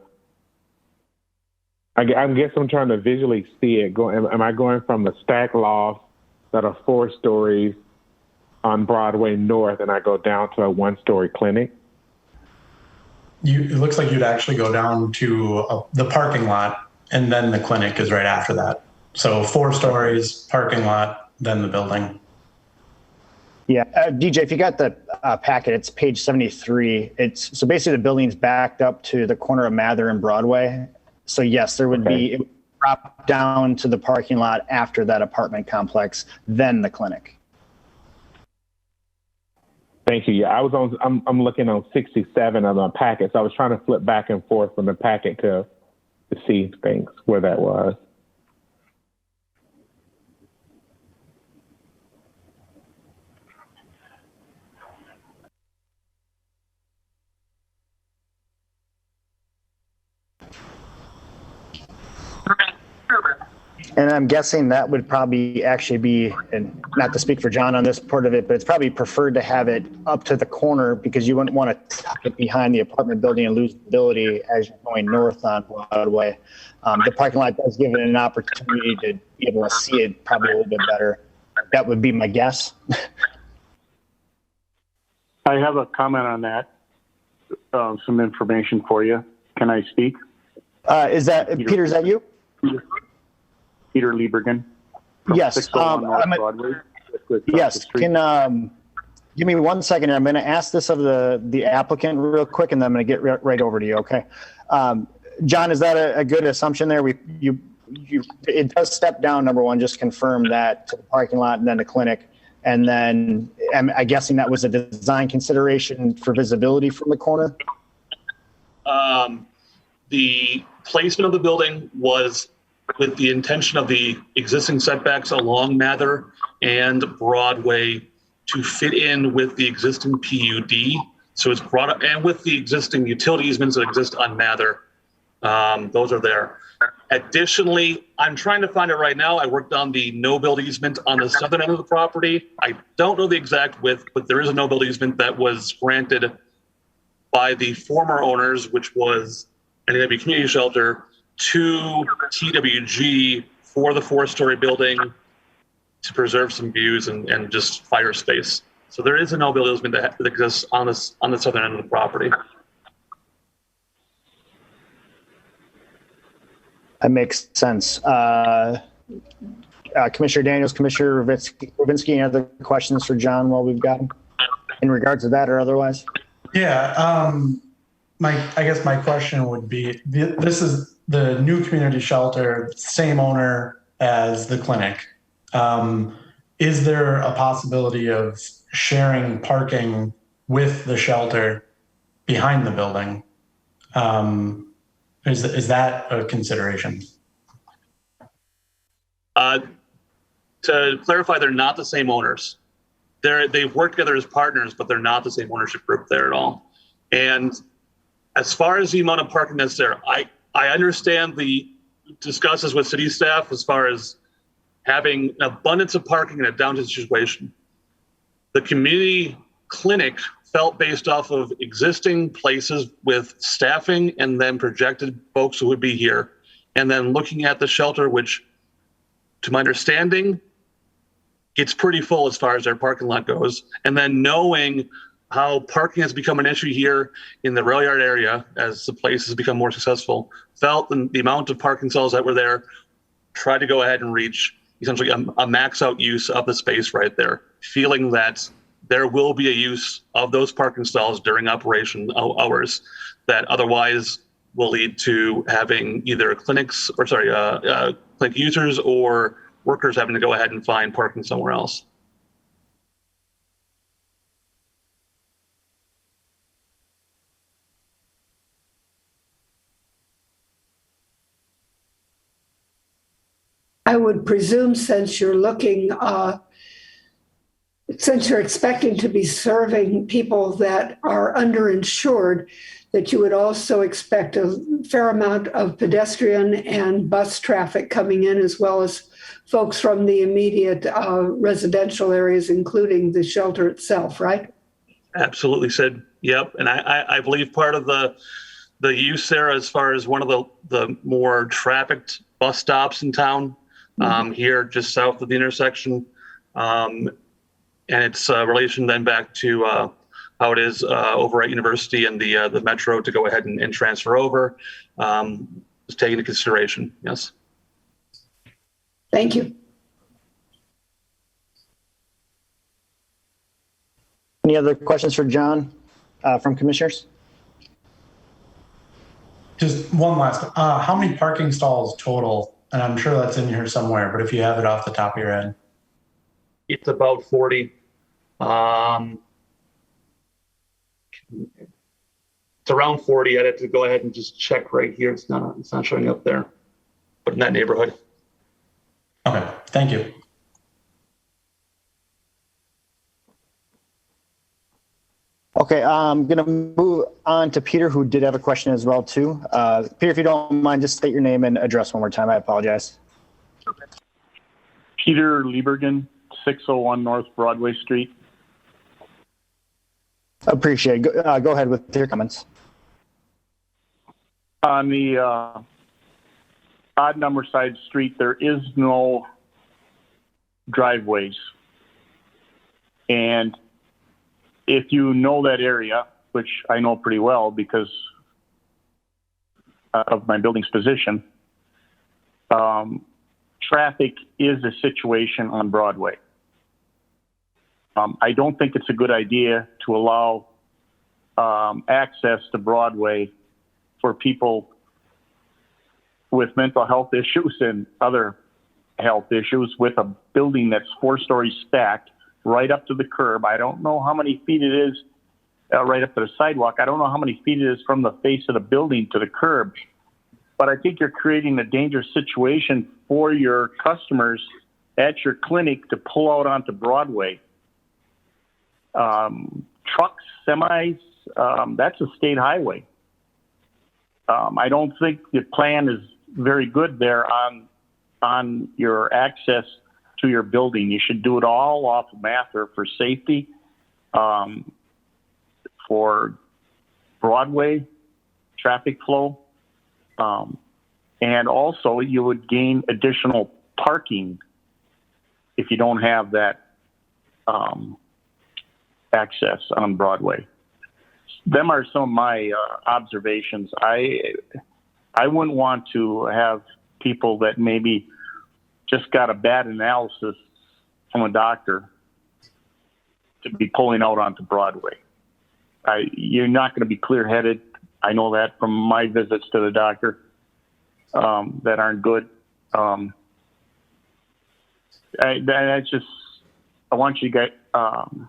I guess I'm trying to visually see it. Am I going from the stack loft that are 4 stories on Broadway North, and I go down to a one-story clinic? It looks like you'd actually go down to the parking lot, and then the clinic is right after that. So 4 stories, parking lot, then the building. Yeah, DJ, if you got the packet, it's page 73. So basically the building's backed up to the corner of Mather and Broadway. So yes, there would be, it would drop down to the parking lot after that apartment complex, then the clinic. Thank you. Yeah, I'm looking on 67 of the packet. So I was trying to flip back and forth from the packet to see things where that was. And I'm guessing that would probably actually be, and not to speak for John on this part of it, but it's probably preferred to have it up to the corner because you wouldn't want to tuck it behind the apartment building and lose visibility as you're going north on Broadway. The parking lot does give it an opportunity to be able to see it probably a little bit better. That would be my guess. I have a comment on that. Some information for you. Can I speak? Is that Peter? Is that you? Peter Liebergen. Yes. 601 North Broadway. Yes. Can give me 1 second here. I'm going to ask this of the applicant real quick, and then I'm going to get right over to you. Okay. John, is that a good assumption there? It does step down. Number one, just confirm that to the parking lot and then the clinic, and then I'm guessing that was a design consideration for visibility from the corner. The placement of the building was with the intention of the existing setbacks along Mather and Broadway to fit in with the existing PUD. So it's brought up, and with the existing utility easements that exist on Mather, those are there. Additionally, I'm trying to find it right now. I worked on the no-build easement on the southern end of the property. I don't know the exact width, but there is a no-build easement that was granted by the former owners, which was NAW Community Shelter, to TWG for the 4-story building to preserve some views and just fire space. So there is a no-build easement that exists on the southern end of the property. That makes sense. Commissioner Daniels, Commissioner Rubinski, any other questions for John while we've got him in regards to that or otherwise? Yeah. I guess my question would be, this is the new community shelter, same owner as the clinic. Is there a possibility of sharing parking with the shelter behind the building? Is that a consideration? To clarify, they're not the same owners. They've worked together as partners, but they're not the same ownership group there at all. And as far as the amount of parking that's there, I understand the discussions with city staff as far as having an abundance of parking in a downtown situation. The community clinic felt based off of existing places with staffing and then projected folks who would be here. And then looking at the shelter, which to my understanding, it's pretty full as far as their parking lot goes. And then knowing how parking has become an issue here in the rail yard area as the place has become more successful, felt the amount of parking stalls that were there, tried to go ahead and reach essentially a max out use of the space right there, feeling that there will be a use of those parking stalls during operation hours that otherwise will lead to having either clinic users or workers having to go ahead and find parking somewhere else. I would presume since you're looking since you're expecting to be serving people that are underinsured, that you would also expect a fair amount of pedestrian and bus traffic coming in, as well as folks from the immediate residential areas, including the shelter itself, right? Absolutely, Sid. Yep. And I believe part of the use there, as far as one of the more trafficked bus stops in town, here just south of the intersection, and its relation then back to how it is over at University and the Metro to go ahead and transfer over, is taken into consideration. Yes. Thank you. Any other questions for John from commissioners? Just one last, how many parking stalls total? And I'm sure that's in here somewhere, but if you have it off the top of your head. It's about 40. It's around 40. I'd have to go ahead and just check right here. It's not showing up there, but in that neighborhood. Okay, thank you. Okay, I'm going to move on to Peter, who did have a question as well, too. Peter, if you don't mind, just state your name and address one more time. I apologize. Peter Liebergen, 601 North Broadway Street. Appreciate it. Go ahead with your comments. On the odd number side street, there is no driveways. And if you know that area, which I know pretty well because of my building's position, traffic is a situation on Broadway. I don't think it's a good idea to allow access to Broadway for people with mental health issues and other health issues with a building that's 4 stories stacked right up to the curb. I don't know how many feet it is right up to the sidewalk. I don't know how many feet it is from the face of the building to the curb. But I think you're creating a dangerous situation for your customers at your clinic to pull out onto Broadway. Trucks, semis, that's a state highway. I don't think the plan is very good there on your access to your building. You should do it all off of Mather for safety, for Broadway traffic flow. And also you would gain additional parking if you don't have that access on Broadway. Them are some of my observations. I wouldn't want to have people that maybe just got a bad analysis from a doctor to be pulling out onto Broadway. You're not going to be clear-headed. I know that from my visits to the doctor that aren't good. I want you guys,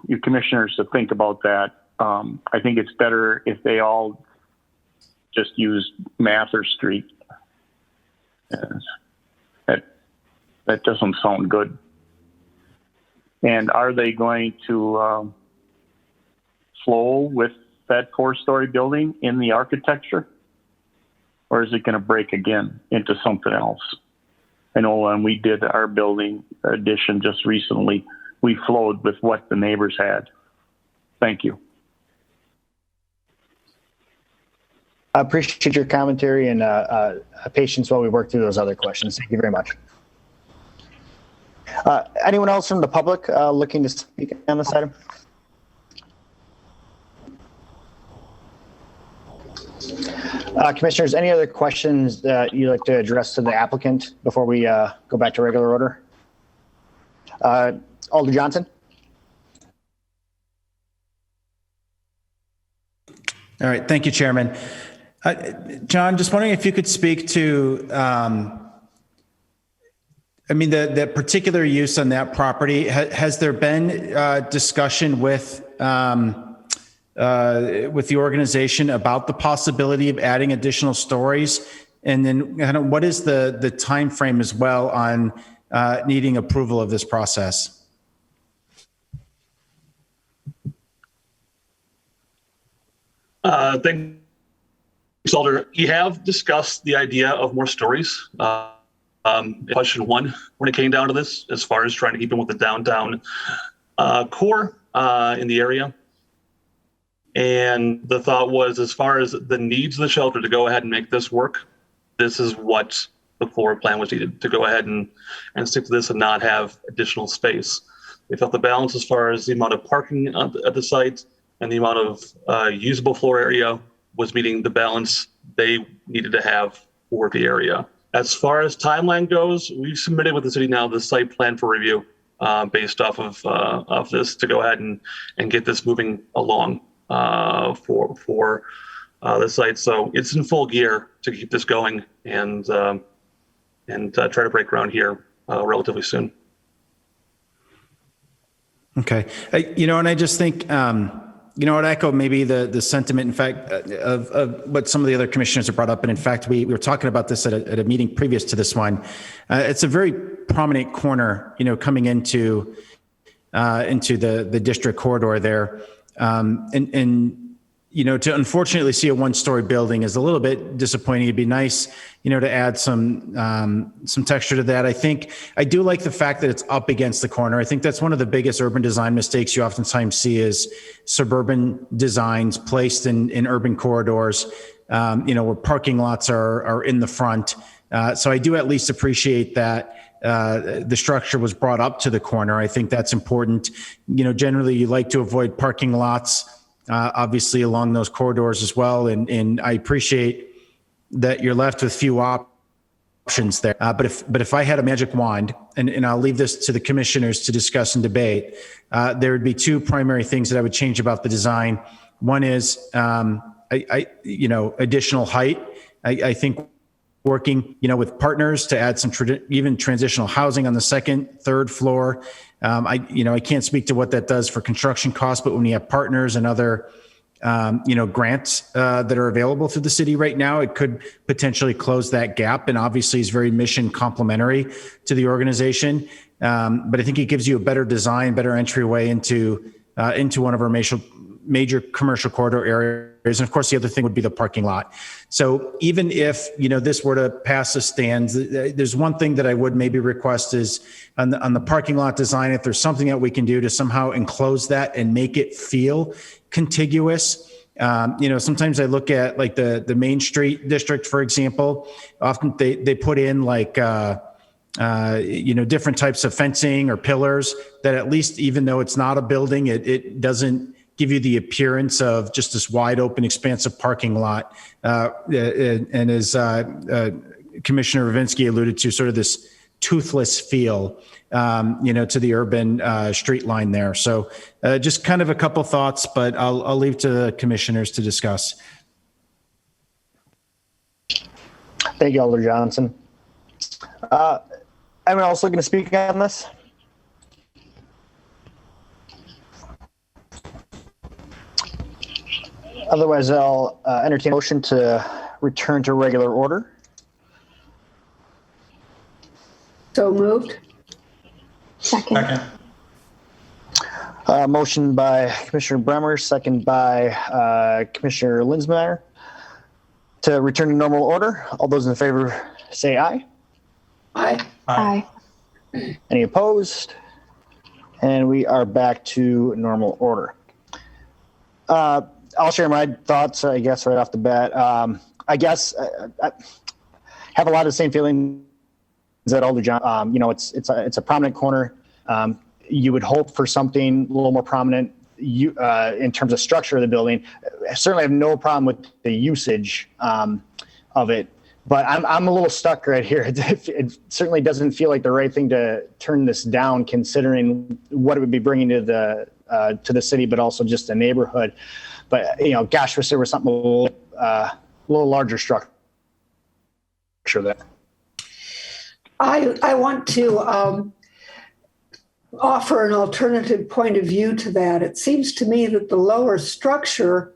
you commissioners, to think about that. I think it's better if they all just use Mather Street. That doesn't sound good. And are they going to flow with that 4-story building in the architecture? Or is it going to break again into something else? I know when we did our building addition just recently, we flowed with what the neighbors had. Thank you. I appreciate your commentary and patience while we work through those other questions. Thank you very much. Anyone else from the public looking to speak on this item? Commissioners, any other questions that you'd like to address to the applicant before we go back to regular order? Alder Johnson? All right. Thank you, Chairman. John, just wondering if you could speak to, the particular use on that property. Has there been discussion with the organization about the possibility of adding additional stories? And then kind of what is the time frame as well on needing approval of this process? Thanks, Alder. You have discussed the idea of more stories. Question one, when it came down to this, as far as trying to keep in with the downtown core in the area. And the thought was, as far as the needs of the shelter to go ahead and make this work, this is what the floor plan was needed to go ahead and stick to this and not have additional space. They felt the balance as far as the amount of parking at the site and the amount of usable floor area was meeting the balance they needed to have for the area. As far as timeline goes, we've submitted with the city now the site plan for review based off of this to go ahead and get this moving along for the site. So it's in full gear to keep this going and try to break ground here relatively soon. Okay. And I just think, I'd echo maybe the sentiment, in fact, of what some of the other commissioners have brought up. And in fact, we were talking about this at a meeting previous to this one. It's a very prominent corner, coming into the district corridor there. To unfortunately see a one-story building is a little bit disappointing. It'd be nice, to add some texture to that. I do like the fact that it's up against the corner. I think that's one of the biggest urban design mistakes you oftentimes see is suburban designs placed in urban corridors, where parking lots are in the front. So I do at least appreciate that the structure was brought up to the corner. I think that's important. Generally you like to avoid parking lots, obviously along those corridors as well. And I appreciate that you're left with few options there. But if I had a magic wand, and I'll leave this to the commissioners to discuss and debate, there would be two primary things that I would change about the design. One is, additional height. I think working, with partners to add some even transitional housing on the second, third floor. I can't speak to what that does for construction costs, but when you have partners and other, grants that are available through the city right now, it could potentially close that gap. And obviously is very mission complementary to the organization. But I think it gives you a better design, better entryway into one of our major commercial corridor areas. And of course, the other thing would be the parking lot. So even if, this were to pass a stand, there's one thing that I would maybe request is on the parking lot design, if there's something that we can do to somehow enclose that and make it feel contiguous. Sometimes I look at like the Main Street district, for example, often they put in like, different types of fencing or pillars that at least, even though it's not a building, it doesn't give you the appearance of just this wide open, expansive parking lot. And as Commissioner Ravinsky alluded to, sort of this toothless feel, to the urban street line there. So just kind of a couple thoughts, but I'll leave to the commissioners to discuss. Thank you, Alder Johnson. Anyone else looking to speak on this? Otherwise, I'll entertain a motion to return to regular order. So moved. Second. Motion by Commissioner Bremer, second by Commissioner Linsmeyer to return to normal order. All those in favor say aye. Aye. Aye. Any opposed? And we are back to normal order. I'll share my thoughts, I guess, right off the bat. I guess I have a lot of the same feelings that Alder John. It's a prominent corner. You would hope for something a little more prominent in terms of structure of the building. I certainly have no problem with the usage of it, but I'm a little stuck right here. It certainly doesn't feel like the right thing to turn this down, considering what it would be bringing to the city, but also just the neighborhood. But gosh, wish there was something a little larger structure there. I want to offer an alternative point of view to that. It seems to me that the lower structure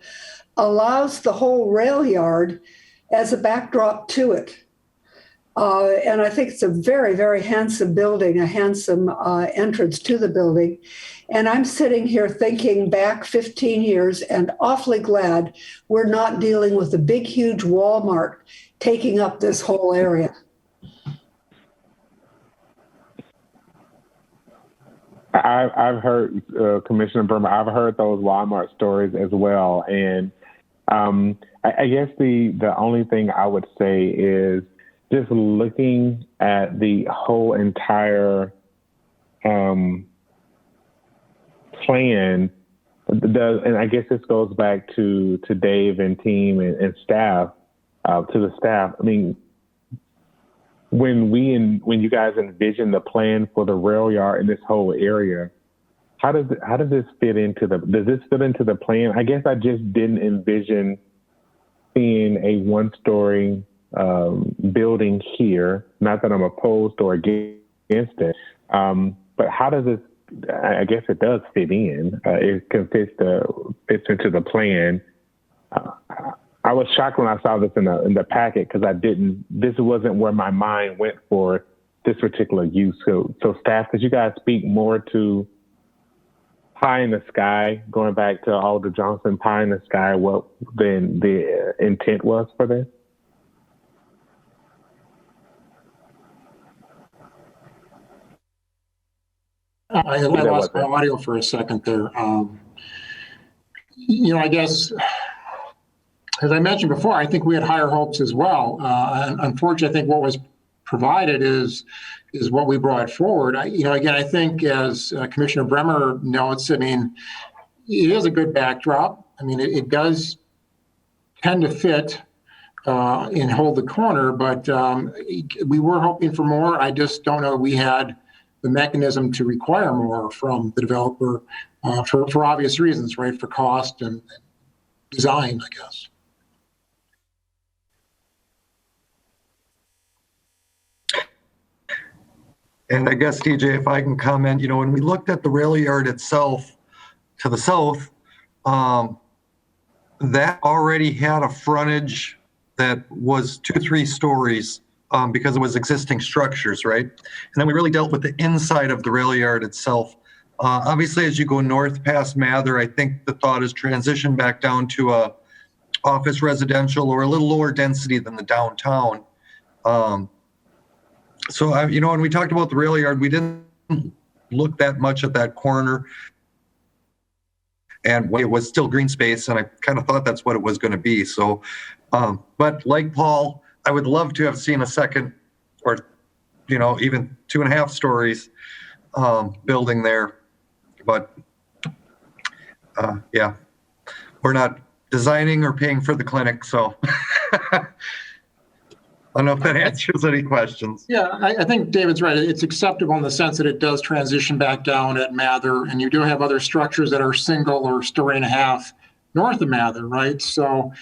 allows the whole rail yard as a backdrop to it. And I think it's a very, very handsome building, a handsome entrance to the building. And I'm sitting here thinking back 15 years and awfully glad we're not dealing with a big, huge Walmart taking up this whole area. I've heard, Commissioner Bremer, I've heard those Walmart stories as well. And I guess the only thing I would say is just looking at the whole entire plan, and I guess this goes back to Dave and team and staff, to the staff. I mean, when you guys envision the plan for the rail yard in this whole area, how does this fit into does this fit into the plan? I guess I just didn't envision seeing a one-story building here. Not that I'm opposed or against it, but how does this? I guess it does fit in. It can fits into the plan. I was shocked when I saw this in the packet because this wasn't where my mind went for this particular use. So staff, could you guys speak more to pie in the sky, going back to Alder Johnson, pie in the sky, what the intent was for this? I lost my audio for a second there. I guess, as I mentioned before, I think we had higher hopes as well. And unfortunately, I think what was provided is what we brought forward. Again, I think as Commissioner Bremer notes, I mean, it is a good backdrop. I mean, it does tend to fit and hold the corner, but we were hoping for more. I just don't know we had the mechanism to require more from the developer for obvious reasons, right? For cost and design, I guess. And I guess, TJ, if I can comment, when we looked at the rail yard itself to the south, that already had a frontage that was 2-3 stories because it was existing structures, right? And then we really dealt with the inside of the rail yard itself. Obviously, as you go north past Mather, I think the thought is transition back down to a office residential or a little lower density than the downtown. So, when we talked about the rail yard, we didn't look that much at that corner. And it was still green space, and I kind of thought that's what it was going to be. So, but like Paul, I would love to have seen a second or, even 2.5 stories building there. But, yeah, we're not designing or paying for the clinic, so. I don't know if that answers any questions. Yeah, I think David's right. It's acceptable in the sense that it does transition back down at Mather, and you do have other structures that are single or story and a half north of Mather, right? So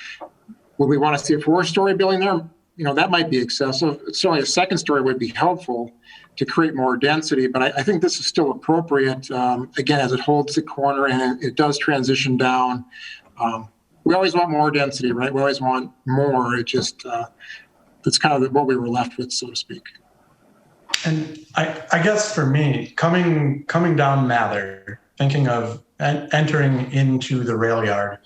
would we want to see a 4-story building there? That might be excessive. Certainly a 2nd story would be helpful to create more density, but I think this is still appropriate, again, as it holds the corner and it does transition down. We always want more density, right? We always want more. It just... that's kind of what we were left with, so to speak. And I guess for me, coming down Mather, thinking of entering into the rail yard,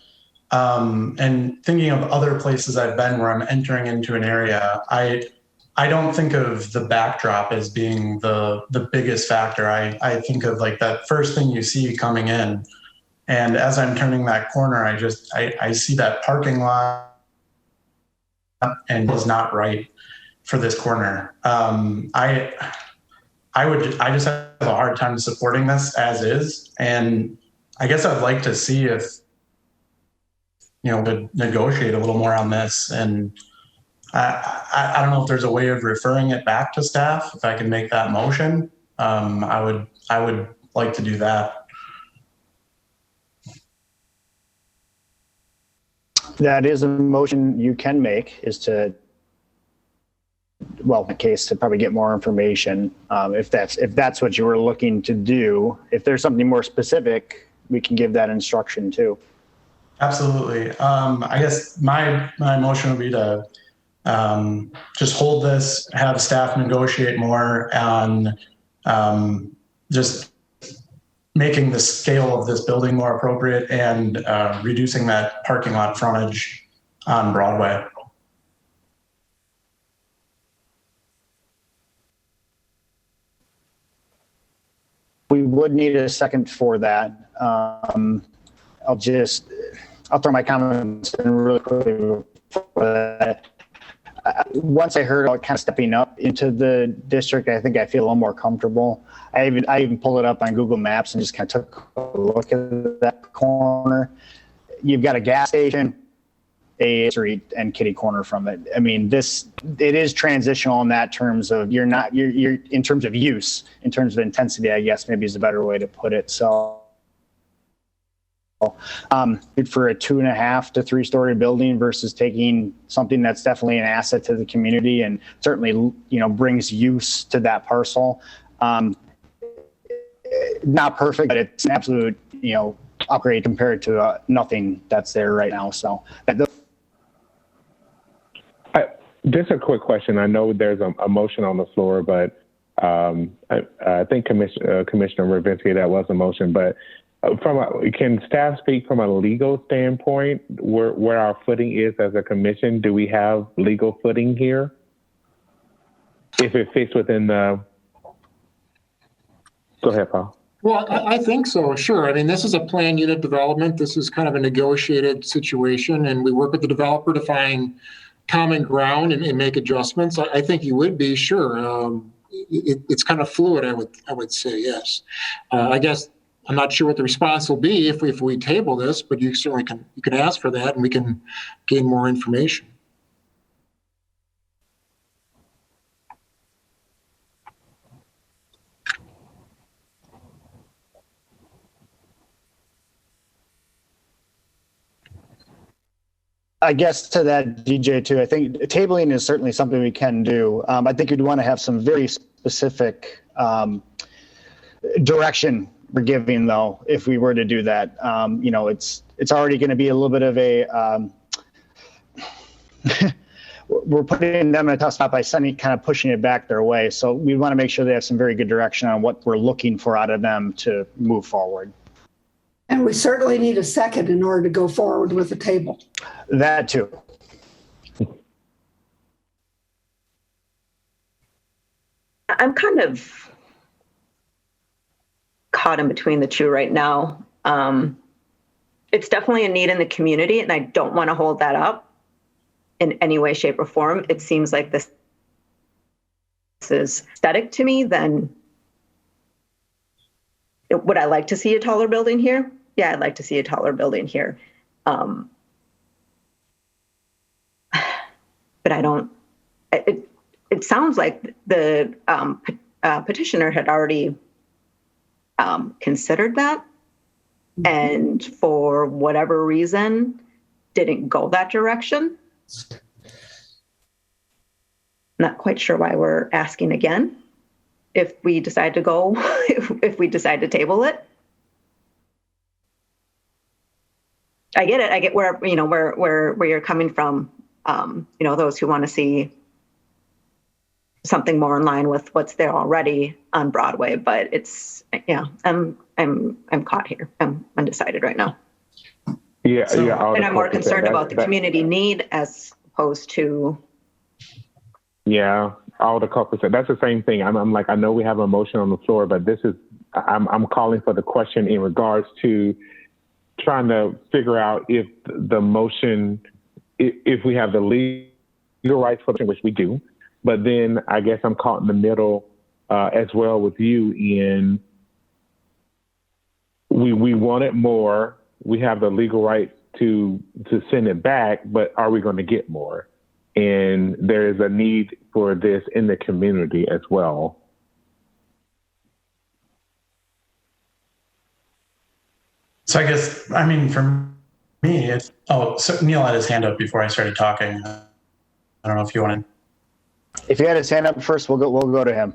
and thinking of other places I've been where I'm entering into an area, I don't think of the backdrop as being the biggest factor. I think of like that first thing you see coming in, and as I'm turning that corner, I see that parking lot. And was not right for this corner. I just have a hard time supporting this as is, and I guess I'd like to see if to negotiate a little more on this. And I don't know if there's a way of referring it back to staff. If I can make that motion, I would like to do that. That is a motion you can make, is to, well, in the case to probably get more information. If that's what you were looking to do. If there's something more specific, we can give that instruction too. Absolutely. I guess my motion would be to just hold this, have staff negotiate more on just making the scale of this building more appropriate and reducing that parking lot frontage on Broadway. We would need a second for that. I'll throw my comments in really quickly for that. Once I heard about kind of stepping up into the district, I think I feel a little more comfortable. I even pulled it up on Google Maps and just kind of took a look at that corner. You've got a gas station, a street, and kitty corner from it. I mean, it is transitional in that terms of you're in terms of use, in terms of intensity, I guess maybe is a better way to put it. So for a 2.5 to 3-story building versus taking something that's definitely an asset to the community and certainly, brings use to that parcel. Not perfect, but it's an absolute, upgrade compared to nothing that's there right now. So just a quick question. I know there's a motion on the floor, but I think Commissioner Ravinsky, that was a motion, but can staff speak from a legal standpoint where our footing is as a commission? Do we have legal footing here? If it fits within the... Go ahead, Paul. Well, I think so, sure. I mean, this is a planned unit development. This is kind of a negotiated situation, and we work with the developer to find common ground and make adjustments. I think you would be, sure. It's kind of fluid, I would say, yes. I guess I'm not sure what the response will be if we table this, but you certainly can ask for that and we can gain more information. I guess to that, DJ, too, I think tabling is certainly something we can do. I think you'd want to have some very specific direction we're giving, though, if we were to do that. It's already going to be a little bit of a we're putting them in a tough spot by kind of pushing it back their way. So we want to make sure they have some very good direction on what we're looking for out of them to move forward. And we certainly need a second in order to go forward with the table. That too. I'm kind of caught in between the two right now. It's definitely a need in the community, and I don't want to hold that up in any way, shape, or form. It seems like this is aesthetic to me, then would I like to see a taller building here? Yeah, I'd like to see a taller building here. But I don't, it sounds like the petitioner had already considered that, and for whatever reason didn't go that direction. Not quite sure why we're asking again. If we decide to go, if we decide to table it. I get it. I get where you're coming from. Those who want to see something more in line with what's there already on Broadway, but I'm caught here. I'm undecided right now. Yeah. And I'm more concerned about the community need as opposed to. Yeah. All the culprits. That's the same thing. I'm like, I know we have a motion on the floor, but I'm calling for the question in regards to trying to figure out if the motion, if we have the legal rights for it, which we do, but then I guess I'm caught in the middle as well with you in we want it more. We have the legal right to send it back, but are we going to get more? And there is a need for this in the community as well. So I guess, for me, so Neil had his hand up before I started talking. I don't know if you want to. If you had his hand up first, we'll go to him.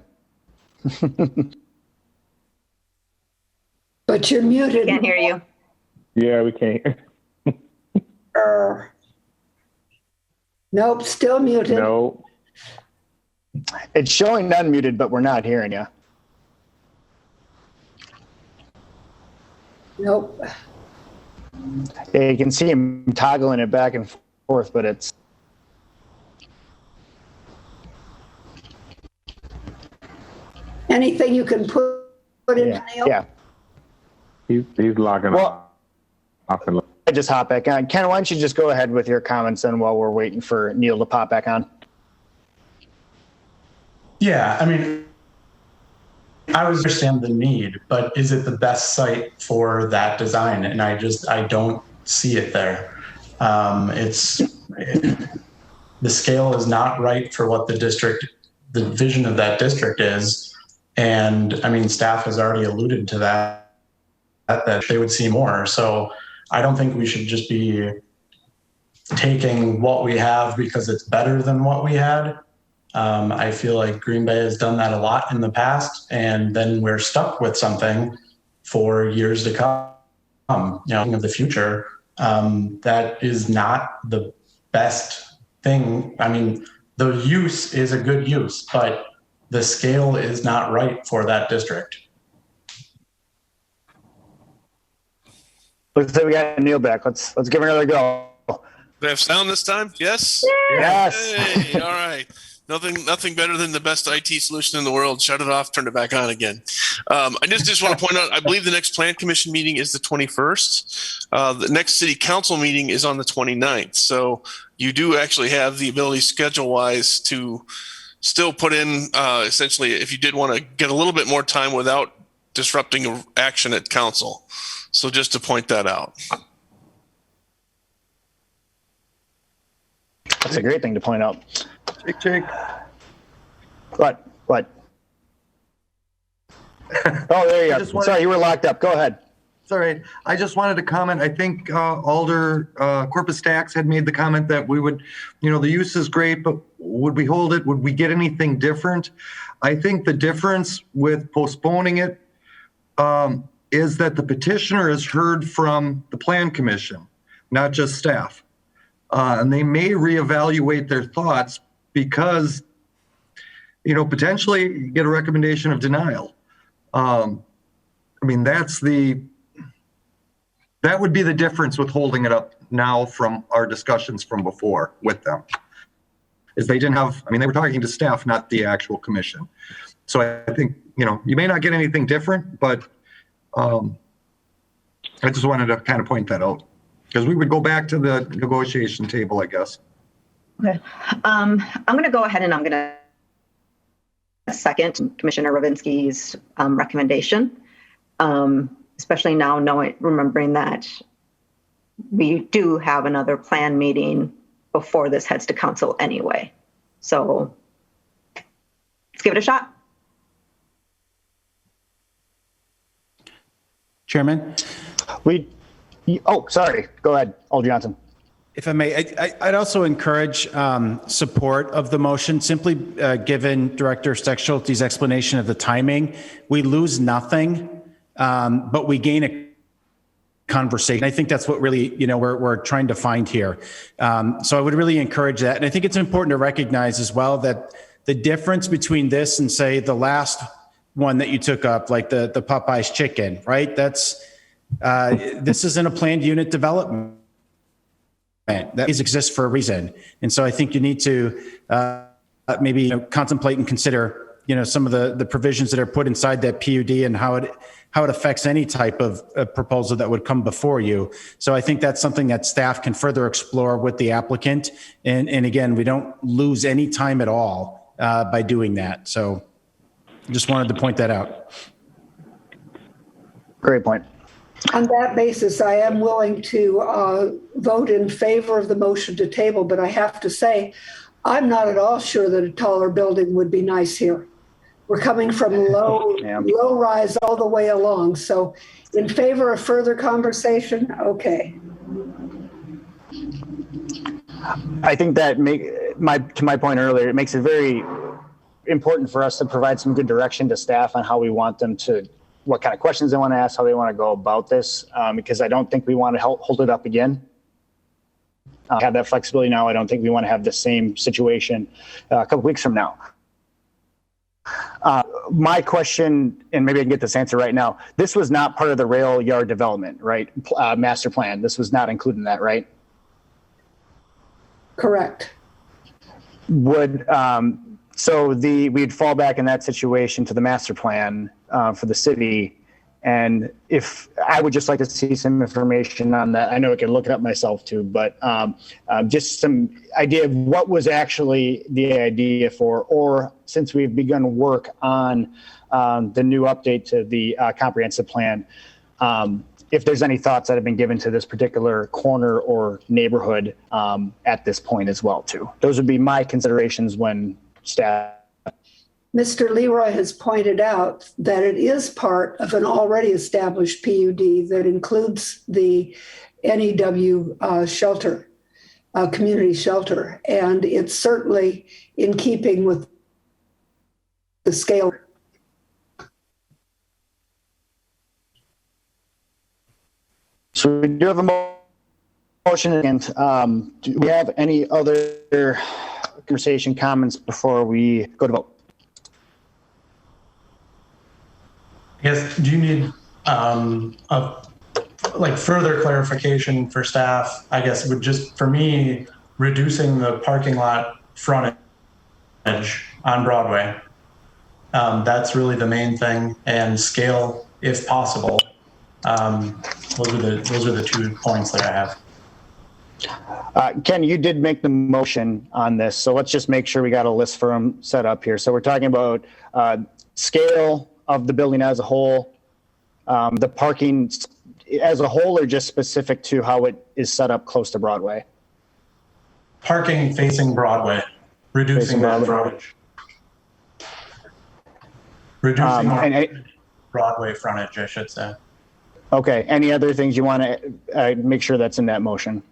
But you're muted. Can't hear you. Yeah, we can't. Nope, still muted. No. It's showing unmuted, but we're not hearing you. Nope. Yeah, you can see him toggling it back and forth, but it's. Anything you can put in, Neil? Yeah. He's logging off. And I just hop back on. Ken, why don't you just go ahead with your comments then while we're waiting for Neil to pop back on? Yeah, I mean, I understand the need, but is it the best site for that design? And I don't see it there. The scale is not right for what the vision of that district is. And I mean, staff has already alluded to that they would see more. So I don't think we should just be taking what we have because it's better than what we had. I feel like Green Bay has done that a lot in the past, and then we're stuck with something for years to come, of the future. That is not the best thing. I mean, the use is a good use, but the scale is not right for that district. Looks like we got Neil back. Let's give it another go. Do I have sound this time? Yes? Yes. Hey, all right. Nothing better than the best IT solution in the world. Shut it off, turn it back on again. I just want to point out, I believe the next Plan Commission meeting is the 21st. The next City Council meeting is on the 29th. So you do actually have the ability schedule-wise to still put in, essentially, if you did want to get a little bit more time without disrupting action at council. So just to point that out. That's a great thing to point out. Jake. What? Oh, there you go. Sorry, you were locked up. Go ahead. It's all right. I just wanted to comment. I think Alder Corpus Stacks had made the comment that we would, the use is great, but would we hold it? Would we get anything different? I think the difference with postponing it is that the petitioner has heard from the Plan Commission, not just staff. And they may reevaluate their thoughts because, potentially get a recommendation of denial. I mean, that would be the difference with holding it up now from our discussions from before with them. Is they didn't have, they were talking to staff, not the actual commission. So I think, you may not get anything different, but I just wanted to kind of point that out because we would go back to the negotiation table, I guess. Okay. I'm going to go ahead and I'm going to second Commissioner Ravinsky's recommendation, especially now remembering that we do have another plan meeting before this heads to council anyway. So let's give it a shot. Chairman? Sorry. Go ahead, Alder Johnson. If I may, I'd also encourage support of the motion, simply given Director Steck-Schulte's explanation of the timing. We lose nothing, but we gain a conversation. I think that's what really, we're trying to find here. So I would really encourage that. And I think it's important to recognize as well that the difference between this and, say, the last one that you took up, like the Popeyes chicken, right? This isn't a planned unit development. That exists for a reason. And so I think you need to maybe contemplate and consider, some of the provisions that are put inside that PUD and how it affects any type of proposal that would come before you. So I think that's something that staff can further explore with the applicant. And again, we don't lose any time at all by doing that. So just wanted to point that out. Great point. On that basis, I am willing to vote in favor of the motion to table, but I have to say, I'm not at all sure that a taller building would be nice here. We're coming from low rise all the way along. So in favor of further conversation, okay. I think that to my point earlier, it makes it very important for us to provide some good direction to staff on how we want them to, what kind of questions they want to ask, how they want to go about this, because I don't think we want to hold it up again. have that flexibility now. I don't think we want to have the same situation a couple weeks from now. My question, and maybe I can get this answer right now. This was not part of the rail yard development, right? Master plan. This was not included in that, right? Correct. Would we'd fall back in that situation to the master plan for the city. And if I would just like to see some information on that, I know I can look it up myself too, but just some idea of what was actually the idea for, or since we've begun work on the new update to the comprehensive plan, if there's any thoughts that have been given to this particular corner or neighborhood at this point as well too. Those would be my considerations when staff. Mr. Leroy has pointed out that it is part of an already established PUD that includes the NEW shelter, community shelter, and it's certainly in keeping with the scale. So we do have a motion, and do we have any other conversation comments before we go to vote? I guess, do you need further clarification for staff? I guess would just, for me, reducing the parking lot frontage on Broadway. That's really the main thing, and scale if possible. Those are the 2 points that I have. Ken, you did make the motion on this, so let's just make sure we got a list for them set up here. So we're talking about scale of the building as a whole, the parking as a whole, or just specific to how it is set up close to Broadway? Parking facing Broadway, reducing that frontage. Reducing Broadway frontage, I should say. Okay, any other things you want to make sure that's in that motion?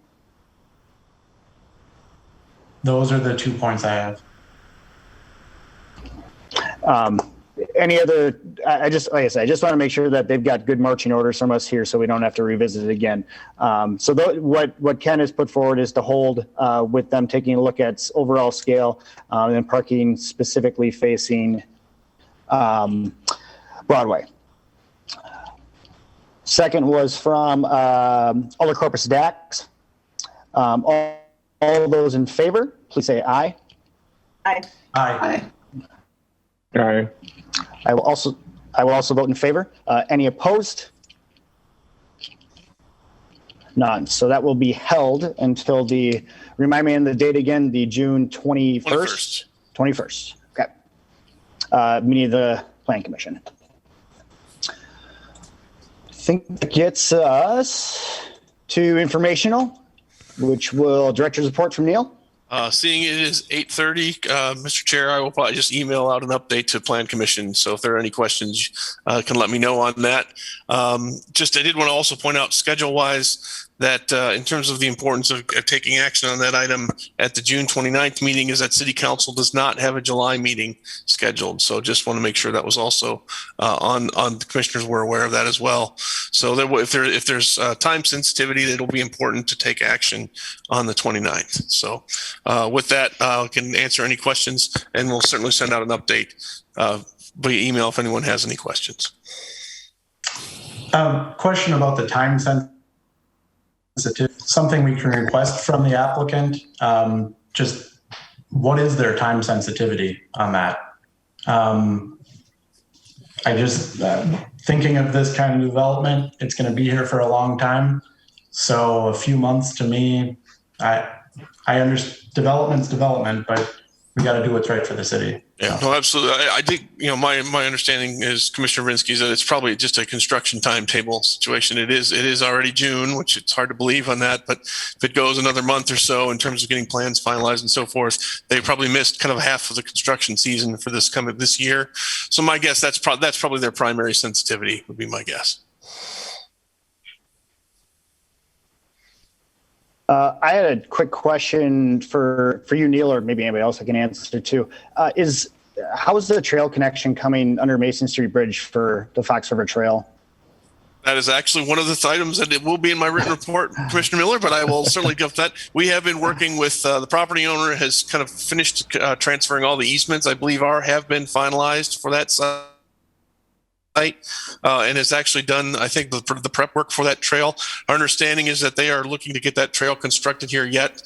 Those are the 2 points I have. Any other, I just want to make sure that they've got good marching orders from us here so we don't have to revisit it again. So what Ken has put forward is to hold with them taking a look at overall scale and parking specifically facing Broadway. Second was from Alder Corpus Dax. All those in favor, please say aye. Aye. Aye. Aye. I will also vote in favor. Any opposed? None. So that will be held until remind me on the date again, the June 21st? 21st. Okay. Meeting of the Plan Commission. I think that gets us to informational, which will director's report from Neil. Seeing it is 8:30, Mr. Chair, I will probably just email out an update to Plan Commission. So if there are any questions, can let me know on that. I did want to also point out schedule-wise that in terms of the importance of taking action on that item at the June 29th meeting is that City Council does not have a July meeting scheduled. So just want to make sure that was also on the commissioners were aware of that as well. So if there's time sensitivity, it'll be important to take action on the 29th. So with that, I can answer any questions, and we'll certainly send out an update via email if anyone has any questions. Question about the time sensitivity. Something we can request from the applicant. Just what is their time sensitivity on that? I just thinking of this kind of development, it's going to be here for a long time. So a few months to me, I understand development's development, but we got to do what's right for the city. Yeah, no, absolutely. I think, my understanding is Commissioner Vrinsky's that it's probably just a construction timetable situation. It is already June, which it's hard to believe on that, but if it goes another month or so in terms of getting plans finalized and so forth, they probably missed kind of half of the construction season for this year. So my guess, that's probably their primary sensitivity would be my guess. I had a quick question for you, Neil, or maybe anybody else I can answer too. How is the trail connection coming under Mason Street Bridge for the Fox River Trail? That is actually one of the items that it will be in my written report, Commissioner Miller, but I will certainly give that. We have been working with the property owner has kind of finished transferring all the easements. I believe have been finalized for that site. And has actually done, I think, the prep work for that trail. Our understanding is that they are looking to get that trail constructed here yet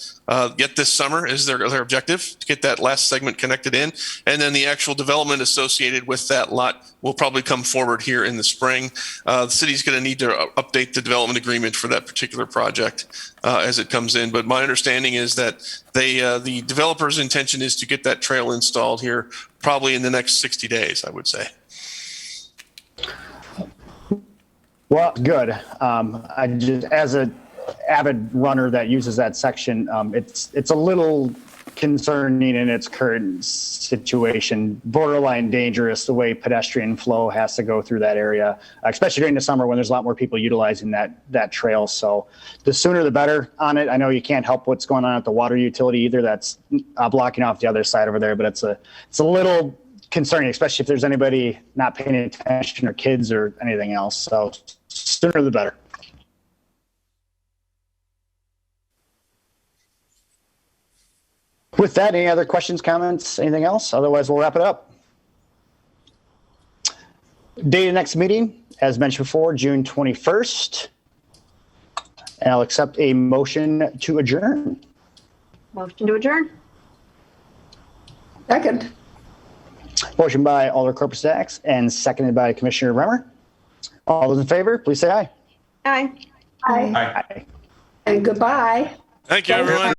this summer is their objective, to get that last segment connected in. And then the actual development associated with that lot will probably come forward here in the spring. The city's going to need to update the development agreement for that particular project as it comes in. But my understanding is that the developer's intention is to get that trail installed here probably in the next 60 days, I would say. Well, good. I just, as an avid runner that uses that section, it's a little concerning in its current situation, borderline dangerous the way pedestrian flow has to go through that area, especially during the summer when there's a lot more people utilizing that trail. So the sooner the better on it. I know you can't help what's going on at the water utility either. That's blocking off the other side over there, but it's a little concerning, especially if there's anybody not paying attention or kids or anything else. So sooner the better. With that, any other questions, comments, anything else? Otherwise, we'll wrap it up. Date of next meeting, as mentioned before, June 21st. And I'll accept a motion to adjourn. Motion to adjourn. Second. Motion by Alder Corpus Dax and seconded by Commissioner Bremer. All those in favor, please say aye. Aye. Aye. Aye. And goodbye. Thank you, everyone.